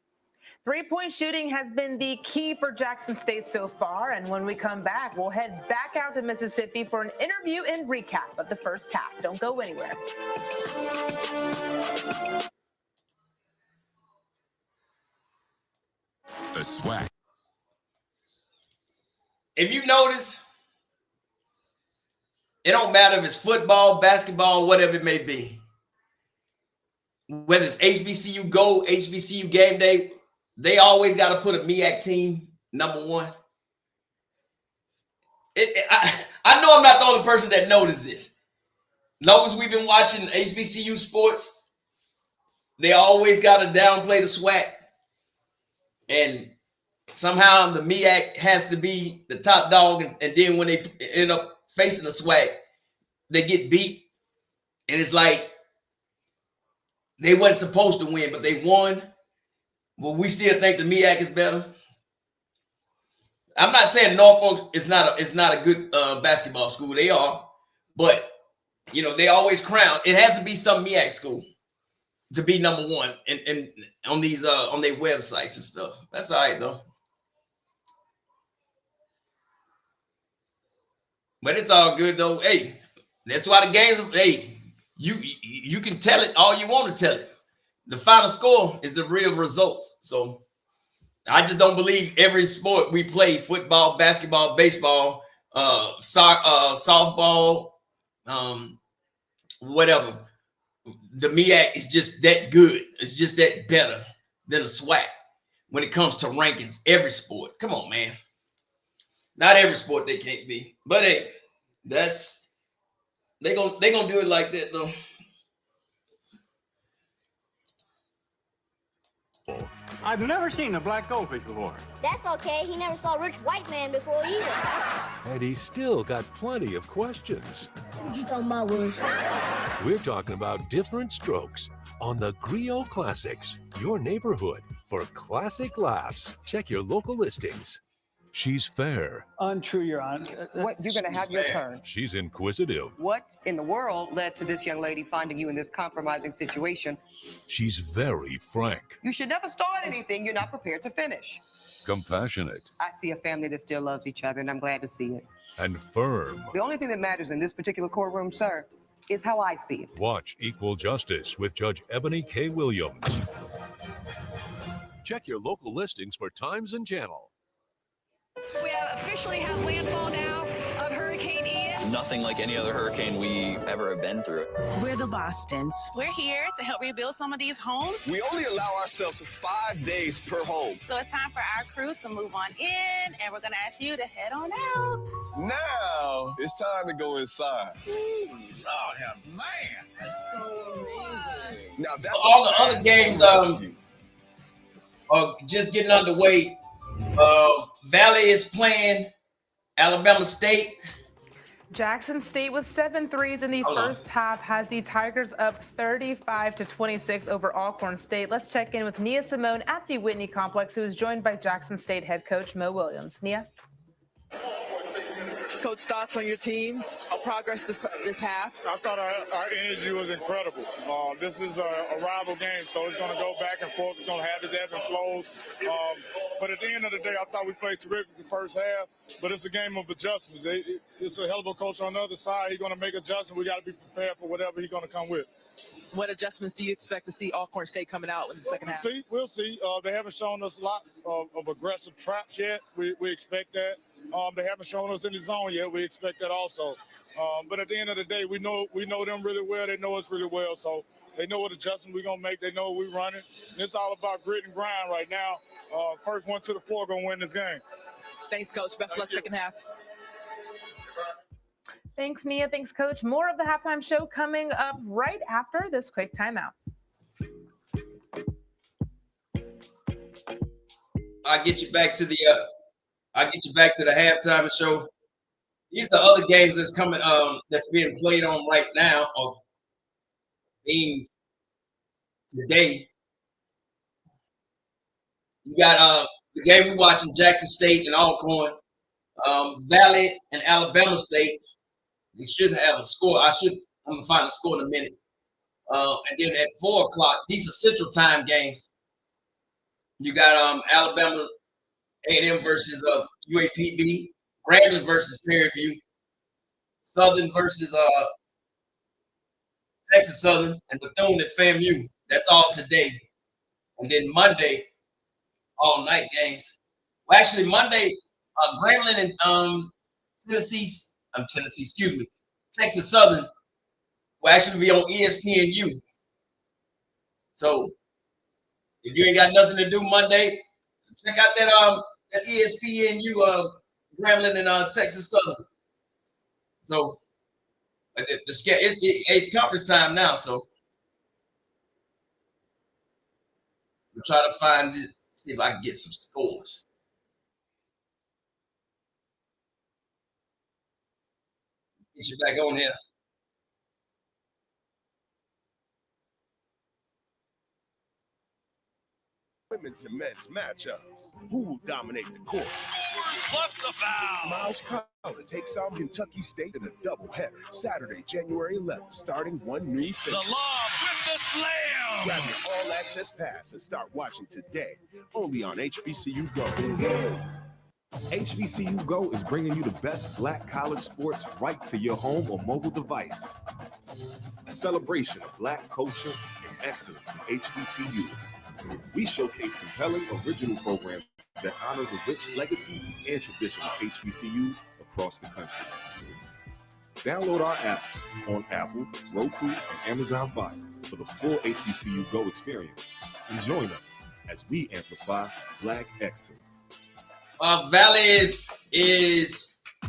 3-point shooting has been the key for Jackson State so far. And when we come back, we'll head back out to Mississippi for an interview and recap of the first half. Don't go anywhere. The SWAC. If you notice, it don't matter if it's football, basketball, whatever it may be. Whether it's HBCU Go, HBCU Game Day, they always got to put a MEAC team number 1. I know I'm not the only person that noticed this. Long as we've been watching HBCU sports, they always got to downplay the SWAC. And somehow the MEAC has to be the top dog. And then when they end up facing the SWAC, they get beat. And it's like they wasn't supposed to win, but they won. Well, we still think the MEAC is better. I'm not saying Norfolk is not a good basketball school. They are, but you know they always crown. It has to be some MEAC school to be number 1 and on these on their websites and stuff. That's all right though. But it's all good though. Hey, That's why the games. Hey, you can tell it all you want to tell it. The final score is the real results. So I just don't believe every sport we play, football, basketball, baseball, softball, whatever, the MEAC is just that good. It's just that better than the SWAC when it comes to rankings. Every sport. Come on, man. Not every sport they can't be. But hey, that's they gonna do it like that though. I've never seen a black goldfish before. That's okay. He never saw a rich white man before either. And he's still got plenty of questions. What you talking about, Wiz? We're talking about different strokes on the Griot Classics, your neighborhood for classic laughs. Check your local listings. She's fair. Untrue, Your Honor. What, you're going to have your turn. She's inquisitive. What in the world led to this young lady finding you in this compromising situation? She's very frank. You should never start anything you're not prepared to finish. Compassionate. I see a family that still loves each other, and I'm glad to see it. And firm. The only thing that matters in this particular courtroom, sir, is how I see it. Watch Equal Justice with Judge Ebony K. Williams. Check your local listings for times and channel. We have officially have landfall now of Hurricane Ian. It's nothing like any other hurricane we ever have been through. We're the Bostons. We're here to help rebuild some of these homes. We only allow ourselves 5 days per home. So it's time for our crew to move on in, and we're going to ask you to head on out. Now it's time to go inside. Lord have man, that's so amazing. Now that's all the other games are just getting underway. Valley is playing Alabama State. Jackson State with 7 threes in the first half has the Tigers up 35-26 over Alcorn State. Let's check in with Nia Simone at the Whitney Complex, who is joined by Jackson State head coach Mo Williams. Nia? Coach, thoughts on your team's progress this half? I thought our energy was incredible. This is a rival game, so it's going to go back and forth. It's going to have its ebb and flows. But at the end of the day, I thought we played terrific the first half, but it's a game of adjustments. It's a hell of a coach on the other side. He's going to make adjustments. We got to be prepared for whatever he's going to come with. What adjustments do you expect to see Alcorn State coming out in the second half? We'll see. They haven't shown us a lot of aggressive traps yet. We expect that. They haven't shown us any zone yet. We expect that also. But at the end of the day, we know them really well. They know us really well. So they know what adjustment we're going to make. They know we're running. And it's all about grit and grind right now. First one to the floor going to win this game. Thanks, Coach. Best of luck second half. Thanks, Nia. Thanks, Coach. More of the halftime show coming up right after this quick timeout. I'll get you back to the halftime show. These are other games that's coming that's being played on right now or being today. You got the game we're watching, Jackson State and Alcorn, Valley and Alabama State. They should have a score. I'm gonna find a score in a minute. And then at 4 o'clock, these are Central Time games. You got Alabama A&M versus UAPB, Grambling versus Prairie View, Southern versus Texas Southern, and Bethune at FAMU. That's all today. And then Monday, all night games. Well, actually, Monday, Grambling and Texas Southern will actually be on ESPNU. So if you ain't got nothing to do Monday, check out that ESPNU Grambling and Texas Southern. So it's conference time now. So we'll try to find this, see if I can get some scores. Get you back on here. Women's and men's matchups. Who will dominate the course? Plus the foul. Miles Crowder takes on Kentucky State in a doubleheader Saturday, January 11th, starting 1 noon Central. The lob with the slam. Grab your all-access pass and start watching today, only on HBCU Go. HBCU Go is bringing you the best Black college sports right to your home or mobile device. A celebration of Black culture and excellence from HBCUs. We showcase compelling original programs that honor the rich legacy and tradition of HBCUs across the country. Download our apps on Apple, Roku, and Amazon Fire for the full HBCU Go experience. And join us as we amplify Black excellence. Valley is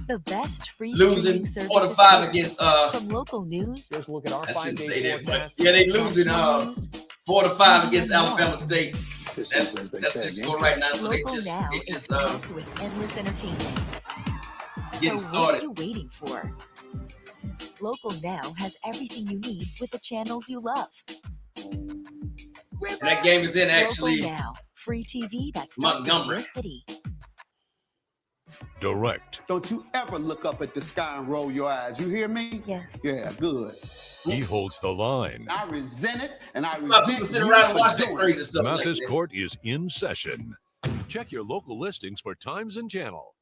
the best free losing 4-5 against from local news. I shouldn't say that, but yeah, they losing 4-5 against Alabama State. That's the score right now. So they just with endless entertainment. getting so started. What are you waiting for? Local Now has everything you need with the channels you love. And that game is in actually Local Now, free TV that starts in your city. Direct. Don't you ever look up at the sky and roll your eyes. You hear me? Yes. Yeah, good. He holds the line. I resent it, and I People resent sit you around and for watch that doing crazy it. stuff. like Mathis that. Court is in session. Check your local listings for times and channel.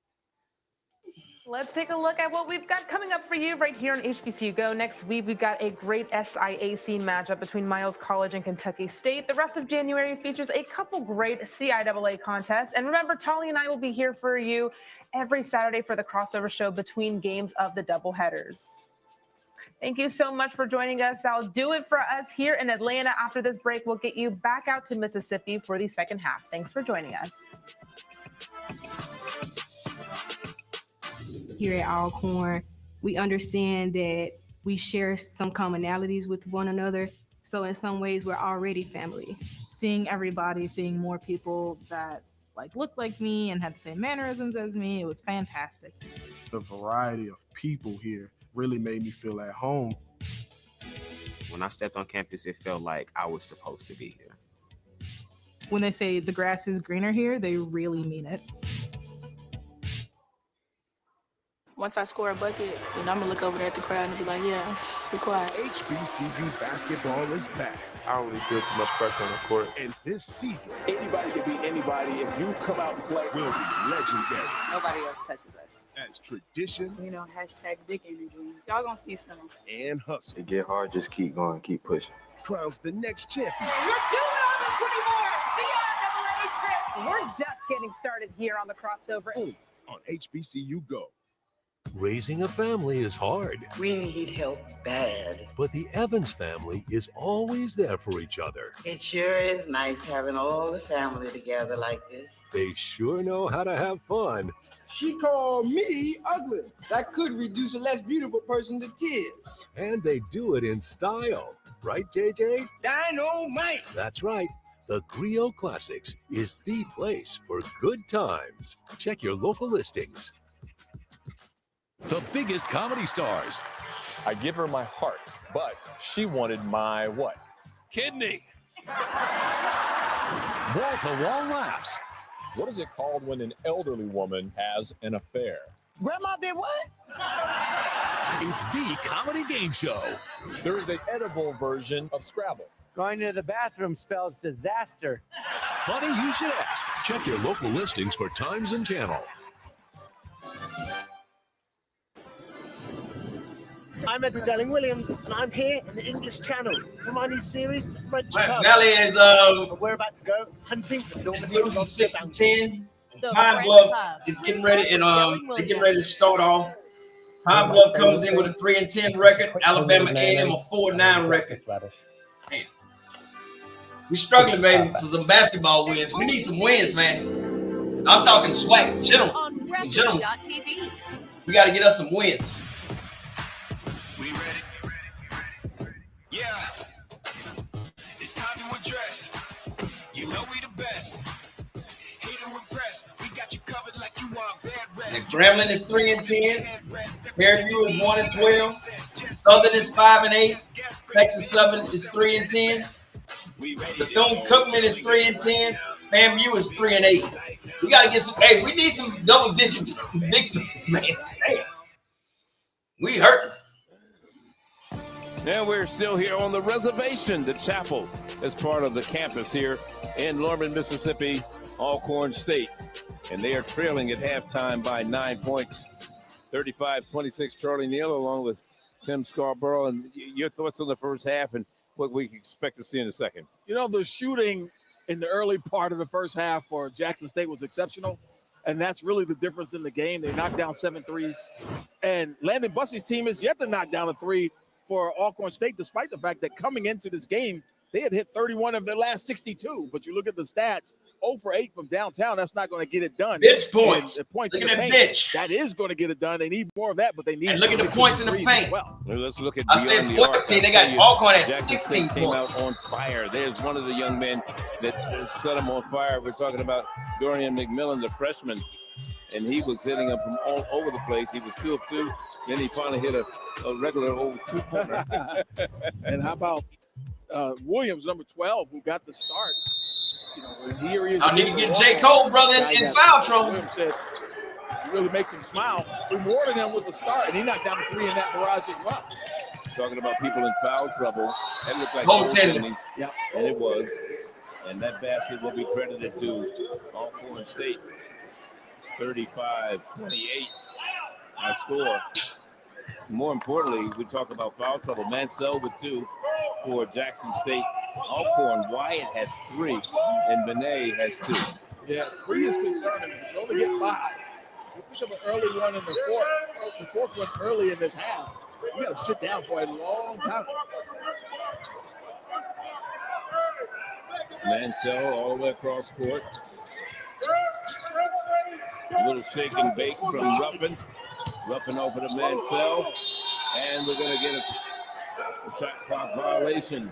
Let's take a look at what we've got coming up for you right here on HBCU Go. Next week, we've got a great SIAC matchup between Miles College and Kentucky State. The rest of January features a couple great CIAA contests. And remember, Tolly and I will be here for you every Saturday for the crossover show between games of the doubleheaders. Thank you so much for joining us. That'll do it for us here in Atlanta. After this break, we'll get you back out to Mississippi for the second half. Thanks for joining us. Here at Alcorn, we understand that we share some commonalities with one another. So in some ways, we're already family. Seeing everybody, seeing more people that looked like me and had the same mannerisms as me, it was fantastic. The variety of people here really made me feel at home. When I stepped on campus, it felt like I was supposed to be here. When they say the grass is greener here, they really mean it. Once I score a bucket, then I'm gonna look over there at the crowd and be like, yeah, be quiet. HBCU basketball is back. I don't really feel too much pressure on the court. And this season, Anybody can beat anybody if you come out and play. will be legendary. Nobody else touches us. As tradition You know, hashtag big energy. Y'all gonna see some. and hustle It get hard, just keep going, keep pushing. crowns the next champion. You're doing on the 24 CIAA trip. We're just getting started here on the crossover. Only on HBCU Go. Raising a family is hard, We need help bad. but the Evans family is always there for each other. It sure is nice having all the family together like this. They sure know how to have fun. She called me ugly. That could reduce a less beautiful person to tears. And they do it in style. Right, JJ? Dynamite. That's right. The Griot Classics is the place for good times. Check your local listings. The biggest comedy stars. I give her my heart, but she wanted my what? Kidney. Wall-to-wall laughs. What is it called when an elderly woman has an affair? Grandma did what? It's the comedy game show. There is an edible version of Scrabble. Going to the bathroom spells disaster. Funny you should ask. Check your local listings for times and channel. I'm Edward Delling Williams, and I'm here in the English Channel for my new series, The French Pub. Valley is We're about to go hunting for it's losing 6-10. The Pine French Bluff Pub. is getting ready, and they're getting ready to start off. Pine Bluff comes in with a 3-10 record. Alabama A&M a 4-9 record. Man. We struggling, baby, for some basketball wins. We need some wins, man. I'm talking Swac, gentlemen. Wrestling.tv. We got to get us some wins. Yeah, it's time to address. You know we the best. Hate to impress. We got you covered like you are bad rest. And Grambling is 3-10. Fairview is 1-12. Southern is 5-8. Texas Southern is 3-10. Bethune-Cookman is 3-10. FAMU is 3-8. We gotta get some. Hey, we need some double-digit victories, man. Damn. We hurting. And we're still here on the reservation, the chapel, as part of the campus here in Norman, Mississippi, Alcorn State. And they are trailing at halftime by 9 points. 35-26, Charlie Neal along with Tim Scarborough. And your thoughts on the first half and what we expect to see in the second? You know, the shooting in the early part of the first half for Jackson State was exceptional. And that's really the difference in the game. They knocked down 7 threes. And Landon Bussey's team is yet to knock down a 3 for Alcorn State, despite the fact that coming into this game, they had hit 31 of their last 62. But you look at the stats, 0 for 8 from downtown, that's not going to get it done. Bitch points. And the points Look in at the that paint, bitch. that is going to get it done. They need more of that, but they need. And look at the points in the paint. Well, let's look at. I said 14. They got Alcorn at Jackson 16 State came points. out on fire. There's one of the young men that set them on fire. We're talking about Dorian McMillan, the freshman. And he was hitting them from all over the place. He was 2 of 2. Then he finally hit a regular old 2-pointer. And how about Williams, number 12, who got the start? You know, and here he is. I need to get J. Cole, brother, in foul trouble. Williams said he really makes him smile. Rewarded him with the start, and he knocked down the 3 in that barrage as well. Talking about people in foul trouble. That looked like goaltending. Yeah, and it was. And that basket will be credited to Alcorn State. 35-28, our score. More importantly, we talk about foul trouble. Mansell with 2 for Jackson State. Alcorn, Wyatt has 3, and Benet has 2. Yeah, 3 is concerning because you only get 5. You pick up an early one in the fourth one early in this half. You got to sit down for a long time. Mansell all the way across court. A little shake and bake from Ruffin. Ruffin over to Mansell. And we're going to get a shot clock violation.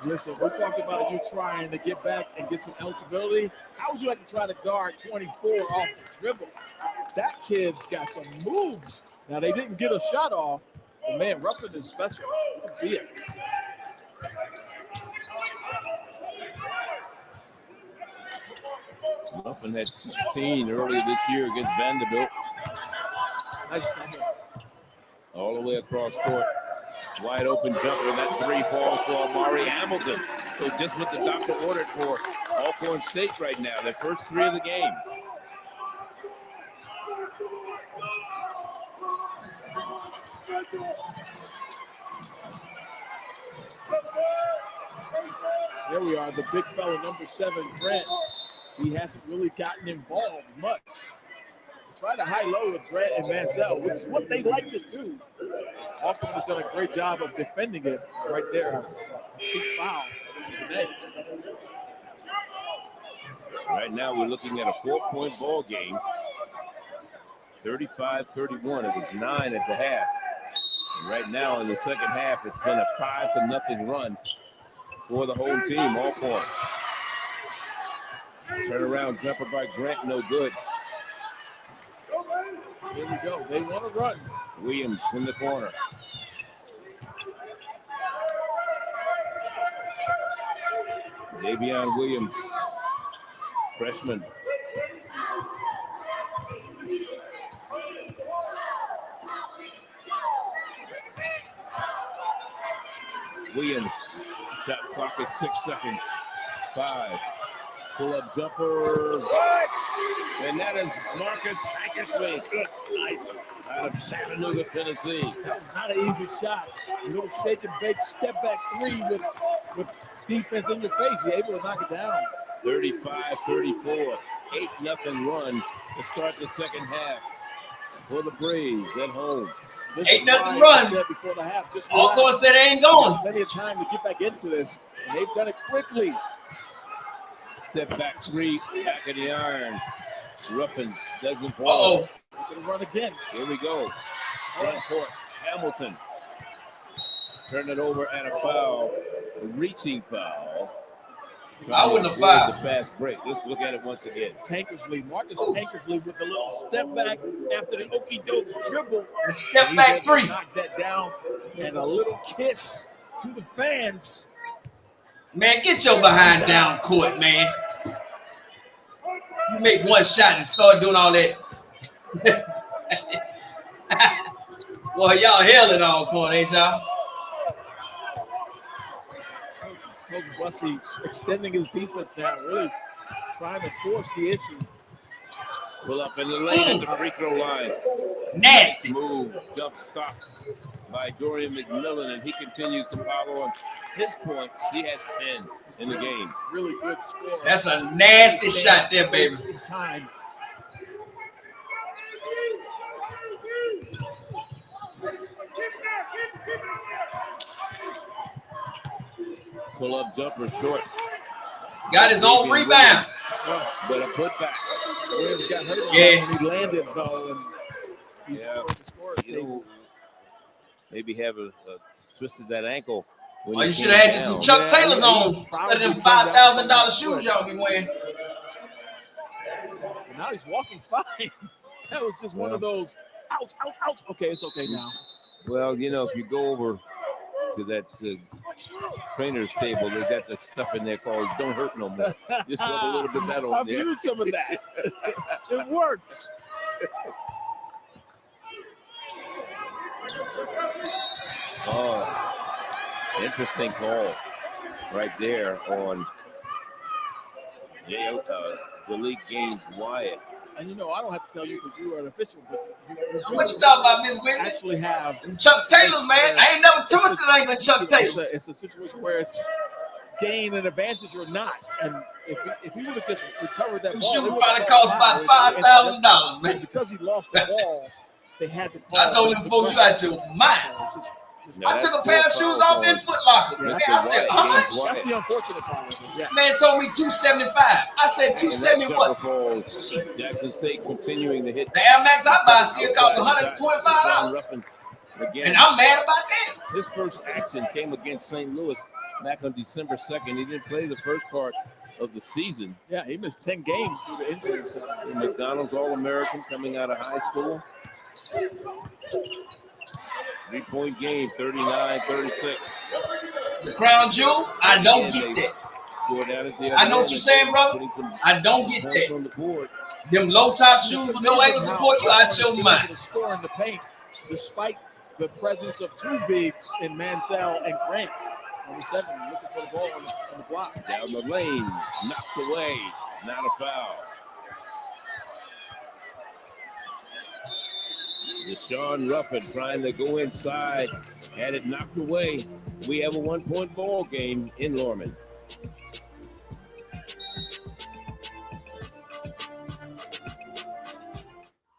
Listen, we talked about you trying to get back and get some eligibility. How would you like to try to guard 24 off the dribble? That kid's got some moves. Now, they didn't get a shot off, but man, Ruffin is special. You can see it. Ruffin had 16 earlier this year against Vanderbilt. All the way across court. Wide open jumper. That 3 falls for Amari Hamilton. So just what the doctor ordered for Alcorn State right now. Their first 3 of the game. There we are, the big fella, number 7, Grant. He hasn't really gotten involved much. Try to high-low with Grant and Mansell, which is what they like to do. Alcorn has done a great job of defending it right there. Cheap foul today. Right now we're looking at a 4-point ball game. 35-31. It was 9 at the half. And right now in the second half, it's been a 5-0 run for the home team, Alcorn. Turnaround jumper by Grant, no good. Here we go. They want to run. Williams in the corner. Davion Williams, freshman. Williams, shot clock at 6 seconds. 5. Pull-up jumper. What? And that is Marcus Tankersley. Good night. Out of Chattanooga, Tennessee. That was not an easy shot. A little shake and bake, step back 3 with defense in your face. You're able to knock it down. 35-34. 8-0 run to start the second half for the Braves at home. 8-0 run. Before the half. Alcorn said they ain't going. Plenty of time to get back into this, and they've done it quickly. Step back 3, back of the iron. Ruffins doesn't fall. Gonna run again. Here we go. Front court, Hamilton. Turn it over and a foul. A reaching foul. I wouldn't have fouled. The fast break. Let's look at it once again. Tankersley, Marcus Tankersley with a little step back after the okey-doke dribble. Step back 3. Knock that down, and a little kiss to the fans. Man, get your behind down court, man. You make one shot and start doing all that. Boy, y'all hell at Alcorn, ain't y'all? Coach Bussey extending his defense now, really trying to force the issue. Pull up in the lane at the free throw line. Nasty. Move, jump stop by Dorian McMillan, and he continues to follow on his points. He has 10 in the game. Really good score. That's a nasty shot there, baby. Time. Pull up jumper short. Got his own rebound. But a putback. Williams got hurt on Yeah. that when he landed, though. And Yeah. You know, maybe have a twisted that ankle. Well, you should have had you some Chuck Taylors on instead of them $5,000 shoes y'all be wearing. Now he's walking fine. That was just one of those, ouch, ouch, ouch. Okay, it's okay now. Well, you know, if you go over to that trainer's table, they got the stuff in there called "Don't Hurt No More." Just rub a little bit of that on I've there. used some of that. It works. Oh, interesting call right there on Jaleel Gaines Wyatt. And you know, I don't have to tell you because you are an official, but What you talking about, Miss Whitney? Actually have Chuck Taylors, man. I ain't never twisted anything with Chuck Taylors. It's a situation where it's gain an advantage or not. And if he would have just recovered that ball, shoe probably cost about $5,000, man. Because he lost the ball, they had to call. I told him before you out your mind. I took a pair of shoes off in Foot Locker. Man, I said, how much? That's the unfortunate part of it. Yeah. Man told me $275. I said $270 what? Falls. Jackson State continuing to hit. The Air Max I buy still cost $125. And I'm mad about that. His first action came against St. Louis back on December 2nd. He didn't play the first part of the season. Yeah, he missed 10 games due to injuries. McDonald's All-American coming out of high school. 3-point game, 39-36. The crown jewel, I don't get that. I know what you're saying, brother. I don't get that. Them low-top shoes with no ankle support, you out your mind. Score in the paint, despite the presence of two bigs in Mansell and Grant. Number 7, looking for the ball on the block. Down the lane, knocked away, not a foul. Deshaun Ruffin trying to go inside, had it knocked away. We have a 1-point ball game in Lorman.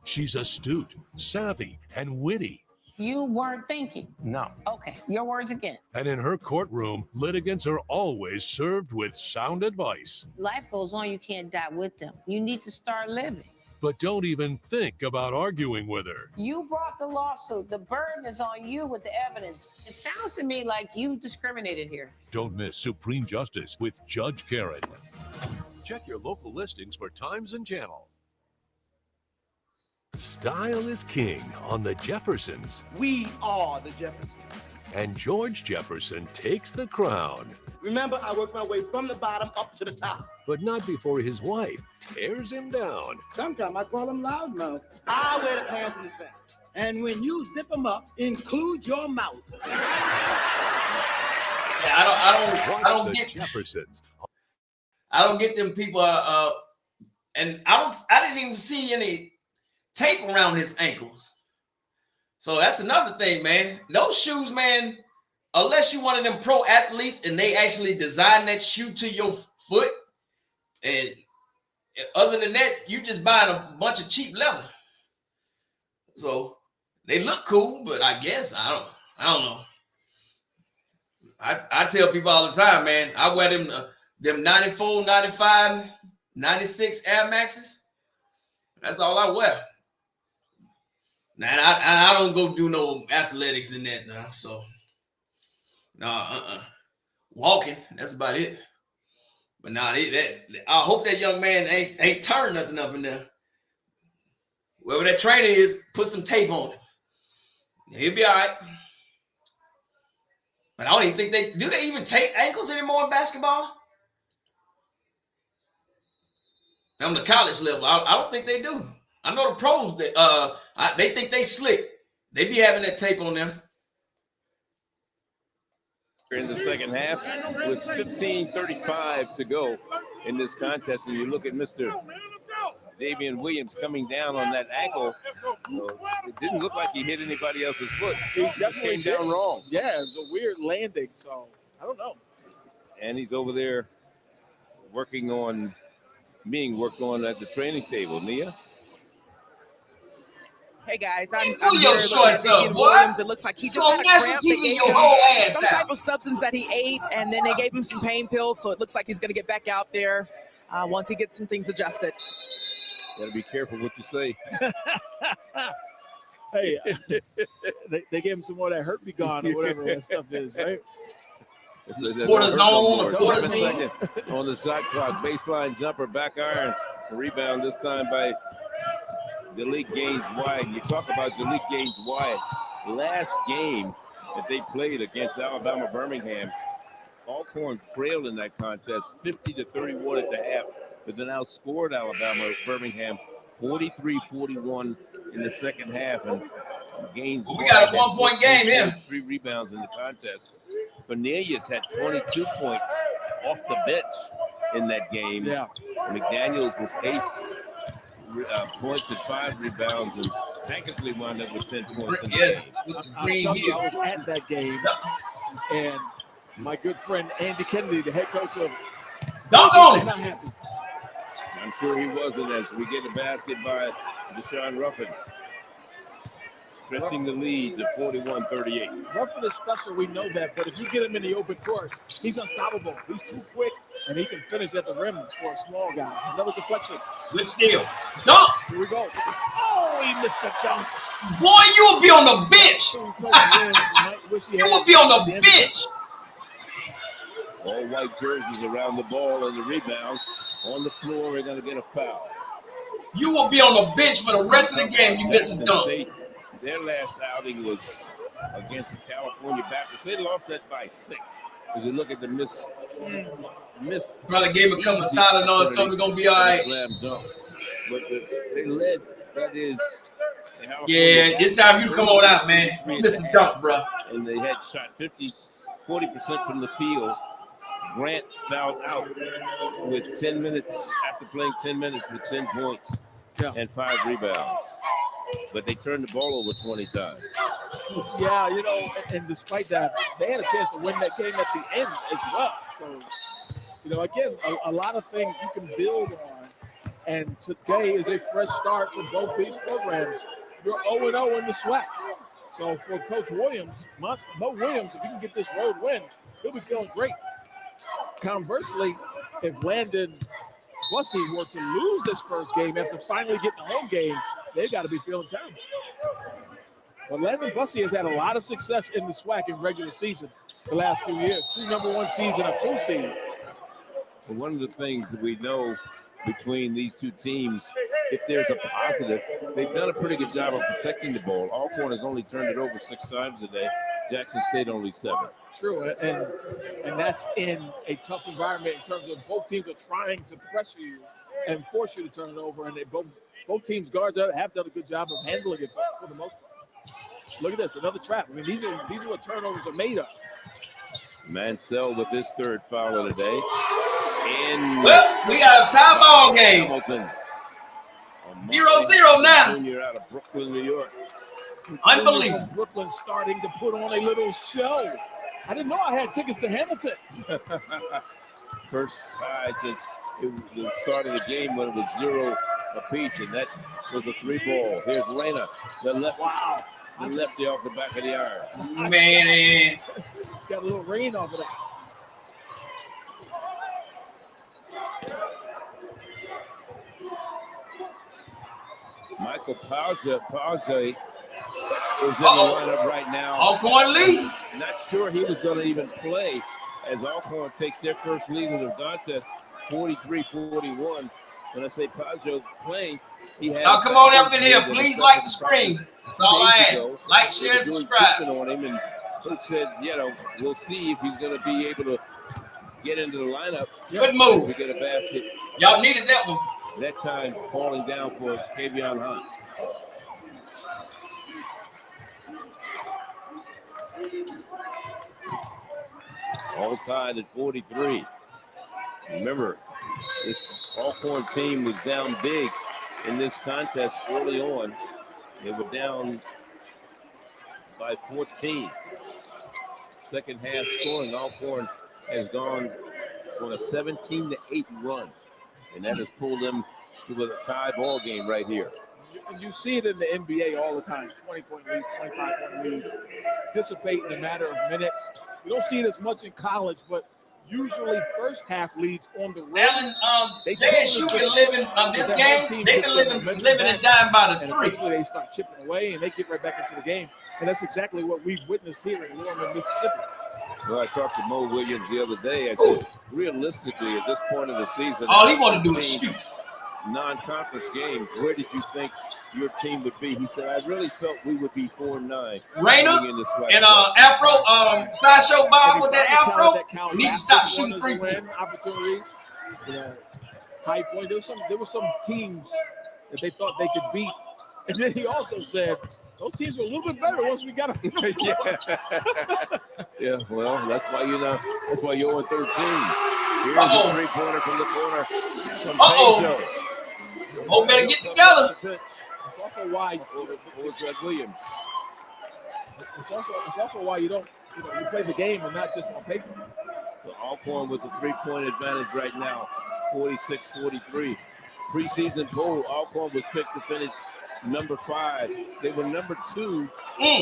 She's astute, savvy, and witty. You weren't thinking. No. Okay, your words again. And in her courtroom, litigants are always served with sound advice. Life goes on, you can't die with them. You need to start living. But don't even think about arguing with her. You brought the lawsuit. The burden is on you with the evidence. It sounds to me like you discriminated here. Don't miss Supreme Justice with Judge Karen. Check your local listings for times and channel. Style is king on the Jeffersons. We are the Jeffersons. And George Jefferson takes the crown. Remember, I worked my way from the bottom up to the top. But not before his wife tears him down. Sometimes I call him loudmouth. I wear the pants in the back. And when you zip them up, include your mouth. I don't get Jeffersons. I don't get them people. And I didn't even see any tape around his ankles. So that's another thing, man. Those shoes, man, unless you're one of them pro athletes and they actually design that shoe to your foot, and other than that, you just buying a bunch of cheap leather. So they look cool, but I guess I don't know. I tell people all the time, man, I wear them 94, 95, 96 Air Maxes. That's all I wear. Now, I don't go do no athletics in that now, so walking, that's about it. But now I hope that young man ain't turned nothing up in there. Whoever that trainer is, put some tape on him. He'll be all right. But I don't even think do they even tape ankles anymore in basketball? On the college level, I don't think they do. I know the pros, they think they slick. They be having that tape on them. In the second half with 15:35 to go in this contest, and you look at Mr. Damian Williams coming down on that ankle. It didn't look like he hit anybody else's foot. He just definitely came down did. wrong. Yeah, it was a weird landing, so I don't know. And he's over there being worked on at the training table. Nia? Hey guys, I'm Pull here your looking shorts at Damian up, boy. Williams. It looks like he You just on had a national cramp. They TV gave your him whole ass some out. type of substance that he ate, and then they gave him some pain pills. So it looks like he's going to get back out there once he gets some things adjusted. Gotta be careful what you say. Hey, they gave him some more of that hurt be gone or whatever that stuff is, right? Cortisone. 7 seconds on the shot clock. Baseline jumper, back iron. Rebound this time by Delete Gaines Wyatt. You talk about Delete Gaines Wyatt. Last game that they played against Alabama Birmingham, Alcorn trailed in that contest 50-31 at the half, but then outscored Alabama Birmingham 43-41 in the second half. And Gaines We got a Wyatt had 1-point game 14 here. points, 3 rebounds in the contest. Cornelius had 22 points off the bench in that game. Yeah. McDaniels was 8 points and 5 rebounds, and Tankersley wound up with 10 points. Yes, I'll tell you, I was at that game, and my good friend Andy Kennedy, the head coach of Dunk on it. not happy. I'm sure he wasn't, as we get a basket by Deshaun Ruffin, stretching the lead to 41-38. Ruffin is special, we know that, but if you get him in the open court, he's unstoppable. He's too quick, and he can finish at the rim for a small guy. Another deflection. Good steal. Dunk. Here we go. Oh, he missed the dunk. Boy, you will be on the bench. You will be on the bench. All white jerseys around the ball and the rebounds. On the floor, they're going to get a foul. You will be on the bench for the rest of the game. You miss a dunk. Their last outing was against the California Baptist. They lost that by 6. As you look at the miss. Brother gave a couple of Tylenol and told me going to be all right. Slam dunk. But they led, that is. Yeah, it's time you to come on out, man. You missed a dunk, bro. And they had shot 40% from the field. Grant fouled out with 10 minutes, after playing 10 minutes with 10 points and 5 rebounds. But they turned the ball over 20 times. Yeah, you know, and despite that, they had a chance to win that game at the end as well. So, you know, again, a lot of things you can build on. And today is a fresh start for both these programs. You're 0-0 in the Swac. So for Coach Williams, Mo Williams, if he can get this road win, he'll be feeling great. Conversely, if Landon Bussey were to lose this first game after finally getting the home game, they've got to be feeling terrible. But Landon Bussey has had a lot of success in the Swac in regular season the last 2 years. 2 #1 season, a 2 seed. Well, one of the things that we know between these two teams, if there's a positive, they've done a pretty good job of protecting the ball. Alcorn has only turned it over 6 times today. Jackson State only 7. True, and that's in a tough environment in terms of both teams are trying to pressure you and force you to turn it over, and they both teams' guards have done a good job of handling it for the most part. Look at this, another trap. I mean, these are what turnovers are made of. Mansell with his 3rd foul of the day. And well, we got a tie ball game. Hamilton. 0-0 now. Junior out of Brooklyn, New York. Unbelievable. Brooklyn starting to put on a little show. I didn't know I had tickets to Hamilton. First tie since the start of the game when it was 0 apiece, and that was a 3-ball. Here's Reyna, the left. Wow. The lefty off the back of the iron. Man. Got a little rain off of that. Michael Pauja is in the lineup right now. Alcorn lead. Not sure he was going to even play as Alcorn takes their first lead in the contest, 43-41. When I say Pauja playing, he has. Now come on up in here. Please like the screen. That's all I ask. Like, share, and subscribe. On him, and coach said, you know, we'll see if he's going to be able to get into the lineup. Good move. We get a basket. Y'all needed that one. That time falling down for Kavion Hunt. All tied at 43. Remember, this Alcorn team was down big in this contest early on. They were down by 14. Second half scoring, Alcorn has gone on a 17-8 run, and that has pulled them to a tie ball game right here. You see it in the NBA all the time, 20-point leads, 25-point leads, dissipate in a matter of minutes. You don't see it as much in college, but usually first half leads on the road. Alan, JSU been living this game. They've been living and dying by the three. Eventually they start chipping away and they get right back into the game. And that's exactly what we've witnessed here in Norman, Mississippi. Well, I talked to Mo Williams the other day. I said, realistically, at this point of the season, all he want to do is shoot. Non-conference games, where did you think your team would be? He said, I really felt we would be 4-9. Rainer and Afro, Sideshow Bob with that Afro, need to stop shooting 3-point. Opportunity, High Point. There were some teams that they thought they could beat. And then he also said, those teams were a little bit better once we got them. Yeah, well, that's why that's why you're on 13. Here's a three-pointer from the corner. Oh, better get together. It's also why Williams. It's also why you play the game and not just on paper. So Alcorn with the three-point advantage right now, 46-43. Preseason poll, Alcorn was picked to finish number 5. They were number 2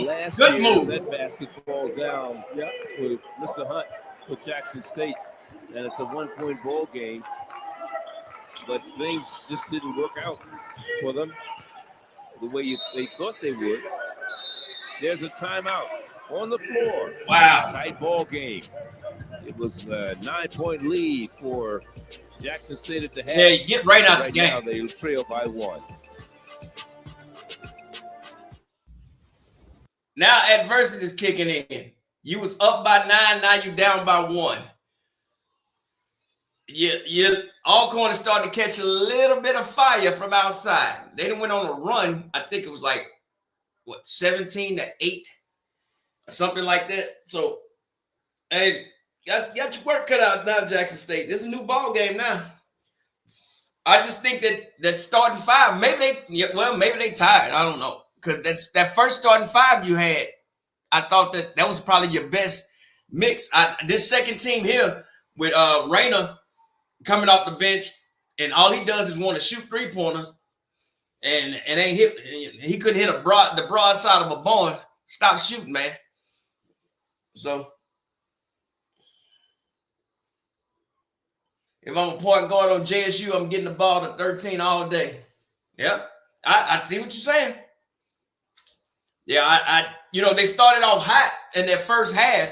last year. Move. That basket falls down with Mr. Hunt with Jackson State, and it's a 1-point ball game. But things just didn't work out for them the way they thought they would. There's a timeout on the floor. Wow. Tight ball game. It was a 9-point lead for Jackson State at the half. Yeah, get right out the game. Now they trail by 1. Now adversity is kicking in. You was up by 9, now you down by 1. Alcorn started to catch a little bit of fire from outside. They went on a run. I think it was like, 17-8? Or something like that. So, hey, got your work cut out now, Jackson State. This is a new ball game now. I just think that starting 5, maybe they tired. I don't know. Because that first starting 5 you had, I thought that was probably your best mix. This second team here with Rainer coming off the bench, and all he does is want to shoot 3-pointers, and ain't hit. He couldn't hit the broadside of a barn. Stop shooting, man. So if I'm a point guard on JSU, I'm getting the ball to 13 all day. Yep, I see what you're saying. Yeah, they started off hot in their first half.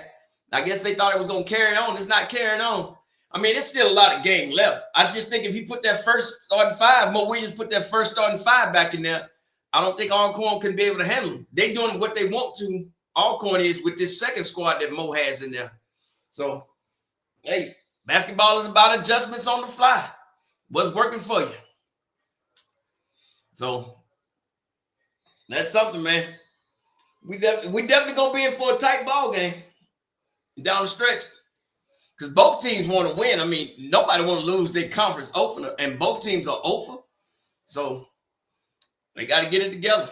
I guess they thought it was going to carry on. It's not carrying on. I mean, there's still a lot of game left. I just think if he put that first starting 5, Mo Williams put that first starting 5 back in there, I don't think Alcorn can be able to handle them. They doing what they want to. Alcorn is with this second squad that Mo has in there. So, hey, basketball is about adjustments on the fly. What's working for you? So, that's something, man. We definitely going to be in for a tight ball game down the stretch. Because both teams want to win. I mean, nobody want to lose their conference opener, and both teams are over. So they got to get it together.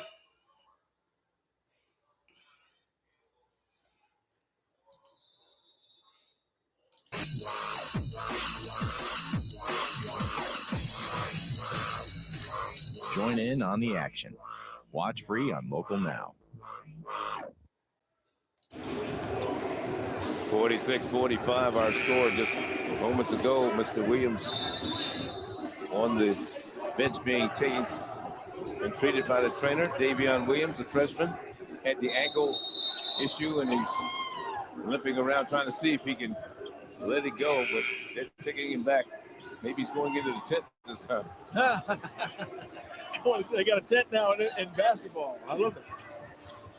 Join in on the action. Watch free on Local Now. 46-45, our score just moments ago. Mr. Williams on the bench being taken and treated by the trainer. Davion Williams, a freshman, had the ankle issue, and he's limping around trying to see if he can let it go, but they're taking him back. Maybe he's going into the tent this time. They got a tent now in basketball. I love it.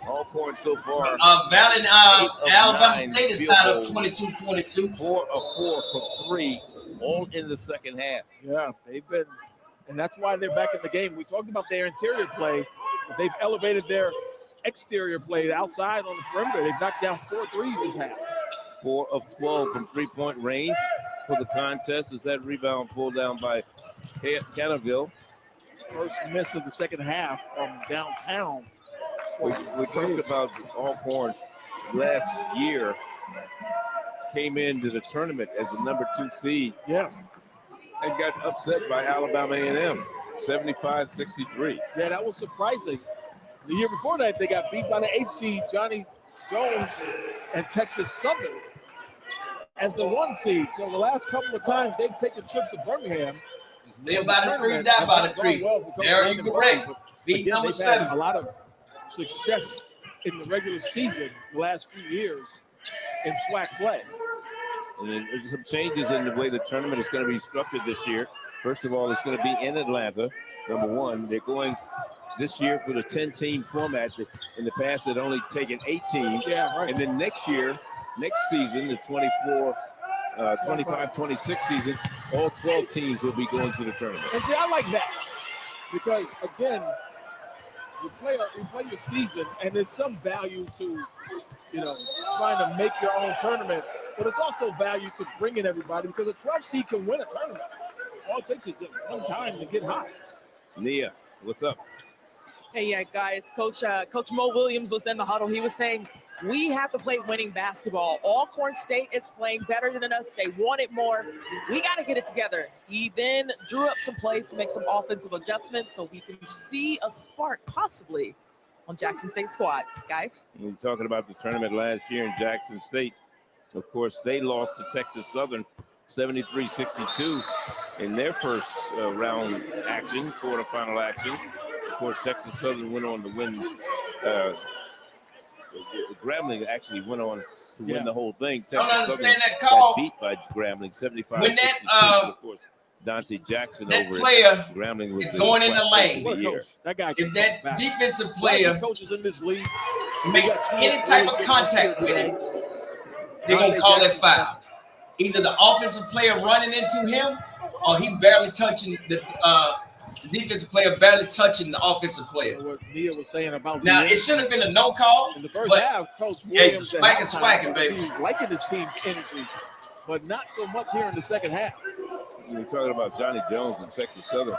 Alcorn so far. Alabama State is tied up 22-22. 4 of 4 from 3, all in the second half. Yeah, they've been, and that's why they're back in the game. We talked about their interior play, but they've elevated their exterior play outside on the perimeter. They've knocked down 4 threes this half. 4 of 12 from 3-point range for the contest. Is that rebound pulled down by Canterville? First miss of the second half from downtown. We talked about Alcorn last year. Came into the tournament as the number 2 seed. Yeah. And got upset by Alabama A&M, 75-63. Yeah, that was surprising. The year before that, they got beat by the 8 seed, Johnny Jones and Texas Southern as the 1 seed. So the last couple of times they've taken trips to Birmingham. Live by the creek, die by the creek. There you correct. Beat number 7. A lot of success in the regular season the last few years in SWAC play. And then there's some changes in the way the tournament is going to be structured this year. First of all, it's going to be in Atlanta, number 1. They're going this year for the 10-team format. In the past, they'd only taken 8 teams. Yeah, right. And then next season, the 25-26 season, all 12 teams will be going to the tournament. And see, I like that because, again, you play your season, and there's some value to, trying to make your own tournament, but it's also value to bringing everybody because a 12 seed can win a tournament. All it takes is one time to get hot. Nia, what's up? Hey, yeah, guys. Coach Mo Williams was in the huddle. He was saying, we have to play winning basketball. Alcorn State is playing better than us. They want it more. We got to get it together. He then drew up some plays to make some offensive adjustments so we can see a spark possibly on Jackson State squad. Guys? We're talking about the tournament last year in Jackson State. Of course, they lost to Texas Southern 73-62 in their first round action, quarterfinal action. Of course, Texas Southern went on to win. Grambling actually went on to win the whole thing. I don't Texas understand Southern that call. got beat by Grambling 75-62. When that, of course, Dante Jackson that over player Grambling was is going in the lane. That guy if that defensive player coaches in this league makes any type of contact with him, they're going to call that foul. Either the offensive player running into him or he barely touching the defensive player, barely touching the offensive player. What Nia was saying about now, it should have been a no call. In the first half, Coach Williams swacking, baby. He was liking his team's energy, but not so much here in the second half. We're talking about Johnny Jones and Texas Southern.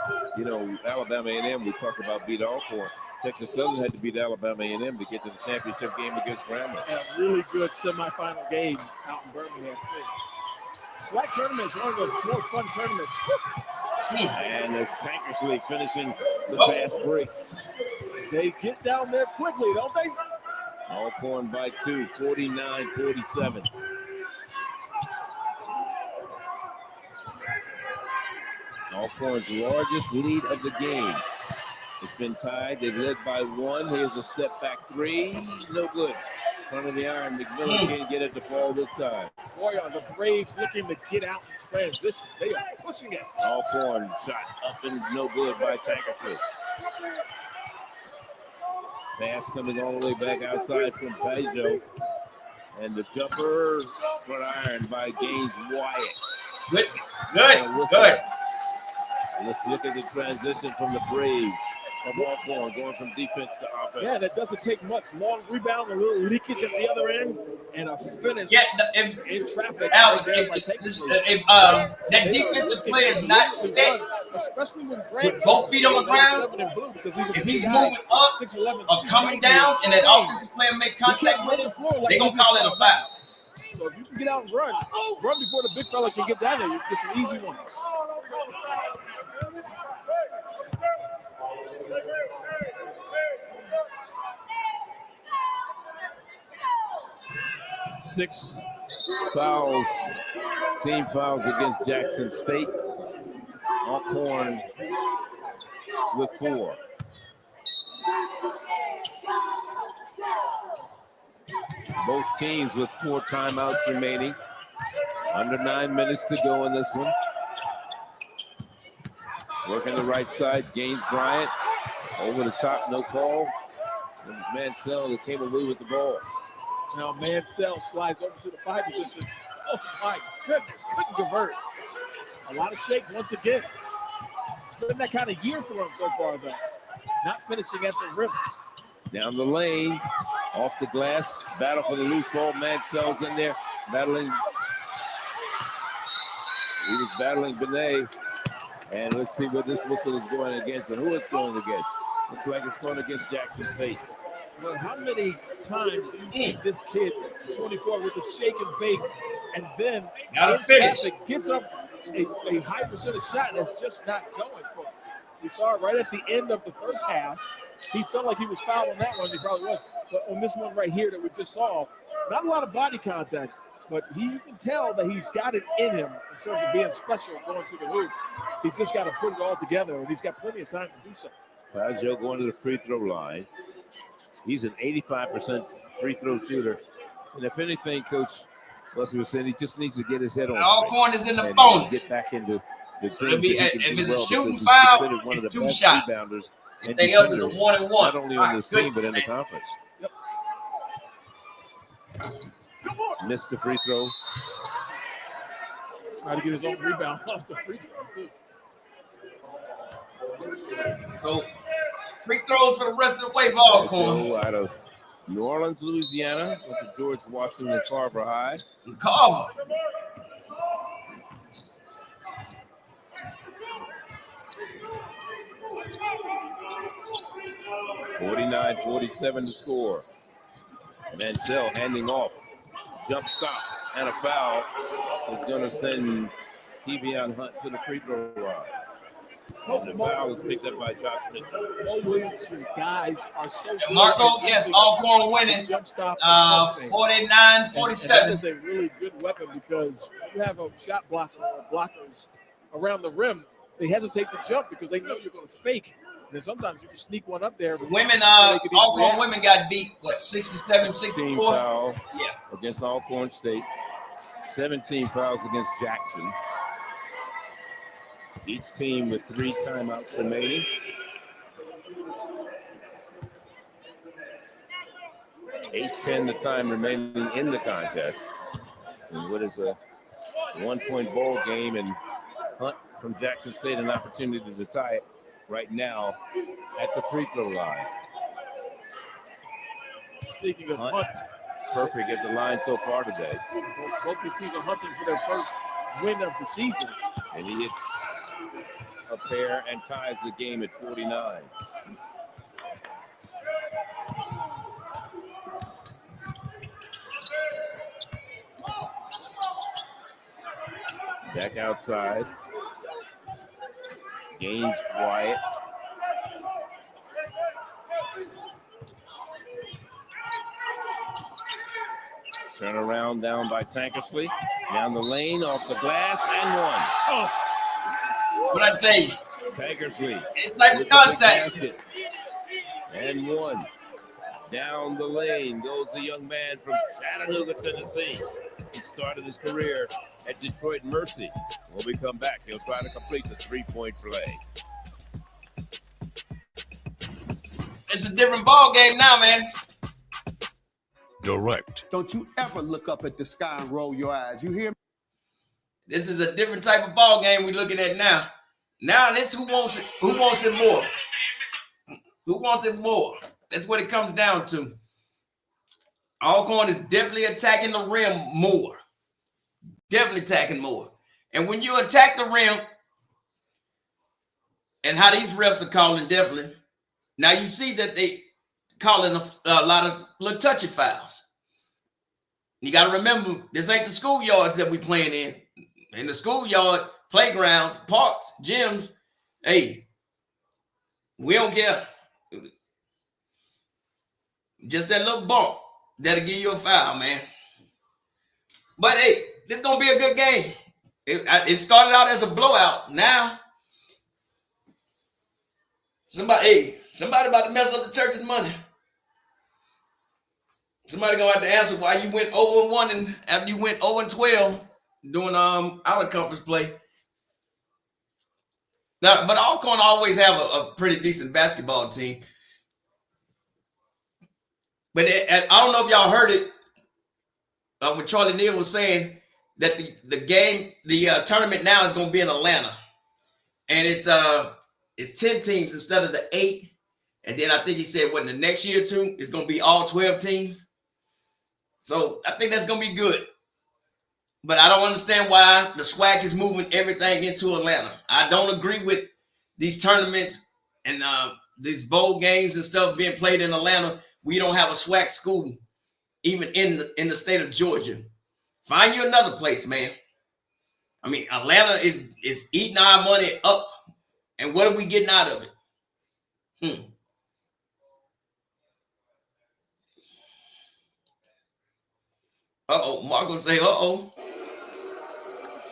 Alabama A&M, we talked about beat Alcorn. Texas Southern had to beat Alabama A&M to get to the championship game against Grambling. A really good semifinal game out in Birmingham, too. SWAC tournament is one of the more fun tournaments. And it's Tankersley finishing the fast break. They get down there quickly, don't they? Alcorn by 2, 49-47. Alcorn's largest lead of the game. It's been tied. They've led by 1. Here's a step back 3. No good. Front of the iron. McMillan can't get it to fall this time. Boy, are the Braves looking to get out in transition. They are pushing it. Alcorn shot up and no good by Tankersley. Pass coming all the way back outside from Pajot. And the jumper, front iron by Gaines Wyatt. Good. Let's look at the transition from the Braves. From Alcorn, going from defense to offense. Yeah, that doesn't take much. Long rebound, a little leakage at the other end, and a finish in traffic. If that defensive player is not set, especially when with both feet on the ground, if he's moving up or coming down and that offensive player make contact with him, they're going to call it a foul. So if you can get out and run before the big fella can get down there, you get some easy ones. Six fouls, team fouls against Jackson State. Alcorn with 4. Both teams with 4 timeouts remaining. Under 9 minutes to go in this one. Working the right side, Gaines Bryant. Over the top, no call. It was Mansell that came away with the ball. Now Mansell slides over to the 5 position. Oh my goodness, couldn't convert. A lot of shake once again. It's been that kind of year for him so far, though. Not finishing at the rim. Down the lane, off the glass, battle for the loose ball. Mansell's in there, battling. He was battling Benet. And let's see what this whistle is going against and who it's going against. Looks like it's going against Jackson State. Well, how many times do you see this kid, 24, with the shake and bake, and then in traffic gets up a high percentage shot that's just not going for him? We saw it right at the end of the first half. He felt like he was fouled on that one. He probably was. But on this one right here that we just saw, not a lot of body contact, but you can tell that he's got it in him in terms of being special going to the hoop. He's just got to put it all together, and he's got plenty of time to do so. Joe going to the free throw line. He's an 85% free throw shooter. And if anything, Coach Wesley was saying, he just needs to get his head on. Alcorn is in the and bonus. Get back into the So it'll be, if it's a shooting he's foul, considered one it's of the 2 best shots. rebounders and Anything else is a defenders, 1-and-1. not only on this team, goodness, but in the man. conference. Yep. Missed the free throw. Try to get his own rebound off the free throw, too. So, free throws for the rest of the way for Alcorn. Out of New Orleans, Louisiana, with the George Washington Carver High. Carver. (49-47) to score. Mansell handing off. Jump stop and a foul is going to send Kevion Hunt to the free throw line. The foul is picked up by Josh Smith. Mo Williams' guys are so good. Marco, yes, Alcorn winning. 49-47. That is a really good weapon because you have a shot blocker or blockers around the rim. They hesitate to jump because they know you're going to fake. And then sometimes you can sneak one up there. Women, Alcorn women got beat, what, 67-64? Foul yeah. Against Alcorn State. 17 fouls against Jackson. Each team with 3 timeouts remaining. 8:10 the time remaining in the contest. And what is a 1-point ball game, and Hunt from Jackson State an opportunity to tie it right now at the free throw line. Speaking of Hunt, perfect at the line so far today. Both these teams are hunting for their first win of the season. And he hits a pair and ties the game at 49. Back outside. Gaines Wyatt. Turn around down by Tankersley. Down the lane, off the glass, and one. Oh. What I tell you? Tankersley. It's like a contact. And one. Down the lane goes the young man from Chattanooga, Tennessee. He started his career at Detroit Mercy. When we come back, he'll try to complete the 3-point play. It's a different ball game now, man. Direct. Don't you ever look up at the sky and roll your eyes. You hear me? This is a different type of ball game we're looking at now. Now this who wants it more. Who wants it more? That's what it comes down to. Alcorn is definitely attacking the rim more. Definitely attacking more. And when you attack the rim, and how these refs are calling definitely, now you see that they calling a lot of little touchy fouls. You got to remember, this ain't the schoolyards that we playing in. In the schoolyard, playgrounds, parks, gyms, hey, we don't care. Just that little bump that'll give you a foul, man. But hey, this is gonna be a good game. It started out as a blowout. Now, somebody about to mess up the church's money. Somebody gonna have to answer why you went 0-1 and after you went 0-12 doing out of conference play. Now, but Alcorn always have a pretty decent basketball team. But I don't know if y'all heard it when Charlie Neal was saying that the tournament now is going to be in Atlanta, and it's 10 teams instead of the 8. And then I think he said, in the next year too, it's going to be all 12 teams. So I think that's going to be good. But I don't understand why the SWAC is moving everything into Atlanta. I don't agree with these tournaments and these bowl games and stuff being played in Atlanta. We don't have a SWAC school even in the state of Georgia. Find you another place, man. I mean, Atlanta is eating our money up, and what are we getting out of it? Marco say,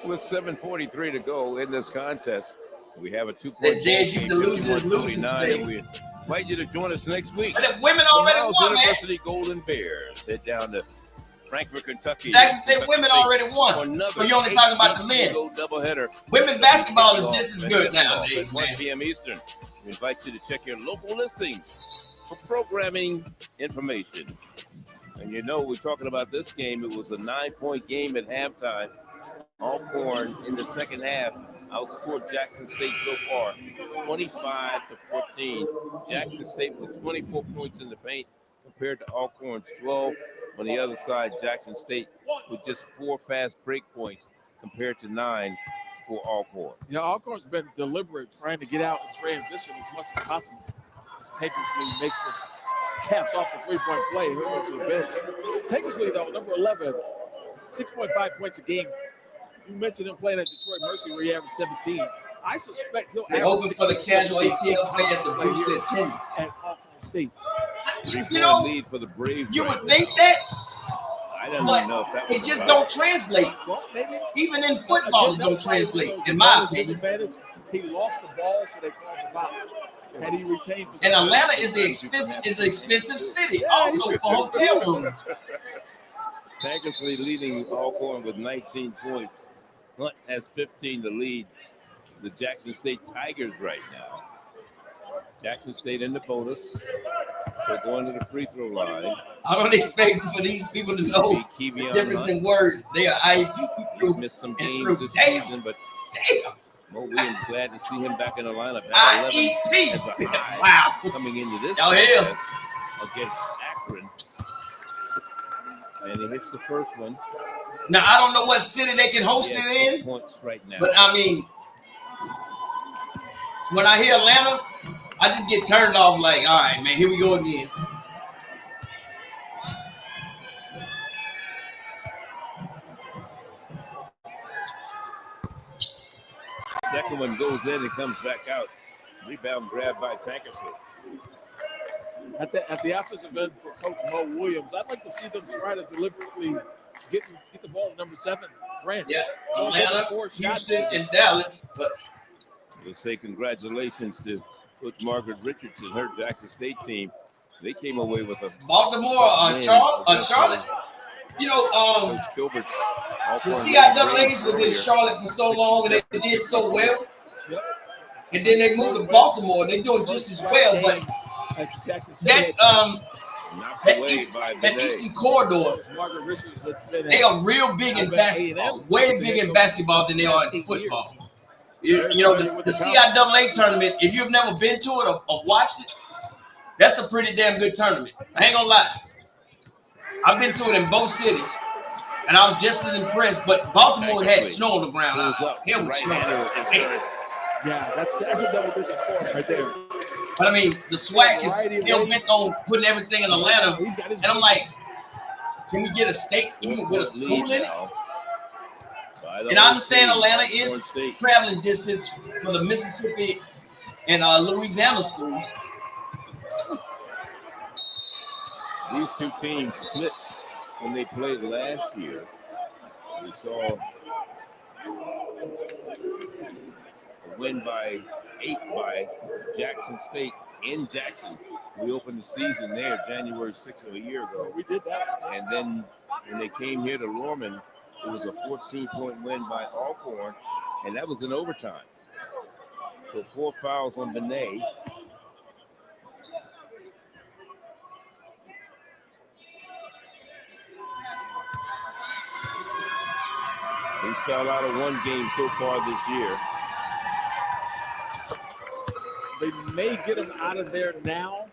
With 7:43 to go in this contest, we have a 2-point JSU ball game, the losers 51-49, today. and we invite you to join us next week. But the women The already Miles won, man. University Golden Bears head down to Frankfort, Kentucky. Jackson State women already won. So you only talking about the men. Doubleheader. Women basketball is just as good nowadays, At 1 man. p.m. Eastern. We invite you to check your local listings for programming information. And you know, we're talking about this game. It was a 9-point game at halftime. Alcorn in the second half outscored Jackson State so far 25-14. Jackson State with 24 points in the paint compared to Alcorn's 12. On the other side, Jackson State with just 4 fast break points compared to 9 for Alcorn. Yeah, Alcorn's been deliberate trying to get out and transition as much as possible. Technically makes the caps off the three-point play. He went to the bench. Technically, though, number 11, 6.5 points a game. You mentioned him playing at Detroit Mercy where he averaged 17. I suspect he'll They're hoping for the casual ATL fans to boost the attendance. At Alcorn State. You know, lead for the Braves. You would think that, I don't but know if that it was just right. don't translate. Well, maybe. Even in football, it don't translate, in my opinion. He lost the ball, so they called the foul. Had he retained And Atlanta is an expensive city, also for hotel rooms. Tankersley leading Alcorn with 19 points. Hunt has 15 to lead the Jackson State Tigers right now. Jackson State in the bonus. So going to the free throw line. I don't expect for these people to know the difference in words. They are IEP He's missed some games this season, but Mo Williams glad to see him back in the lineup. IEP. As a high Wow. coming into this Y'all contest against Akron. And he hits the first one. Now, I don't know what city they can host it in, Points right now. but I mean, when I hear Atlanta, I just get turned off like, all right, man, here we go again. Second one goes in and comes back out. Rebound grab by Tankersley. At the offensive end for Coach Mo Williams, I'd like to see them try to deliberately get the ball to number 7, Grant. Yeah, Atlanta, Houston, and Dallas. But we'll say congratulations to Coach Margaret Richardson, her Jackson State team. They came away with a Baltimore, Charlotte. You know, Coach Gilbert's the CIAAs was in Charlotte for so long and they did so well. And then they moved to Baltimore. They're doing just as well, but that eastern corridor, they are real big in basketball, way big in basketball than they are in football. You know, the CIAA tournament, if you've never been to it or watched it, that's a pretty damn good tournament. I ain't gonna lie. I've been to it in both cities, and I was just as impressed, but Baltimore had snow on the ground. It was snow. Yeah, that's a double-digit score right there. But I mean, the SWAC is still bent on putting everything in Atlanta, and I'm like, can we get a state even with a school in it? And I understand Atlanta is traveling distance for the Mississippi and Louisiana schools. These two teams split when they played last year. We saw a win by 8 by Jackson State in Jackson. We opened the season there January 6th of a year ago. We did that. And then when they came here to Lorman, it was a 14-point win by Alcorn, and that was in overtime. So 4 fouls on Benet. He's fell out of one game so far this year. They may get him out of there now,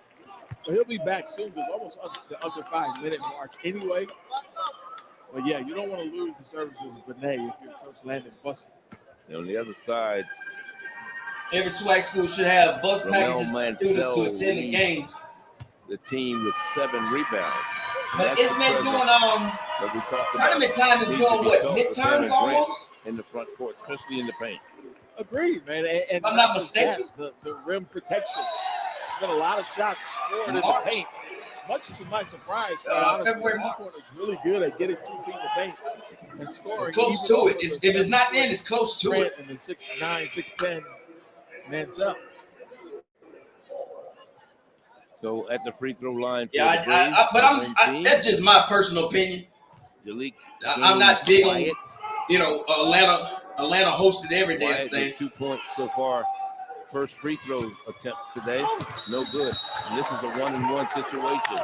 but he'll be back soon. There's almost the under 5-minute mark anyway. But yeah, you don't want to lose the services of Benet if you're Coach Landon Bussey. And on the other side, Every SWAC school should have bus packages for students to Mansell attend the leads games. the team with 7 rebounds. But isn't it doing that we talked tournament about time is needs to doing be what, felt with midterms Tanner Grant almost? in the front court, especially in the paint. Agreed, man. And I'm not just that, mistaken. the rim protection. There's been a lot of shots scored in the March. paint. Much to my surprise, February, Alcorn is really good at getting 2 feet in the paint and scoring. Close even to over it. the If it's not in, it's close to Grant it. and the 6'9", 6'10" Mansell. So at the free throw line for Yeah, the Braves, but that's just my personal opinion. Jalik I'm not big on, Wyatt. Atlanta hosted every damn Wyatt thing. with 2 points so far. First free throw attempt today, no good. And this is a 1-and-1 situation.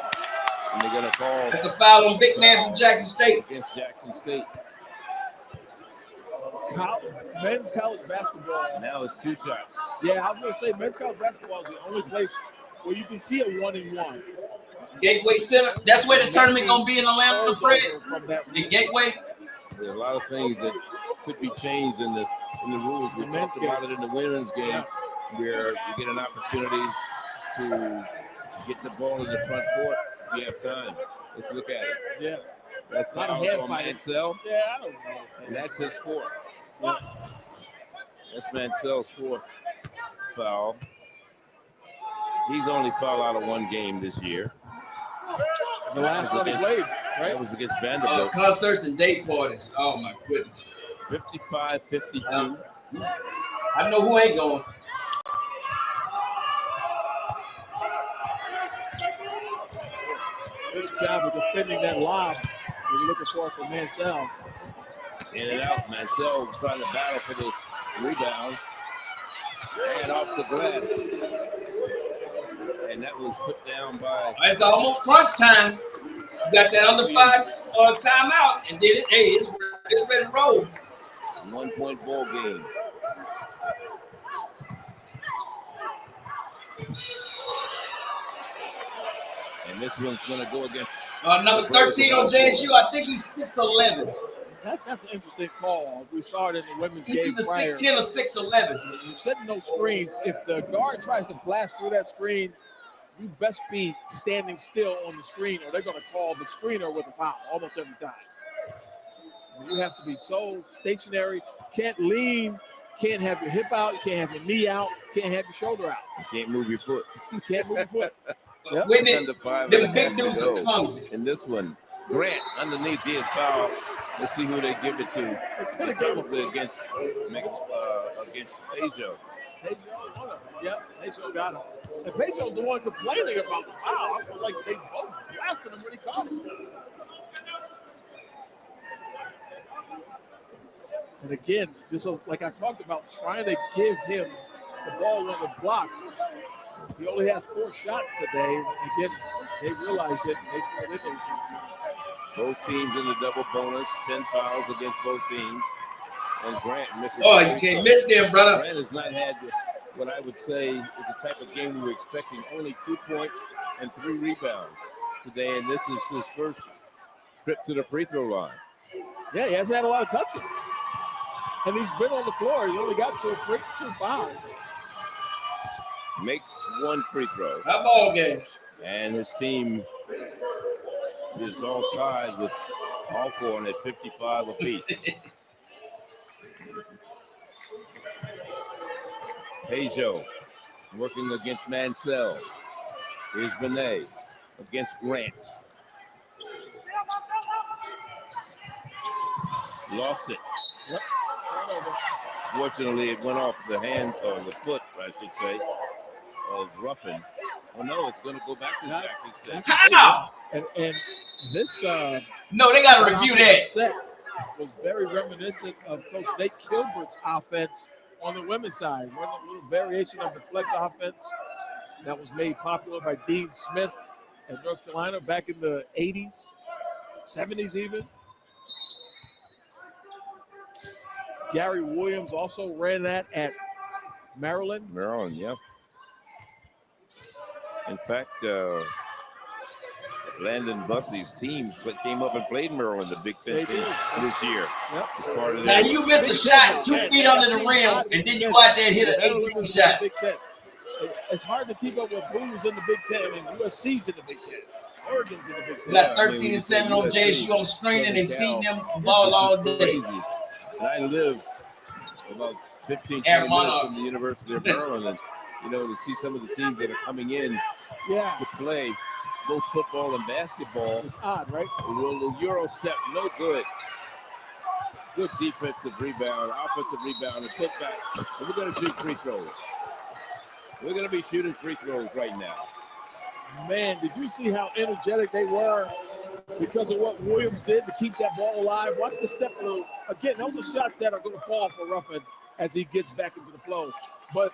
And they're going to call. That's a foul on big man from Jackson State. Against Jackson State. Men's college basketball. Now it's 2 shots. Yeah, I was going to say men's college basketball is the only place where you can see a 1-and-1. Gateway Center. That's where the tournament going to be in Atlanta, Fred. The Gateway. There are a lot of things that could be changed in the rules. We talked about it in the women's game, where you get an opportunity to get the ball in the front court if you have time. Let's look at it. Yeah. That's not a foul hand on fight. Mansell. Yeah, I don't know. And that's his 4th. Yeah. That's Mansell's 4th foul. He's only fouled out of 1 game this year. The last one he played, right? That was against Vanderbilt. Concerts and day parties. Oh, my goodness. 55-52. I know who ain't going. Good job of defending that lob. We're looking for Mansell. In and out. Mansell was trying to battle for the rebound. And off the glass. And that was put down by. It's almost crunch time. You got that under 5 timeout and did it. Hey, it's ready to roll. 1-point ball game. And this one's going to go against number 13 on JSU. I think he's 6'11". That's an interesting call. We saw it in the women's He's game either prior. 6'10" or 6'11". You're setting those screens. If the guard tries to blast through that screen, you best be standing still on the screen, or they're going to call the screener with a foul almost every time. You have to be so stationary. Can't lean. Can't have your hip out. You can't have your knee out. Can't have your shoulder out. You can't move your foot. You can't move your foot. Yep. Under 5 them big dudes are clumsy. And this one, Grant underneath his foul. Let's see who they give it to. Probably against Pejo. Yep, Pejo got him. And Pejo's the one complaining about the foul. I feel like they both blasted him when he caught him. And again, just like I talked about, trying to give him the ball on the block. He only has 4 shots today. Again, they realized it. And they filled in those. Both teams in the double bonus, 10 fouls against both teams. And Grant misses. Oh, you can't miss them, brother. Grant has not had what I would say is the type of game we were expecting. Only 2 points and 3 rebounds today. And this is his first trip to the free throw line. Yeah, he hasn't had a lot of touches. And he's been on the floor. He only got 2 fouls. Makes 1 free throw. That ball game. And his team is all tied with Alcorn at 55 apiece. Pejo working against Mansell. Here's Benet against Grant. Lost it. Yep. Fortunately, it went off the hand, or the foot, I should say, of Ruffin. Oh no, it's going to go back to Jackson State. How? And this no, they got to review that. Set was very reminiscent of Coach Nate Kilbert's offense on the women's side. One little variation of the flex offense that was made popular by Dean Smith at North Carolina back in the 80s, 70s even. Gary Williams also ran that at Maryland. Maryland, yeah. In fact, Landon Bussey's team came up and played Maryland, the Big Ten team this year. Yep. As part of Now their you miss a shot 2 feet under the rim, and then you go out there and hit an 18 shot. It's hard to keep up with who's in the Big Ten. I mean, USC's in the Big Ten. Oregon's in the Big Ten. We got 13 and 7 on JSU on the screen, and they feeding them the ball all day. And I live about 15 minutes from the University of Maryland, and to see some of the teams that are coming in to play both football and basketball. It's odd, right? The Euro step, no good. Good defensive rebound, offensive rebound, and put back. And we're going to shoot free throws. We're going to be shooting free throws right now. Man, did you see how energetic they were because of what Williams did to keep that ball alive? Watch the step through. Again, those are shots that are going to fall for Ruffin as he gets back into the flow. But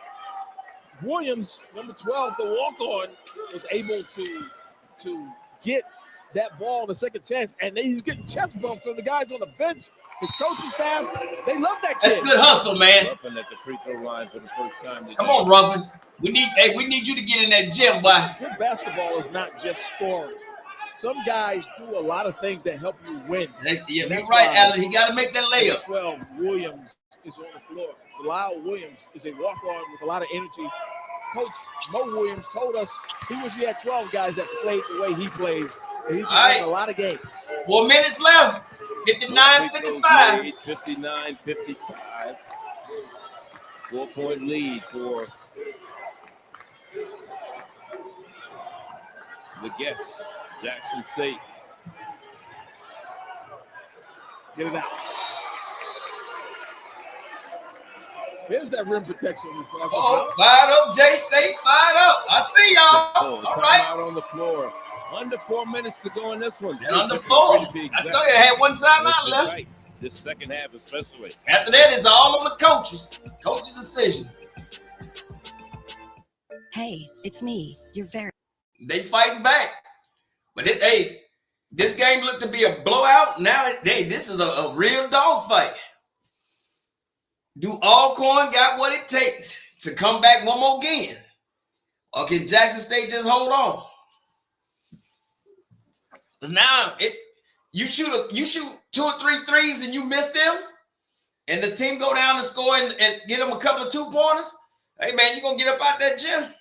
Williams, number 12, the walk-on, was able to get that ball the second chance, and he's getting chest bumps from the guys on the bench. His coaching staff, they love that kid. That's good hustle, man. Ruffin at the free throw line for the first time. Come on, Ruffin. We need you to get in that gym, boy. Good basketball is not just scoring. Some guys do a lot of things that help you win. You're right, Allen. He got to make that layup. 12, Williams is on the floor. Lyle Williams is a walk-on with a lot of energy. Coach Mo Williams told us he wish he had 12 guys that played the way he plays. And he's playing a lot of games. 4 minutes left. 59-55. 59-55. 4-point lead for the guests, Jackson State. Get it out. There's that rim protection we talked about. Fired up, J-State, fired up. I see y'all. All right. Out on the floor. Under 4 minutes to go in this one. And under 4. I told you, I had one time out left. Right. This second half especially. After that, it's all on the coaches. Coach's decision. Hey, it's me. You're very... They fighting back. But, this game looked to be a blowout. Now, this is a real dogfight. Do Alcorn got what it takes to come back one more game? Or can Jackson State just hold on? Because now you shoot 2 or 3 threes and you miss them, and the team go down and score and get them a couple of 2-pointers. Hey man, you're gonna get up out that gym.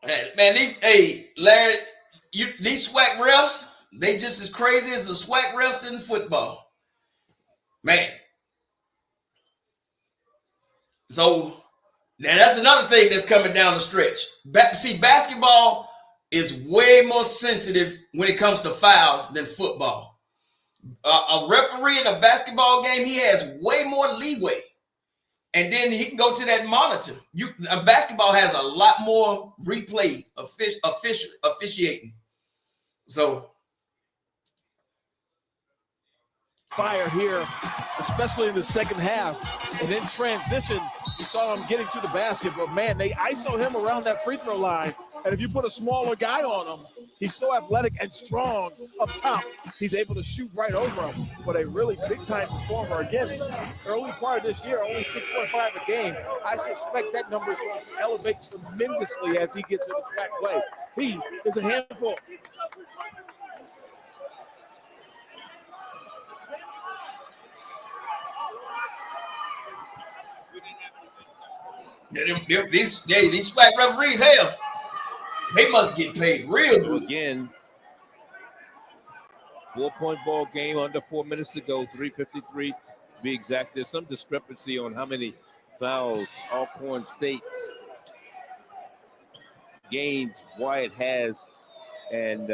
Hey, man, Larry, these SWAC refs, they just as crazy as the SWAC refs in football. Man. So now that's another thing that's coming down the stretch. See, basketball is way more sensitive when it comes to fouls than football. A referee in a basketball game, he has way more leeway. And then he can go to that monitor. Basketball has a lot more replay officiating. So fire here, especially in the second half. And in transition, you saw him getting to the basket, but man, they ISO him around that free throw line. And if you put a smaller guy on him, he's so athletic and strong up top, he's able to shoot right over him. But a really big-time performer. Again, early part of this year, only 6.5 a game. I suspect that number is going to elevate tremendously as he gets into track play. He is a handful. These SWAC referees, hell, they must get paid real good. Again, 4-point ball game, under 4 minutes to go, 3:53 to be exact. There's some discrepancy on how many fouls Alcorn State's gains Wyatt has, and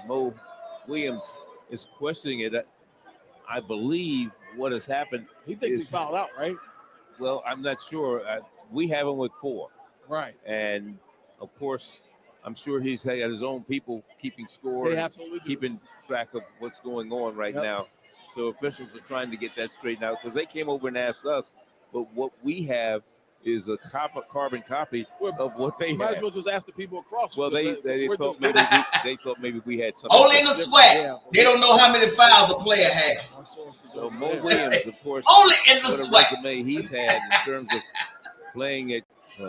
Mo Williams is questioning it. I believe what has happened. He thinks he's fouled out, right? Well, I'm not sure. We have him with 4. Right. And, of course, I'm sure he's got his own people keeping score. They absolutely do. Keeping track of what's going on right now. So officials are trying to get that straightened out because they came over and asked us. But what we have is a carbon copy of what they might have. as well just ask the people across. Well, they thought maybe we had something. Only in the SWAC. They don't know how many fouls a player has. So Mo Williams, of course, only in the what a SWAC. resume he's had in terms of playing at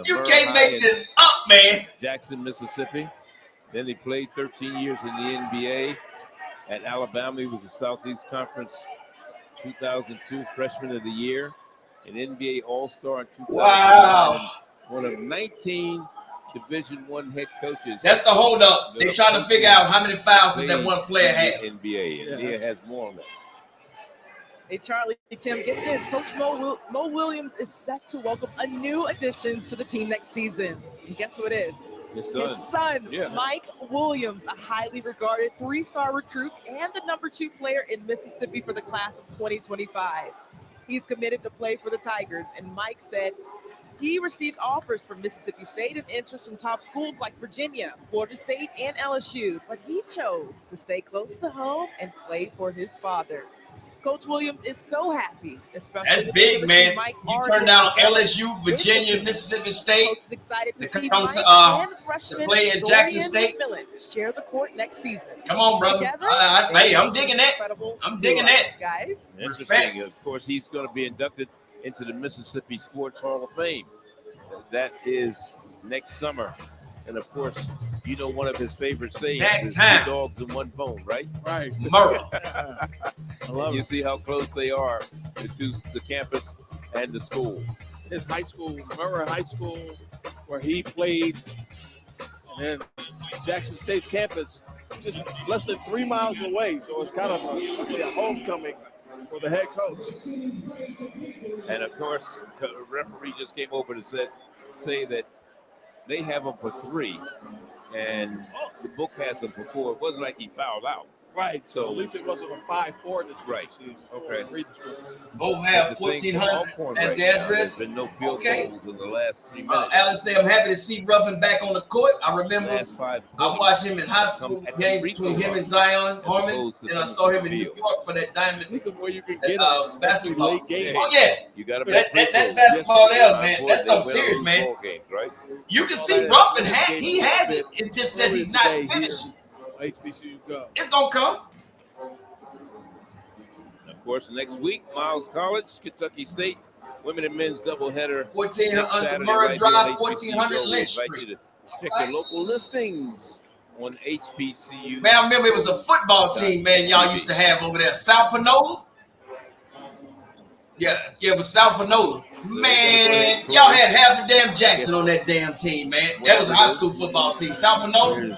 you can't make this up, man. Jackson, Mississippi. Then he played 13 years in the NBA. At Alabama, he was a Southeast Conference 2002 Freshman of the Year, an NBA All-Star in 2009, Wow. and one of 19 Division I head coaches. That's the holdup. They're trying to figure out how many fouls does that one player have. NBA, and Nia has more on that. Hey, Charlie, Tim, get this. Coach Mo Williams is set to welcome a new addition to the team next season. And guess who it is? His son, Mike Williams, a highly regarded 3-star recruit and the #2 player in Mississippi for the class of 2025. He's committed to play for the Tigers, and Mike said he received offers from Mississippi State and interest from top schools like Virginia, Florida State, and LSU, but he chose to stay close to home and play for his father. Coach Williams is so happy, especially that's big, man. Mike you turn down LSU, Virginia, Mississippi State to come to play at Jackson State. Share the court next season. Come on, brother. Hey, I'm digging that. I'm digging that, guys. Interesting. Of course, he's going to be inducted into the Mississippi Sports Hall of Fame. That is next summer. And of course, you know one of his favorite sayings is 2 dogs and 1 bone, right? Right. Murray. You see how close they are to the campus and the school. His high school, Murray High School, where he played, and then Jackson State's campus, just less than 3 miles away. So it's kind of certainly a homecoming for the head coach. And of course, the referee just came over to say that they have him for 3, and the book has him for 4. It wasn't like he fouled out. Right. So at least it wasn't a 5-4 discrepancy. Okay. Both have 1400 as the address. There's been no field goals in the last 3 minutes. Alan said, I'm happy to see Ruffin back on the court. I remember I watched him in high school game between him and Zion Harmon, and I saw him in New York for that diamond where you can get basketball. Late game. Oh yeah, you got that basketball there, man. That's something serious, man. Right? You can see Ruffin he has it. It's just that he's not finished. HBCU go. It's gonna come. Of course, next week, Miles College, Kentucky State, women and men's doubleheader. 1400 Murray Drive, 1400 Lynch Street. I invite you to check your local listings on HBCU. Man, I remember it was a football team, man, y'all used to have over there. South Panola? Yeah, it was South Panola. Man, y'all had half the damn Jackson on that damn team, man. That was a high school football team. South Panola?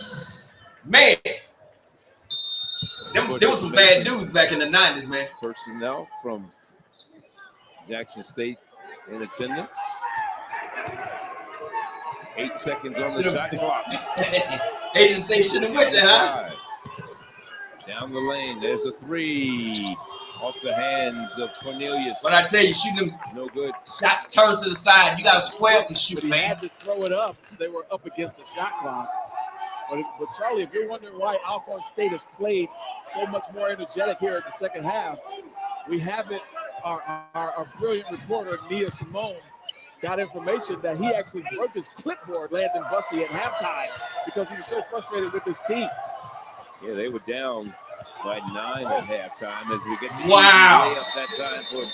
Man, there was some bad dudes back in the 90s, man. Personnel from Jackson State in attendance. 8 seconds on the shot clock. They just say should have went there, huh? Down the lane, there's a 3 off the hands of Cornelius. But I tell you, shooting them no good. Shots turned to the side. You got to square up and shoot, He man. had to throw it up. They were up against the shot clock. But Charlie, if you're wondering why Alcorn State has played so much more energetic here in the second half, we have it. Our brilliant reporter, Nia Simone, got information that he actually broke his clipboard, Landon Bussey, at halftime because he was so frustrated with his team. Yeah, they were down by 9 at halftime as we get the wow. way up that time for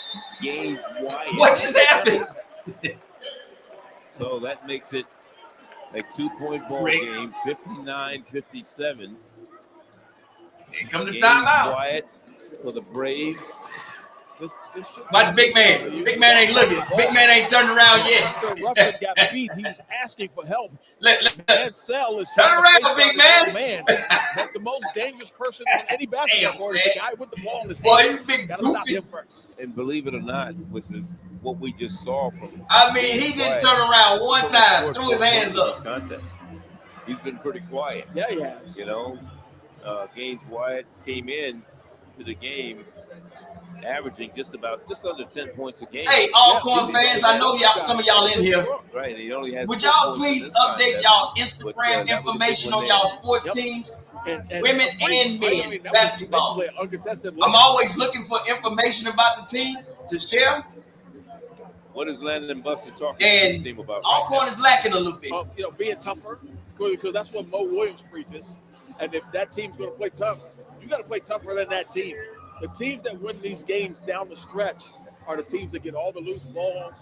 Gaines Wyatt. What just happened? So that makes it a 2-point ball game, 59-57. Here come the timeout. Wyatt for the Braves. Watch Big Man. Big Man ain't looking. Big Man ain't turning around yet. After Ruffin got beat, he was asking for help. Turn Cell is around, Big Man. But the most dangerous person on any basketball court is the guy with the ball in his hand. Boy, you big Gotta stop goofy. him first. And believe it or not, with what we just saw from I mean, he didn't turn around one time, threw his hands up. Contest. He's been pretty quiet. Yeah, he has. You know, Gaines Wyatt came in to the game averaging just under 10 points a game. Hey, Alcorn fans, I know y'all, some of y'all in here. Right, he only has. Would y'all please update y'all Instagram information on y'all sports teams, women and men basketball? I'm always looking for information about the team to share. What is Landon Bussey talking And to his team about? Alcorn is lacking a little bit. Being tougher, because that's what Mo Williams preaches. And if that team's going to play tough, you got to play tougher than that team. The teams that win these games down the stretch are the teams that get all the loose balls,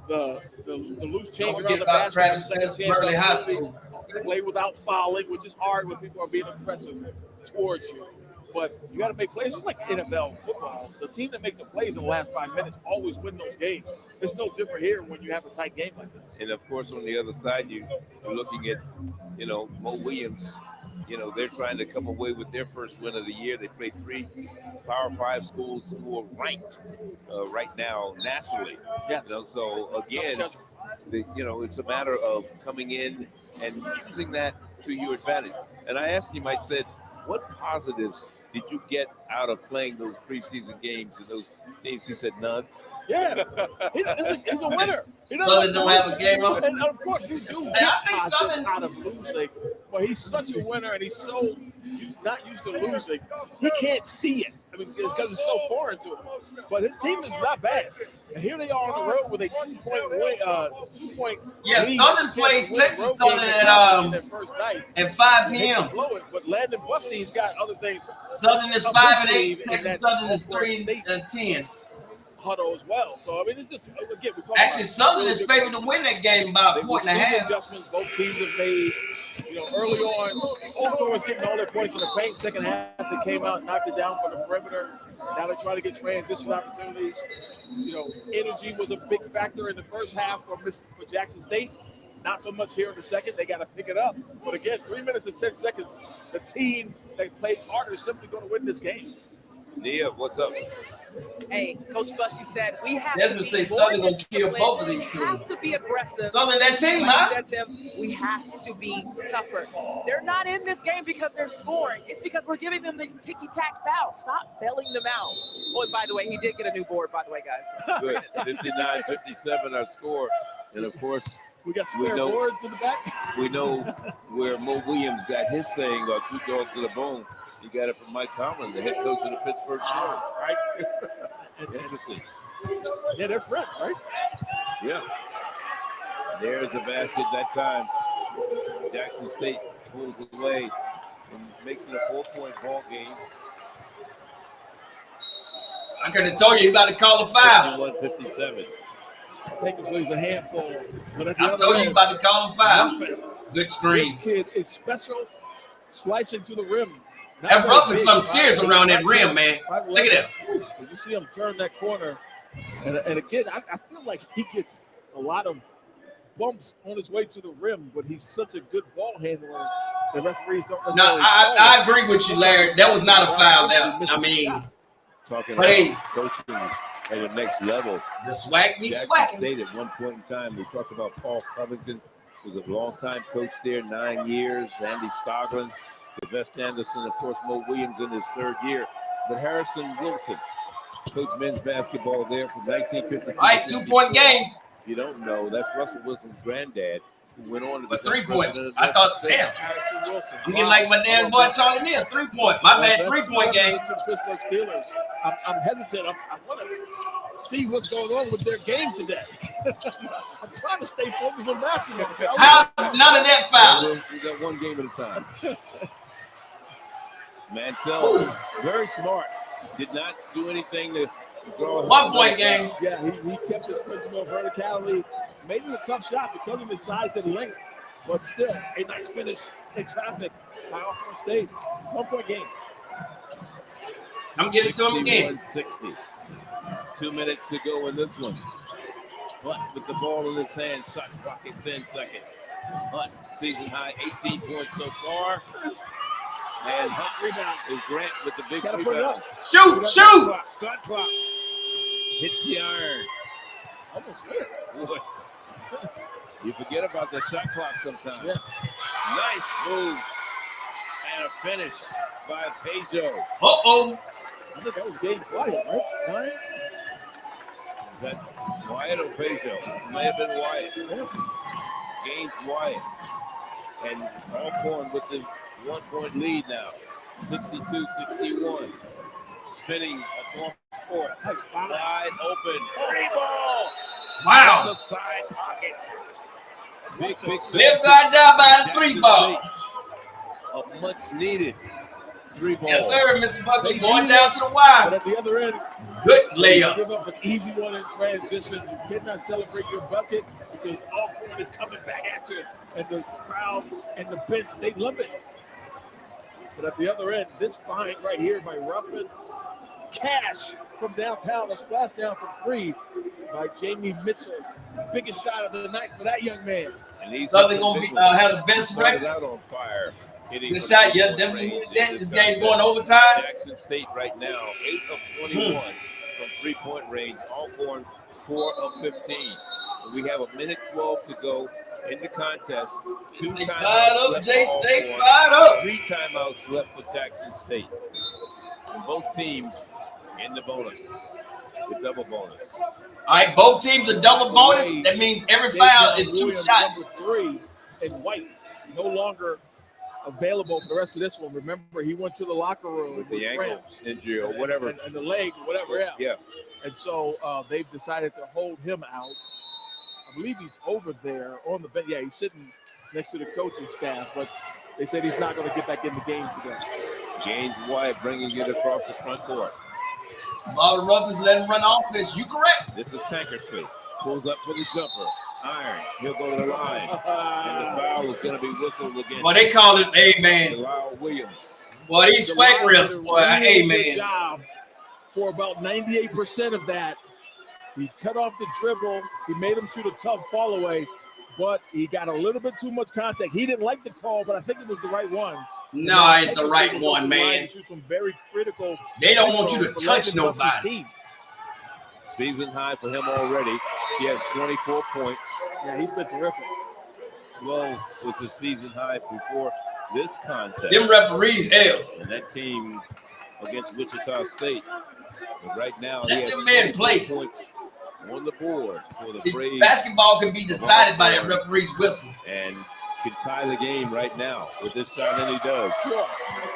the loose change around the basket. Travis Burley High School. play without fouling, which is hard when people are being aggressive towards you. But you got to make plays. It's like NFL football. The team that makes the plays in the last 5 minutes always win those games. It's no different here when you have a tight game like this. And of course, on the other side, you're looking at, Mo Williams. They're trying to come away with their first win of the year. They played 3 Power 5 schools who are ranked right now nationally. Yeah. So again, it's a matter of coming in and using that to your advantage. And I asked him, I said, what positives did you get out of playing those preseason games and those games? He said, none. Yeah, he's a winner. Southern don't have a game on. And of course, you do get positives out of losing, but he's such a winner, and he's so not used to losing. He can't see it. I mean, because it's so foreign to him. But his team is not bad. And here they are on the road with a 2-point win. 2-point Yeah, lead. Southern plays Texas Southern at 5 p.m. But Landon Bussey's got other things. Southern is 5-8. Texas Southern is 3-10. Huddle as well. So I mean, it's just again. Actually, Southern is favored to win that game by a point and a half. Adjustments both teams have made. Early on, Oklahoma was getting all their points in the paint. Second half, they came out, knocked it down from the perimeter. Now they're trying to get transition opportunities. Energy was a big factor in the first half for Jackson State. Not so much here in the second. They got to pick it up. But again, 3 minutes and 10 seconds. The team that plays harder is simply going to win this game. Nia, what's up? Hey, Coach Bussey said we have Desmond to be say Southern more gonna kill both of these We teams. have to be aggressive. Southern that team, Like huh? I said to him, we have to be tougher. They're not in this game because they're scoring. It's because we're giving them these ticky-tack fouls. Stop bailing them out. Oh, and by the way, he did get a new board, by the way, guys. Good. 59-57 our score. And of course, we got spare boards in the back. We know where Mo Williams got his saying about 2 dogs to the bone. He got it from Mike Tomlin, the head coach of the Pittsburgh Steelers. Right. Interesting. Yeah, they're friends, right? Yeah. There's a basket that time. Jackson State pulls away and makes it a 4-point ball game. I could have told you he about to call a foul. 51-57. Technically, it's a handful. But at the I other told you end, about to call a foul. nothing. Good screen. This kid is special, slicing to the rim. That brother's something serious around that rim, man. Look at that. So you see him turn that corner. And again, I feel like he gets a lot of bumps on his way to the rim, but he's such a good ball handler. The referees don't necessarily. No, I agree with you, Larry. That was not a foul there. I mean, talking hey, about coaching at the next level. The SWAC be Jackson swacking. State at one point in time, we talked about Paul Covington, was a longtime coach there, 9 years. Andy Stoglin, Sylvester Anderson, of course, Mo Williams in his 3rd year. But Harrison Wilson, coached men's basketball there from 1952. All right, 2-point game. You don't know, that's Russell Wilson's granddad, who went on to But become 3-point. president of I thought, State. damn. Harrison Wilson. I'm getting like my damn boy Charlie Neal. 3-point. My bad, 3-point game. Pittsburgh Steelers. I'm hesitant. I want to see what's going on with their game today. I'm trying to stay focused on basketball. How none of that foul? We got one game at a time. Mansell, very smart. Did not do anything to draw. 1-point game. Yeah, he kept his principle of verticality. Made it a tough shot because of his size and length, but still a nice finish in traffic by Oklahoma State. 1-point game. I'm getting to him again. 60. 2 minutes to go in this one. Hunt with the ball in his hand. Shot clock at 10 seconds. Hunt, season high, 18 points so far. And Hunt rebound is Grant with the big Gotta put it rebound. up. Shoot, shoot! Shot clock. Hits the iron. Almost there. Boy. You forget about the shot clock sometimes. Yeah. Nice move. And a finish by Pejo. Uh-oh. I think that was Gabe Wyatt, right? Wyatt? Is that Wyatt or Pejo? It may have been Wyatt. Gaines Wyatt. And Alcorn with the 1-point lead now. 62-61. Spinning across court. Wide open. Free ball. Wow. The side pocket. Big Live, die, die by the 3 ball. A much needed 3 ball. Yes, sir, Mr. Buckley They going do down that, to the wire. But at the other end, Good they layup. give up an easy one in transition. You cannot celebrate your bucket because Alcorn is coming back at you. And the crowd and the bench, they love it. But at the other end, this find right here by Ruffin. Cash from downtown, a splash down from 3 by Jamie Mitchell. Biggest shot of the night for that young man. And he's Something gonna be have the best started record. out on fire. Hitting Good from shot, yeah, 3-point definitely range hit in that. This game going contest. overtime. Jackson State right now, 8 of 21 from 3-point range. Alcorn, 4 of 15. And we have 1:12 to go in the contest. 2 They timeouts fired up, left Jay for State Alcorn. fired up. 3 timeouts left for Jackson State. And both teams in the bonus, the double bonus. All right, both teams a double bonus. That means every foul is 2 Williams, shots. number 3, and White no longer available for the rest of this one. Remember, he went to the locker room with The ankle cramps injury or whatever. and the leg, whatever. Yeah. And so they've decided to hold him out. I believe he's over there on the bench. Yeah, he's sitting next to the coaching staff, but they said he's not going to get back in the game today. Gaines White bringing it across the front court. Ball Ruffins let him run offense. You correct. This is Tankersley. Pulls up for the jumper. Iron. He'll go to the line. And the foul is going to be whistled again. Well, they call it A-man. Lyle Williams. Boy, these Swac refs, boy, A-man. Job for about 98% of that. He cut off the dribble. He made him shoot a tough fall away, but he got a little bit too much contact. He didn't like the call, but I think it was the right one. No, it ain't the right one, man. Some very critical. They don't want you to touch nobody. Season high for him already. He has 24 points. Yeah, he's been terrific. 12 was his season high before this contest. Them referees hell. And that team against Wichita State. But right now, Let he has them man 24 play. points on the board for the See, Braves. basketball can be decided by that referee's whistle. And can tie the game right now with this shot, and he does. Sure.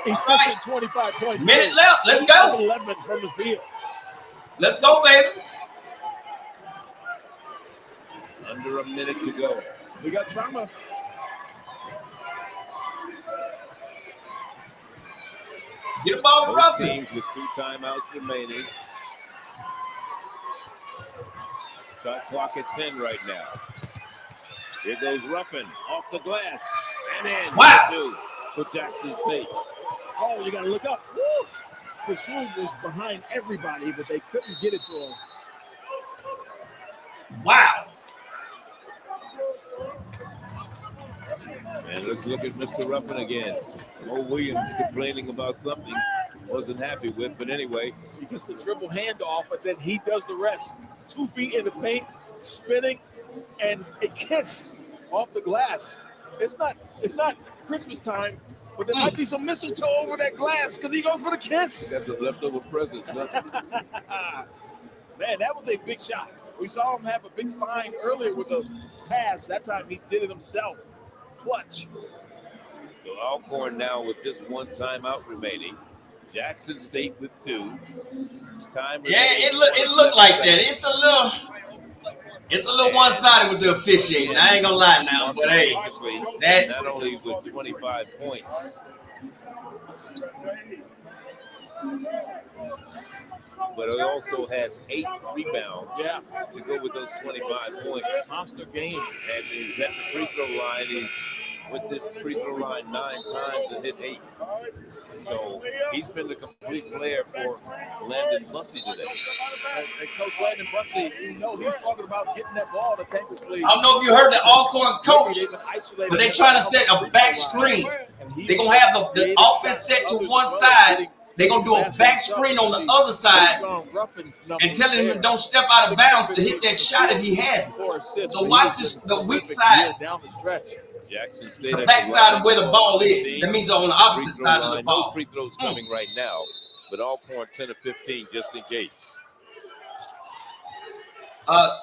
Efficient 25 points. Minute left. Let's go. 11 from the field. Let's go, baby. Under a minute to go. We got trauma. Get the ball to Both Ruffin. teams with 2 timeouts remaining. Shot clock at 10 right now. Here goes Ruffin off the glass and in. Wow. 2 for Jackson State. Oh, you got to look up. Woo! Pursuit was behind everybody, but they couldn't get it to him. Wow. And let's look at Mr. Ruffin again. Mo Williams complaining about something he wasn't happy with, but anyway. He gets the dribble handoff, and then he does the rest. 2 feet in the paint, spinning, and a kiss off the glass. It's not Christmas time, but there might be some mistletoe over that glass because he goes for the kiss. That's a leftover present, son. Man, that was a big shot. We saw him have a big find earlier with the pass. That time he did it himself. Clutch. So Alcorn now with just 1 timeout remaining. Jackson State with 2. Time Yeah, it looked like that. It's a little one-sided with the officiating. I ain't gonna lie now, but hey, that not only with 25 points. But it also has 8 rebounds to go with those 25 points. Monster game. And he's at the free throw line. He's with this free throw line 9 times and hit 8. So he's been the complete player for Landon Bussey today. And Coach Landon Bussey, you know, he's talking about getting that ball to Tankersley. I don't know if you heard the Alcorn coach, but they trying to set a back screen. They're going to have the offense set to one side. They're going to do a back screen on the other side and telling him don't step out of bounds to hit that shot if he has it. So watch this, the weak side, Jackson State the back side of where the ball is. That means on the opposite side of the ball. No free throws coming right now, but Alcorn 10 of 15 just in case.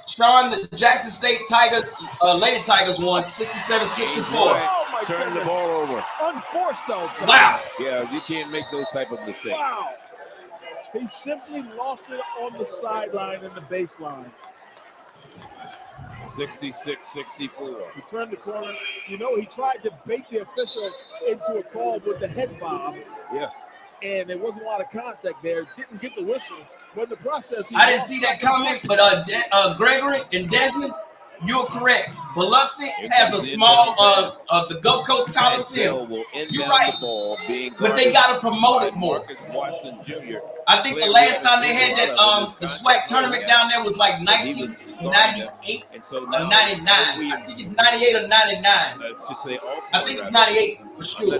Sean, the Jackson State Tigers, Lady Tigers won 67-64. Turn the ball over. Unforced though. Wow. Yeah, you can't make those type of mistakes. Wow. He simply lost it on the sideline and the baseline. 66-64. He turned the corner. You know, he tried to bait the official into a call with the head bob. Yeah. and there wasn't a lot of contact there. Didn't get the whistle. But in the process, I didn't see that comment, but Gregory and Desmond, you're correct. Biloxi has a small the Gulf Coast Coliseum. You're right. But they got to promote it more. I think the last time they had that the Swac tournament down there was like 1998 or 99. I think it's 98 or 99. I think it's 98 for sure.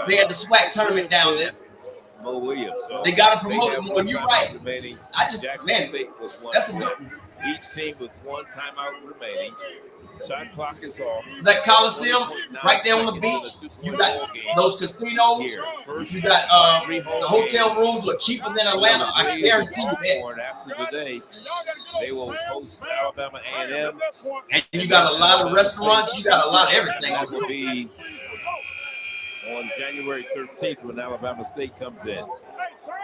They had the Swac tournament down there. Mo Williams. So they got to promote it more. You're right. I just, man, that's a good one. Each team with one timeout remaining. Shot clock is off. That Coliseum right there on the beach. You got those casinos. You got the hotel rooms are cheaper than Atlanta. I guarantee you that. After today, they will host Alabama A&M. And you got a lot of restaurants. You got a lot of everything. That will be on January 13th when Alabama State comes in.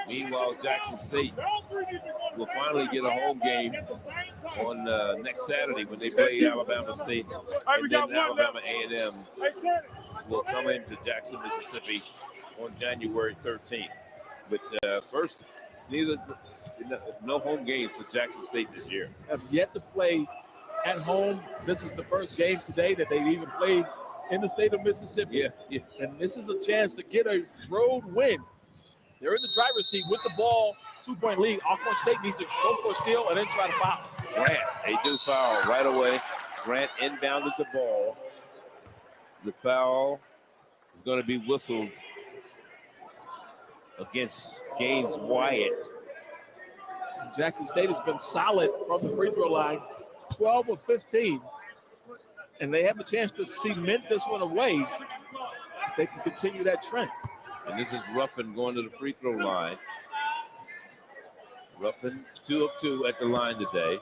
Meanwhile, Jackson State will finally get a home game on next Saturday when they play Alabama State, and then Alabama A&M will come into Jackson, Mississippi on January 13th. But first, no home games for Jackson State this year. Have yet to play at home. This is the first game today that they've even played in the state of Mississippi. Yeah. And this is a chance to get a road win. They're in the driver's seat with the ball, 2-point lead. Alcorn State needs to go for a steal and then try to foul. Grant, they do foul right away. Grant inbounded the ball. The foul is going to be whistled against Gaines Wyatt. Jackson State has been solid from the free throw line, 12 of 15. And they have a chance to cement this one away if they can continue that trend. And this is Ruffin going to the free throw line. Ruffin 2 of 2 at the line today.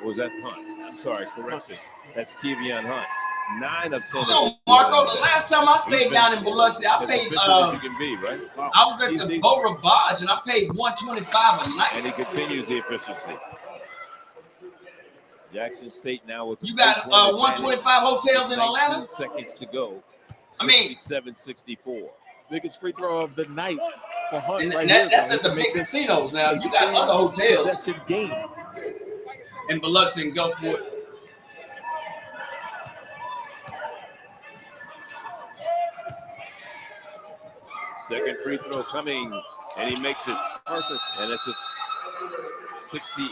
Or was that Hunt? I'm sorry, correction. That's Kevion Hunt. 9 of 10. Oh, Marco, the last time I stayed down in Biloxi, I paid, you can be, right? I was at the Beau Rivage and I paid $125 a night. And he continues the efficiency. Jackson State now with you got 125 hotels in Atlanta. 19 seconds to go. 67-64. Biggest free throw of the night for Hunt. And right that's here, at the big casinos now. You got other hotels. That's a game. In Biloxi and Gulfport. Second free throw coming, and he makes it perfect. And it's a 68.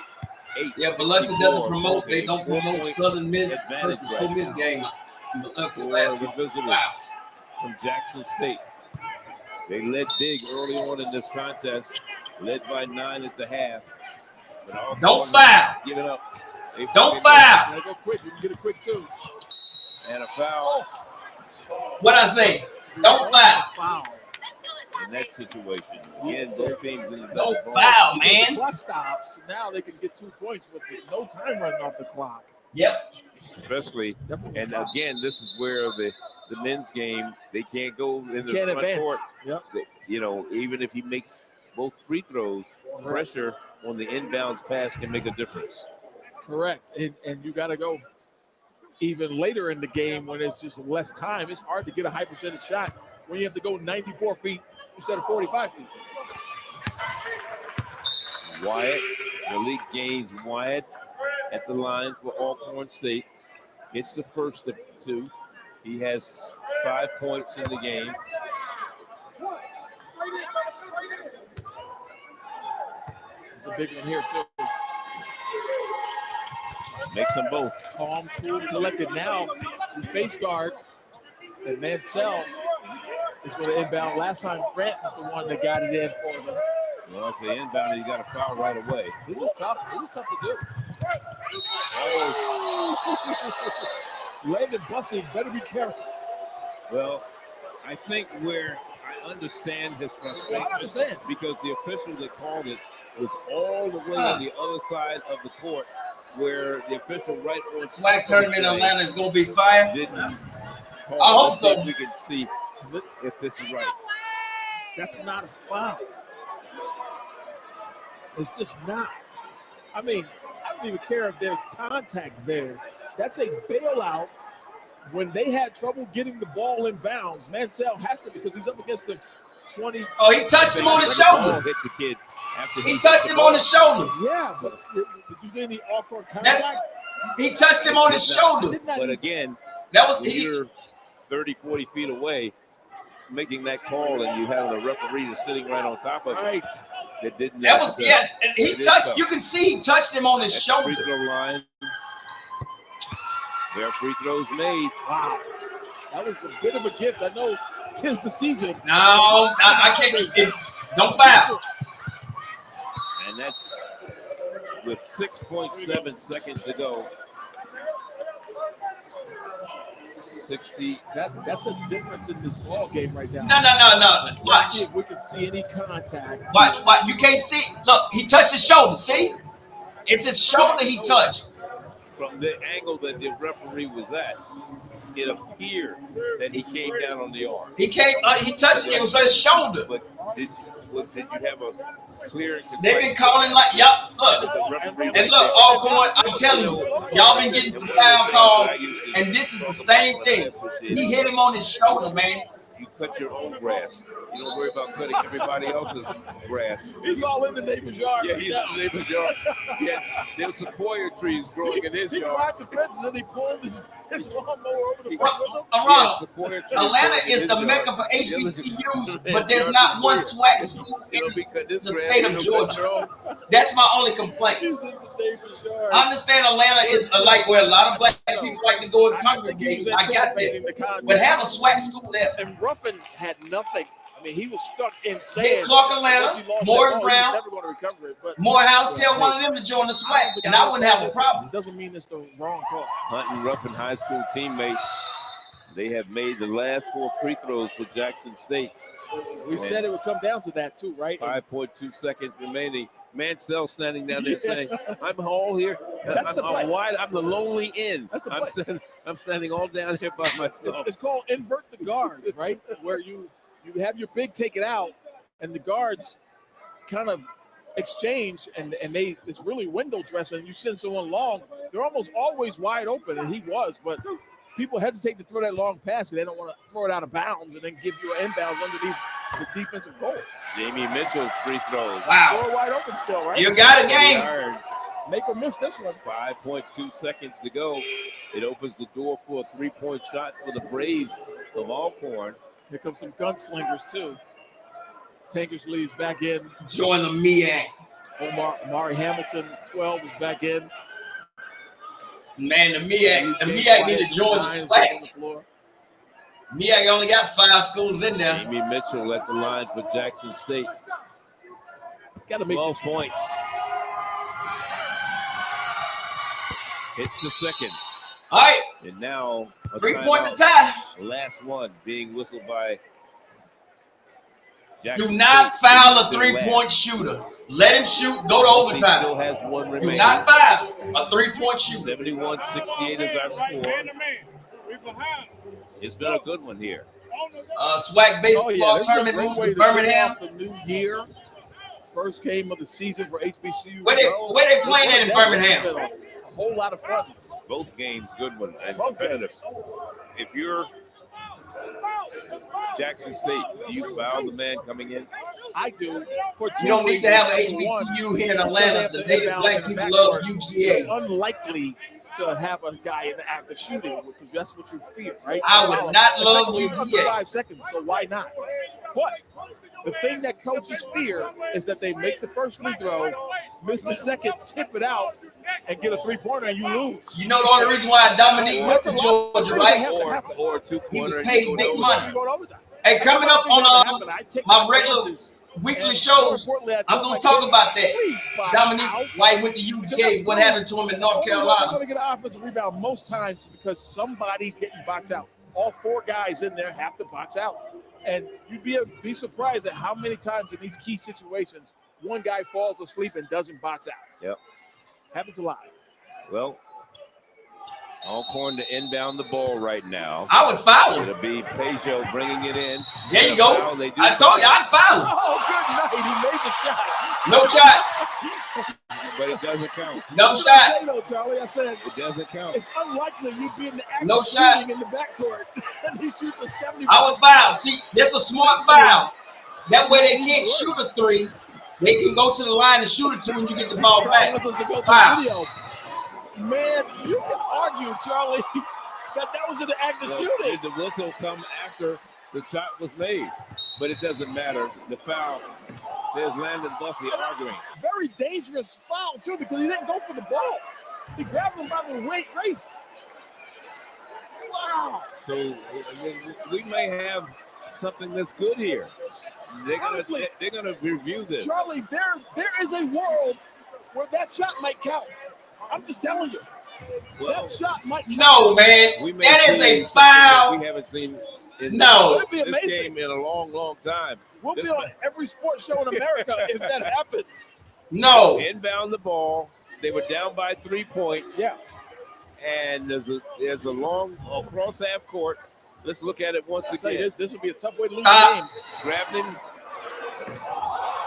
Yeah, Biloxi doesn't promote. They don't promote Southern Miss versus Ole Miss game. Biloxi last the visitors from Jackson State. They led big early on in this contest, led by 9 at the half. But don't foul. Give it up. Don't foul. Gotta go quick. You can get it quick too. And a foul. What I say? Don't foul. In that situation, again, both teams in the don't foul, man. The clock stops. Now they can get 2 points with no time running off the clock. Yep. Especially, and again, this is where the men's game, they can't go in the front court. Yep. You know, even if he makes both free throws, pressure on the inbounds pass can make a difference. Correct. And you got to go even later in the game when it's just less time. It's hard to get a high percentage shot when you have to go 94 feet instead of 45 feet. Wyatt, Malik Gaines Wyatt at the line for Alcorn State. Gets the first of 2. He has 5 points in the game. It's a big one here, too. Makes them both. Calm, cool, collected. Now, the face guard and Mansell is going to inbound. Last time, Grant was the one that got it in for them. Well, if they inbound, you got to foul right away. This is tough. This is tough to do. Landon Bussey, better be careful. Well, I think where I understand his frustration because the official that called it was all the way on the other side of the court where the official right on Swac tournament in Atlanta is going to be fire. Didn't call. I hope so. We can see if this is right. That's not a foul. It's just not. I mean, I don't even care if there's contact there. That's a bailout. When they had trouble getting the ball in bounds, Mansell has to because he's up against the 20. Oh, he touched him on the shoulder. Hit the kid after he touched him on the shoulder. Yeah, but did you see any all-court contact? He touched him on his shoulder. But again, that was when you're 30, 40 feet away, making that call, and you have a referee that's sitting right on top of it. That didn't. That was and he touched. You can see he touched him on his shoulder. Free throw line. There are free throws made. Wow, that was a bit of a gift. I know 'tis the season. No, I can't. Don't foul. And that's with 6.7 seconds to go. 60. That's a difference in this ball game right now. No. Watch. See if we can see any contact. Watch. You can't see. Look, he touched his shoulder. See? It's his shoulder he touched. From the angle that the referee was at, it appeared that he came down on the arm. He came. He touched it. It was on his shoulder. But did you have a clear? They've been calling like y'all. Look, and look, Alcorn. I'm telling you, y'all been getting some foul calls, and this is the same thing. He hit him on his shoulder, man. You cut your own grass. You don't worry about cutting everybody else's grass. He's all in the neighbor's yard. Yeah, he's in the neighbor's yard. Yeah, there's sequoia trees growing in his He yard. climbed the fence and then he pulled his lawnmower over the Atlanta is the mecca for HBCUs, but there's not one SWAC school in the state of Georgia. That's my only complaint. I understand Atlanta is like where a lot of black people like to go and congregate. I got that. But have a SWAC school there. And Ruffin had nothing. I mean, he was stuck in sand. Get Clark Atlanta, Morris Brown, never going to recover it. But Morehouse, tell one of them to join the SWAC, and I wouldn't have a problem. Doesn't mean it's the wrong call. Hunt and Ruffin high school teammates, they have made the last 4 free throws for Jackson State. We said it would come down to that too, right? 5.2 seconds remaining. Mansell standing down there saying, "I'm all here. I'm wide. I'm the lonely end. I'm standing all down here by myself." It's called invert the guards, right? Where you have your big take it out, and the guards kind of exchange, and it's really window dressing. You send someone long, they're almost always wide open, and he was, but people hesitate to throw that long pass because they don't want to throw it out of bounds and then give you an inbound underneath the defensive goal. Jamie Mitchell's free throws. Wow. Throw wide open still, right? You got a game. Make or miss this one. 5.2 seconds to go. It opens the door for a 3-point shot for the Braves of Alcorn. Here comes some gunslingers too. Tankers leaves back in. Join the MEAC. Omari Hamilton, 12, is back in. Man, the MEAC need to join the SWAC. MEAC only got 5 schools in there. Jamie Mitchell at the line for Jackson State. Got to make 12 points. Hits the second. All right. And now a 3-point to timeout. tie. Last one being whistled by Jackson Do not State. foul a 3-point shooter. Let him shoot. Go to overtime. Still has one remaining. Do not foul a 3-point shooter. 71-68 is our score. It's been a good one here. SWAC Basketball tournament moves to Birmingham. The new year. First game of the season for HBCU. Where they playing at in Birmingham? A whole lot of fun. Both games, good one and competitive. If you're Jackson State, do you foul the man coming in? I do. You don't need to have an HBCU here in Atlanta. The native black people love UGA. It's unlikely to have a guy in the act of shooting because that's what you fear, right? I would not love under UGA. 5 seconds, so why not? But the thing that coaches fear is that they make the first free throw, miss the second, tip it out, and get a 3-pointer, and you lose. You know the only reason why Dominique went to Georgia, right? Or 2-pointer. He was paid big money. Hey, coming up on my regular weekly shows, I'm going to talk about that. Dominique, why he went to UGA, what happened to him in North Carolina. I'm going to get an offensive rebound most times because somebody didn't box out. All 4 guys in there have to box out. And you'd be surprised at how many times in these key situations, one guy falls asleep and doesn't box out. Yep. Happens a lot. Well, Alcorn to inbound the ball right now. I would foul him. It'll be Peugeot bringing it in. There you go. I told you I'd foul him. Oh, good night. He made the shot. No shot. But it doesn't count. No shot. Charlie, I said it doesn't count. It's unlikely you'd be in the act No of shot. shooting in the backcourt. And he shoots a 70. I would foul. See, this is a smart foul. That way they can't shoot a 3. They can go to the line and shoot a 2 and you get the ball back. Wants us to go to Wow. the video. Man, you can argue, Charlie, that was an act of shooting. Did the whistle come after the shot was made? But it doesn't matter. The foul. There's Landon Bussey arguing. Very dangerous foul, too, because he didn't go for the ball. He grabbed him by the waist. Wow. So we may have something that's good here. They're gonna review this. Charlie, there is a world where that shot might count. I'm just telling you. Well, that shot might count. No, man. That is a foul. We haven't seen in No. this game in a long, long time. We'll be on every sports show in America if that happens. No. Inbound the ball. They were down by 3 points. Yeah. And there's a long across half court. Let's look at it once again. This would be a tough way to lose the game. Grabbed him.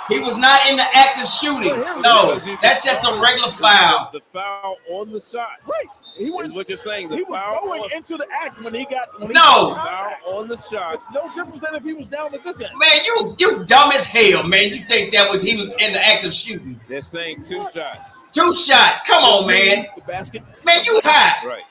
He was not in the act of shooting. No, that's just a regular foul. The foul on the shot. Right. He was what you're saying. He was going into the act when he got No. Foul on the shot. It's no difference than if he was down at this end. Man, you dumb as hell, man. You think he was in the act of shooting. They're saying 2 shots. 2 shots. Come on, man. The basket. Man, you high. Right.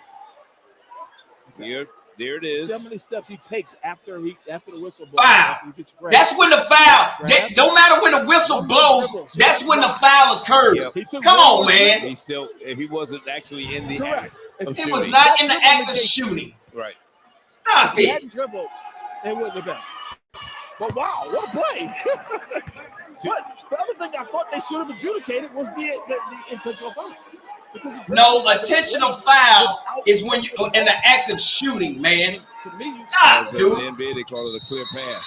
There it is. See how many steps he takes after the whistle blows. Wow. That's when the foul. Don't matter when the whistle blows. That's when the foul occurs. Yep. Come on, man. He wasn't actually in the act of He shooting. was not in the act of shooting. Right. Stop If he it. hadn't dribbled, it wouldn't have been. But wow, what a play. But the other thing I thought they should have adjudicated was the intentional foul. No, intentional foul is when you're in the act of shooting, man. Stop, In dude. the NBA, they call it a clear pass.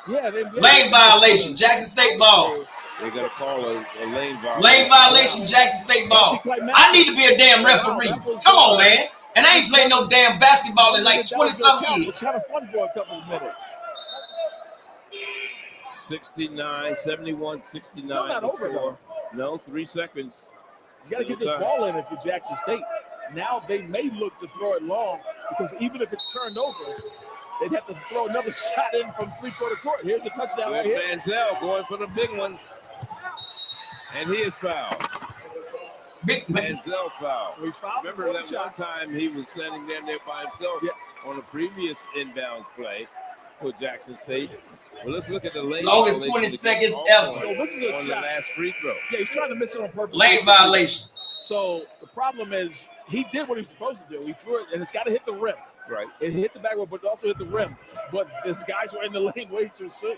Yeah, Lane violation, Jackson State ball. They're going to call a lane violation. Lane violation, Jackson State ball. I need to be a damn referee. Come on, man. And I ain't played no damn basketball in like 20-something years. It's kind of fun for a couple of minutes. 71, 69. Still not over, though. No, 3 seconds. You got to get this ball in if you're Jackson State. Now they may look to throw it long because even if it's turned over, they'd have to throw another shot in from 3/4 court. Here's the touchdown right here. Manziel going for the big one. And he is fouled. Big Manziel foul. Fouled. Remember that one time he was standing there by himself on a previous inbounds play for Jackson State. Well, let's look at the lane. Longest 20 seconds ever. So this is a on shot. the last free throw. Yeah, he's trying to miss it on purpose. Lane violation. So the problem is he did what he was supposed to do. He threw it, and it's got to hit the rim. Right. It hit the backboard, but it also hit the rim. But these guys were in the lane way too soon.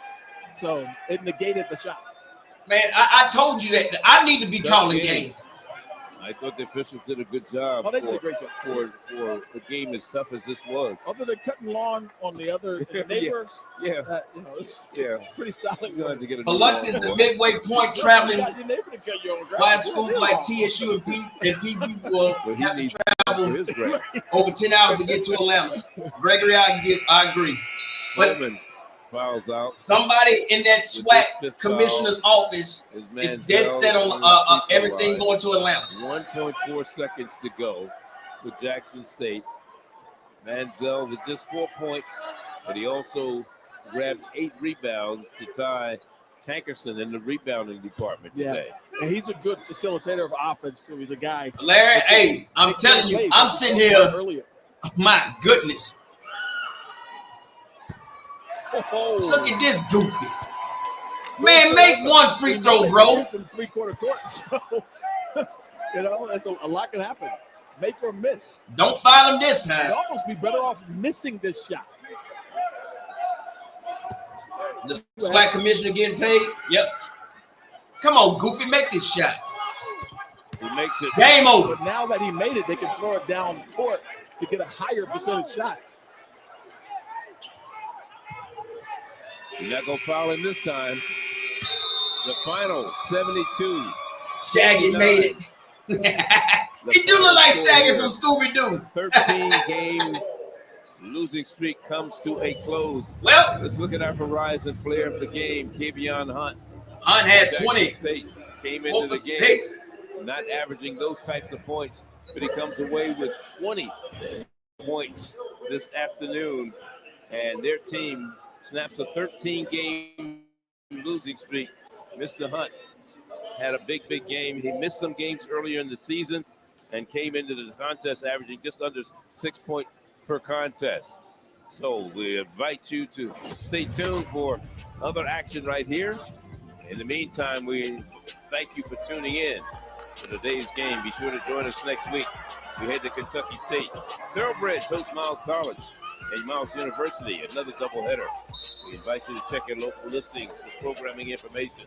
So it negated the shot. Man, I told you that I need to be calling games. I thought the officials did a good job, Oh, they did a great job. for a game as tough as this was. Other than cutting lawn on the other neighbors, Yeah. It's Yeah. pretty solid. You're going to get a Biloxi is the midway point traveling. Your neighbor to cut your own grass. Why schools like TSU and PB will have to travel his grade. over 10 hours to get to Atlanta. Gregory, I agree. But Coleman fouls out. somebody in that With SWAC this fifth commissioner's foul office is is dead Manziel set on on the free throw everything line. going to Atlanta. 1.4 seconds to go for Jackson State. Manziel with just 4 points, but he also grabbed 8 rebounds to tie Tankerson in the rebounding department today. And he's a good facilitator of offense too. He's a guy. Larry, hey, I'm telling you, I'm sitting here. Earlier. My goodness. Oh. Look at this goofy. Man, make one free throw, bro. From 3/4 court. So, that's a lot can happen. Make or miss. Don't foul him this You'd time. almost be better off missing this shot. The SWAC commissioner getting paid? Yep. Come on, Goofy, make this shot. He makes it. Game over. But now that he made it, they can throw it down court to get a higher percentage shot. He's not going to foul him this time. The final 72. Shaggy made it. He do look like Shaggy from Scooby-Doo. 13-game losing streak comes to a close. Well, let's look at our Horizon player of the game, Kevion Hunt. Hunt had Jackson 20. State came Four into for the game, 6. not averaging those types of points, but he comes away with 20 points this afternoon, and their team snaps a 13-game losing streak. Mr. Hunt had a big game. He missed some games earlier in the season and came into the contest averaging just under 6 points per contest. So we invite you to stay tuned for other action right here. In the meantime, we thank you for tuning in to today's game. Be sure to join us next week. We head to Kentucky State. Thoroughbreds host Miles College and Miles University, another doubleheader. We invite you to check your local listings for programming information.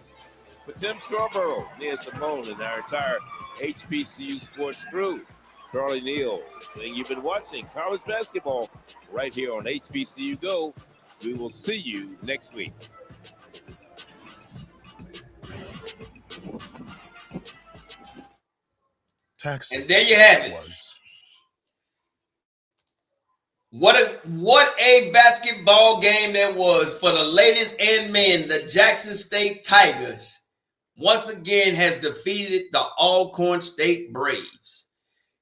For Tim Scarborough, Nia Simone, and our entire HBCU sports crew, Charlie Neal, saying you've been watching college basketball right here on HBCU Go. We will see you next week. Texas. And there you have it. What a basketball game that was for the ladies and men. The Jackson State Tigers once again has defeated the Alcorn State Braves.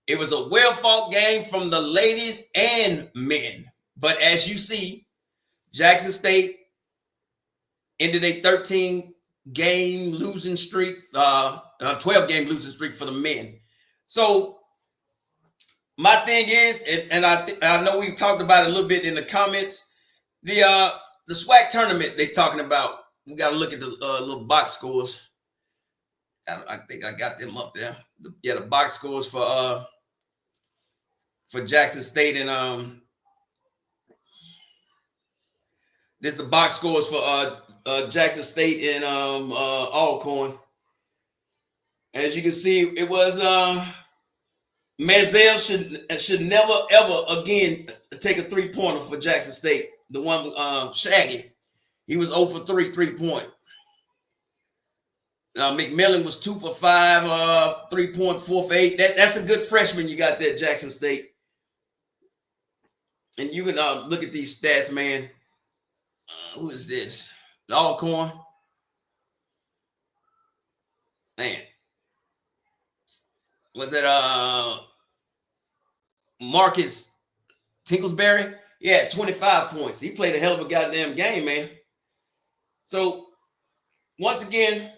It was a well-fought game from the ladies and men. But as you see, Jackson State ended a 13-game losing streak, 12-game losing streak for the men. So my thing is, and I know we've talked about it a little bit in the comments, the SWAC tournament they're talking about. We got to look at the little box scores. I think I got them up there. The box scores for Jackson State and this is the box scores for Jackson State and Alcorn. As you can see, it was Manziel should never ever again take a 3-pointer for Jackson State. The one Shaggy, he was 0 for 3 3-point. McMillan was 2 for 5, 3-point, 4 for 8. That's a good freshman you got there, Jackson State. And you can look at these stats, man. Who is this? Alcorn. Man. Was that Marcus Tinklesbury? Yeah, 25 points. He played a hell of a goddamn game, man. So once again,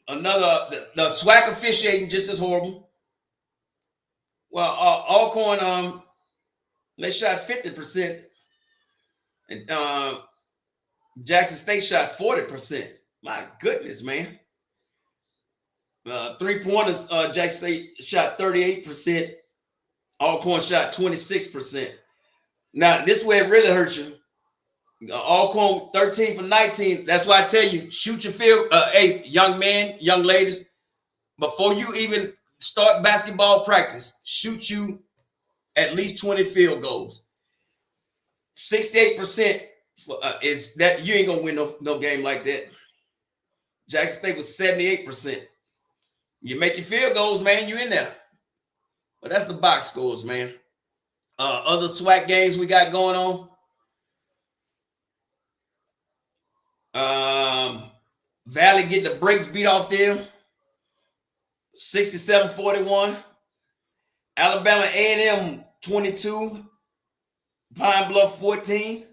the SWAC officiating just as horrible. Well, Alcorn, they shot 50%, and Jackson State shot 40%. My goodness, man. 3-pointers, Jackson State shot 38%. Alcorn shot 26%. Now, this is where it really hurts you. Alcorn 13 for 19. That's why I tell you, shoot your field. Hey, young men, young ladies, before you even start basketball practice, shoot you at least 20 field goals. 68% is that you ain't gonna win no game like that. Jackson State was 78%. You make your field goals, man, you in there. But that's the box scores, man. Other SWAC games we got going on. Valley get the brakes beat off them. 67-41. Alabama A&M 22. Pine Bluff 14.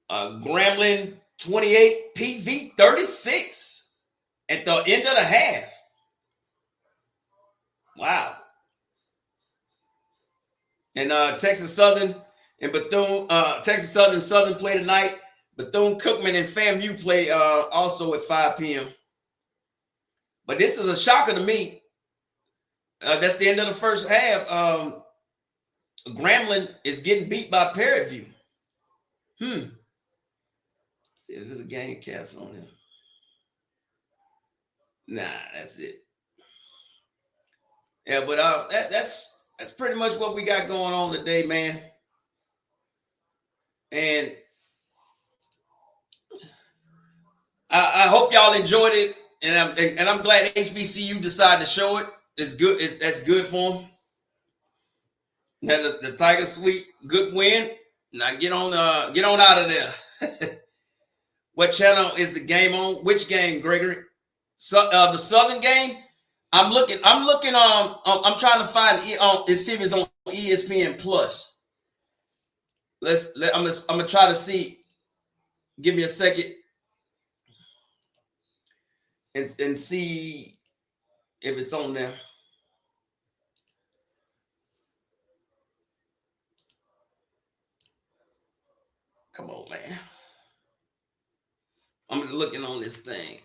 Grambling 28. PV 36 at the end of the half. Wow. And Texas Southern and Bethune, Texas Southern play tonight. Bethune-Cookman and FAMU play also at 5 p.m. But this is a shocker to me. That's the end of the first half. Grambling is getting beat by Prairie View. See, is this a game cast on there? Nah, that's it. Yeah, but that's pretty much what we got going on today, man. And I hope y'all enjoyed it, and I'm glad HBCU decided to show it. It's good. That's good for them. Now the Tigers sweep, good win. Now get on out of there. What channel is the game on? Which game, Gregory? So the Southern game. I'm looking. I'm trying to find it. See if it's on ESPN Plus. I'm gonna try to see. Give me a second. and see if it's on there. Come on, man. I'm looking on this thing.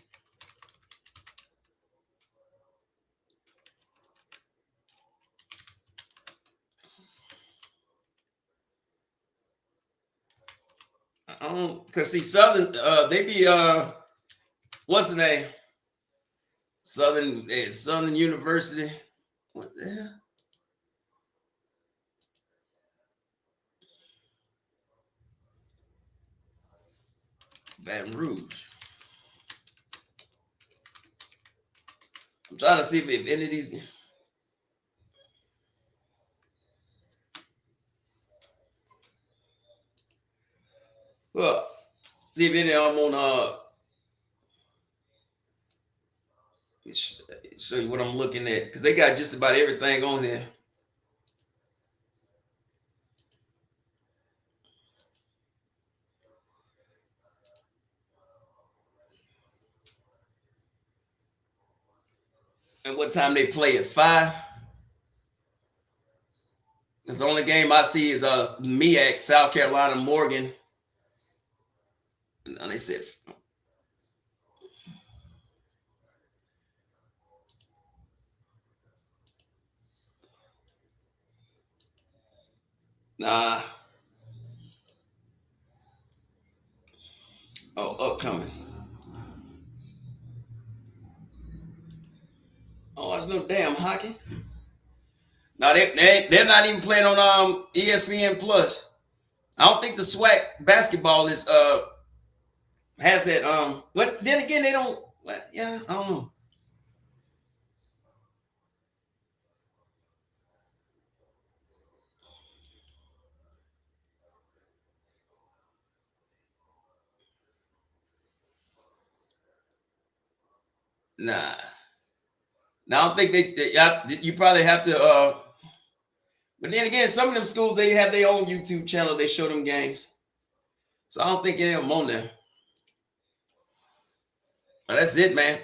Cause see Southern, they be what's the name? Southern University. What the hell? Baton Rouge. I'm trying to see if any of these. Well, see if any of them on show you what I'm looking at, because they got just about everything on there. And what time they play at 5? Because the only game I see is MEAC, South Carolina, Morgan. And they said nah. Oh, upcoming. Oh, that's no damn hockey. No, they're not even playing on ESPN Plus. I don't think the Swac basketball is has that but then again they don't. Yeah, I don't know. Nah. Now I don't think you probably have to but then again, some of them schools, they have their own YouTube channel. They show them games. So I don't think any of them on there. But that's it, man.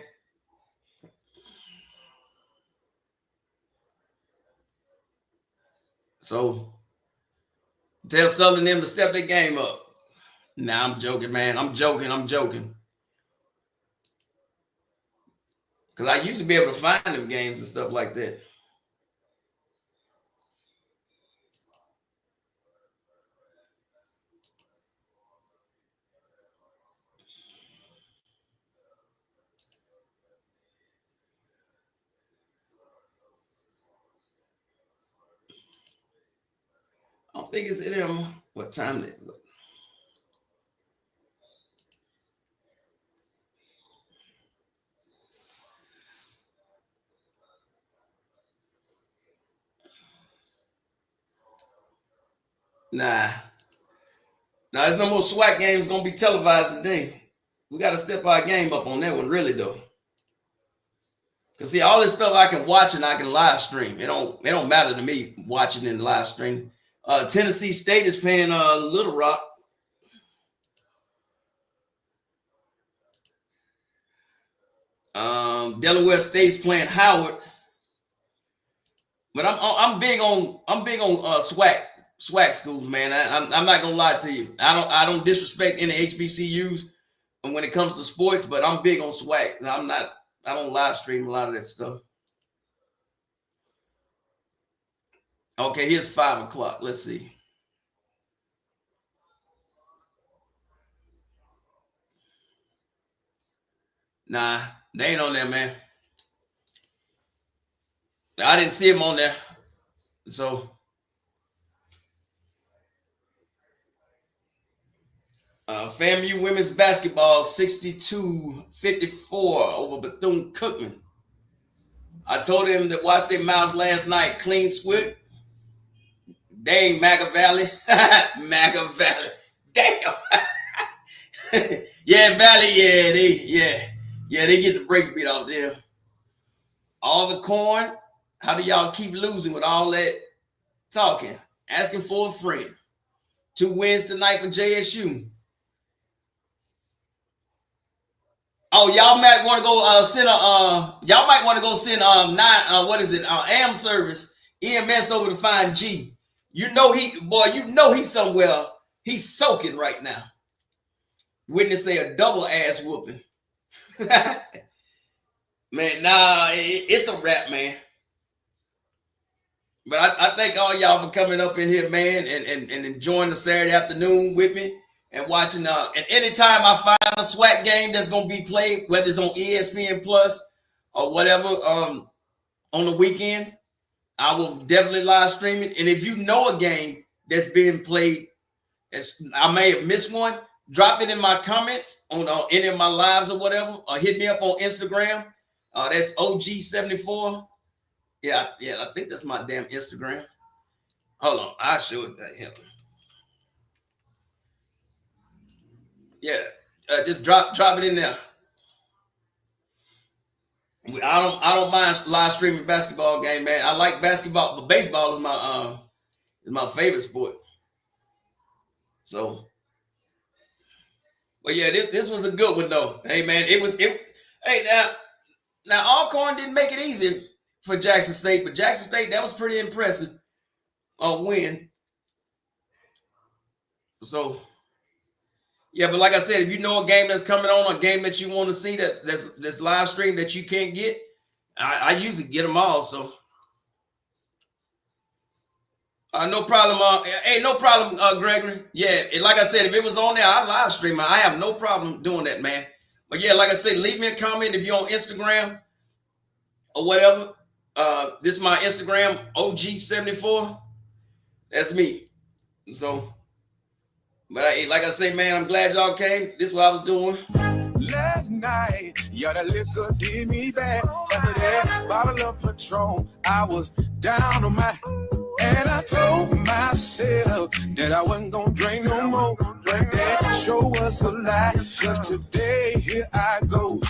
So tell Southern them to step their game up. Nah, I'm joking, man. I'm joking. Because I used to be able to find them games and stuff like that. I don't think it's in them. What time they look? Nah, there's no more SWAC games gonna be televised today. We got to step our game up on that one, really though. Cause see, all this stuff I can watch and I can live stream. It don't matter to me watching and live stream. Tennessee State is playing Little Rock. Delaware State's playing Howard. But I'm big on SWAC schools, man. I'm not gonna lie to you. I don't disrespect any HBCUs when it comes to sports, but I'm big on SWAC. I don't live stream a lot of that stuff. Okay, here's 5 o'clock. Let's see. Nah, they ain't on there, man. I didn't see him on there. So FAMU women's basketball 62-54 over Bethune-Cookman. I told them to watch their mouth last night. Clean sweep. Dang, Maga Valley. Maga Valley. Damn. Yeah, Valley. Yeah, they get the brakes beat off them. All the corn. How do y'all keep losing with all that talking? Asking for a friend. 2 wins tonight for JSU. Oh, y'all might want to go send y'all might want to go send AM service EMS over to find G. You know he's somewhere. He's soaking right now. Witness say a double ass whooping. Man, nah, it's a wrap, man. But I thank all y'all for coming up in here, man, and enjoying the Saturday afternoon with me and watching. And anytime I find a Swac game that's gonna be played, whether it's on ESPN Plus or whatever, on the weekend, I will definitely live stream it. And if you know a game that's being played, I may have missed one, drop it in my comments on any of my lives or whatever, or hit me up on Instagram. That's OG74. Yeah, I think that's my damn Instagram. Hold on, I'll show it that him. Yeah, just drop it in there. I don't mind live streaming basketball game, man. I like basketball, but baseball is my favorite sport. So, but yeah, this was a good one though. Hey man, hey now Alcorn didn't make it easy for Jackson State, but Jackson State, that was pretty impressive win. So yeah, but like I said, if you know a game that's coming on, a game that you want to see that's live stream that you can't get, I usually get them all. So no problem. Hey, no problem, Gregory. Yeah, like I said, if it was on there, I live stream it. I have no problem doing that, man. But yeah, like I said, leave me a comment if you're on Instagram or whatever. This is my Instagram, OG74. That's me. So, but like I say, man, I'm glad y'all came. This is what I was doing. Last night, y'all, that liquor did me bad. After that bottle of Patron, I was down on my, and I told myself that I wasn't gonna drink no more. But that show was a lie, cause today here I go.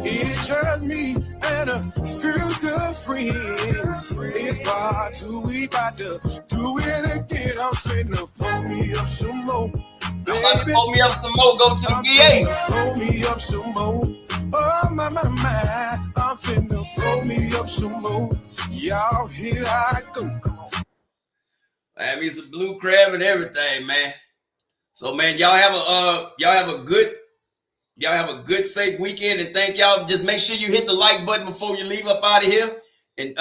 It just me and a few good friends. It's part 2, we about to do it again. I'm finna pull me up some more. I'm about to pull me up some more, go to the VA. Pull me up some more. Oh my, I'm finna pull me up some more. Y'all, here I go. I mean, some blue crab and everything, man. So man, y'all have a good, safe weekend, and thank y'all. Just make sure you hit the like button before you leave up out of here. And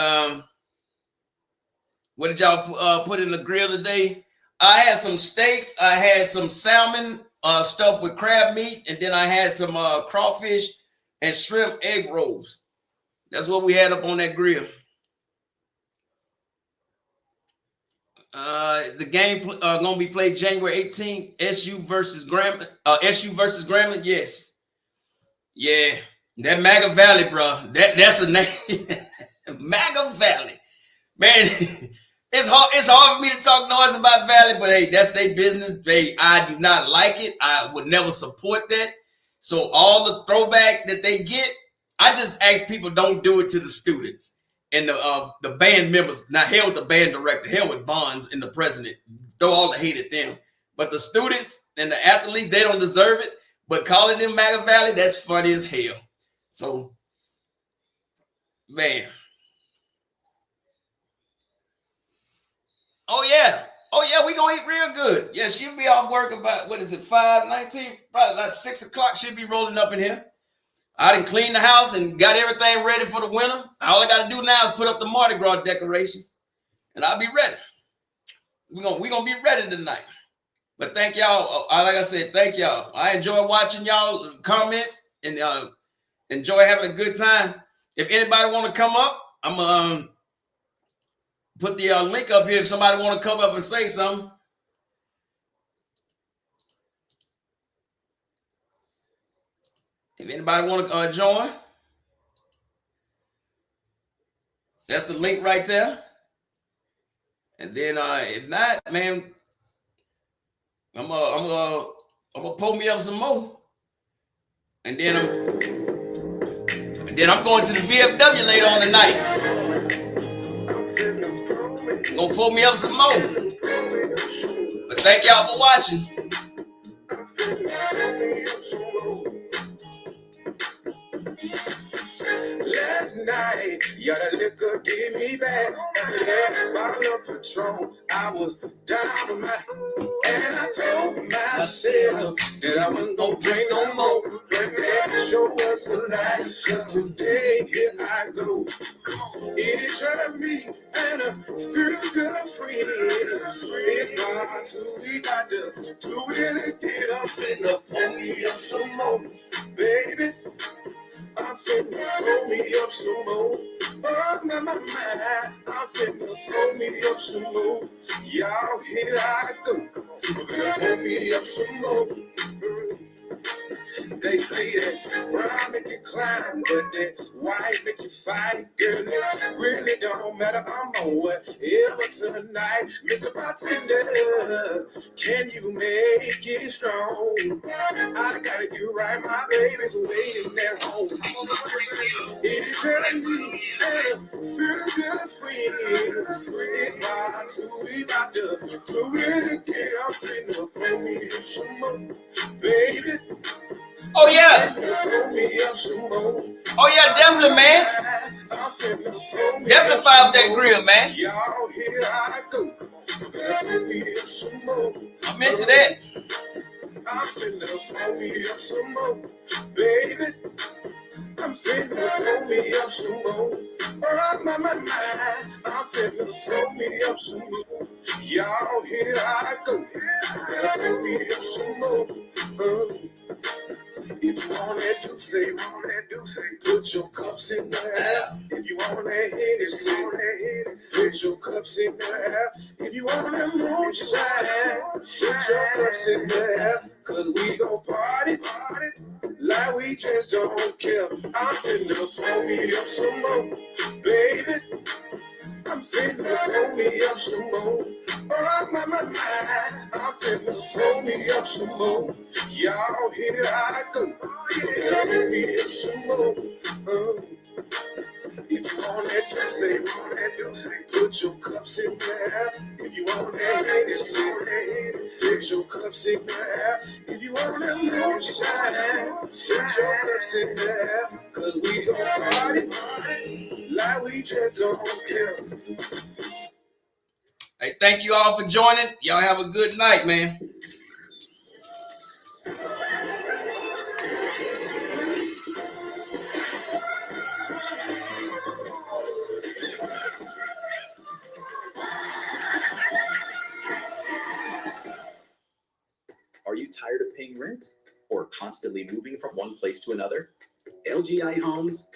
what did y'all put in the grill today? I had some steaks. I had some salmon stuffed with crab meat, and then I had some crawfish and shrimp egg rolls. That's what we had up on that grill. The game gonna be played January 18th. SU versus Grambling. Yes. Yeah. That Maga Valley, bro. That's a name. Maga Valley. Man, it's hard for me to talk noise about Valley, but hey, that's their business. I do not like it. I would never support that. So all the throwback that they get, I just ask people don't do it to the students and the band members. Now, hell with the band director, hell with Bonds and the president. Throw all the hate at them. But the students and the athletes, they don't deserve it. But calling them Maga Valley, that's funny as hell. So, man. Oh, yeah, we gonna eat real good. Yeah, she'll be off work about, 5:19? Probably about 6 o'clock. She'll be rolling up in here. I done cleaned the house and got everything ready for the winter. All I got to do now is put up the Mardi Gras decorations, and I'll be ready. We gonna be ready tonight. But thank y'all. Like I said, thank y'all. I enjoy watching y'all comments and enjoy having a good time. If anybody want to come up, I'm put the link up here if somebody want to come up and say something. If anybody want to join, that's the link right there. And then if not, man, I'm gonna pull me up some more. And then I'm going to the VFW later on tonight. Gonna pull me up some more. But thank y'all for watching. night. Yeah, the liquor gave me back. After that bottle of Patron, I was down to my. And I told myself that I wasn't gonna drink no more. But that show was a lie. Cause today, here I go. It turned me and I feel good free. It's hard to be got to do it again. I'm finna pull me up some more, baby. I'm finna pull me up some more. Oh, my, I'm finna pull me up some more. Y'all, here I go. I'm finna pull me up some more. They say that brown make you climb, but that white make you fight. Girl, it really don't matter. I'm on whatever tonight. Mr. Bartender, can you make it strong? I gotta get right, my baby's waiting at home. It's telling me that feel good friends. It's hard to be about to really get up in the baby some more, baby. Oh yeah. Oh yeah, definitely, man. Definitely fire up that grill, man. I'm into that. I'm finna pull me up some more, baby. I'm finna pull me up some more. Oh, my, I'm finna pull me up some more. Y'all, here I go. I'm finna pull me up some more. If you want that Douce, put your cups in there. If you want that Hennessy, put your cups in there. If you want that moonshine, put your cups in there. Cause we gon' party like we just don't care. I'm finna pull me up some more, baby. I'm finna pull me up some more. Oh, my, I'm finna pull me up some more. Y'all, here I go. Pull me up some more. If you want that Douce, put your cups in there. If you want that Hennessy, put your cups in there. If you want that moonshine, put your cups in there. Cause we gon' party like we just don't care. Hey, thank you all for joining. Y'all have a good night, man. Are you tired of paying rent or constantly moving from one place to another? LGI Homes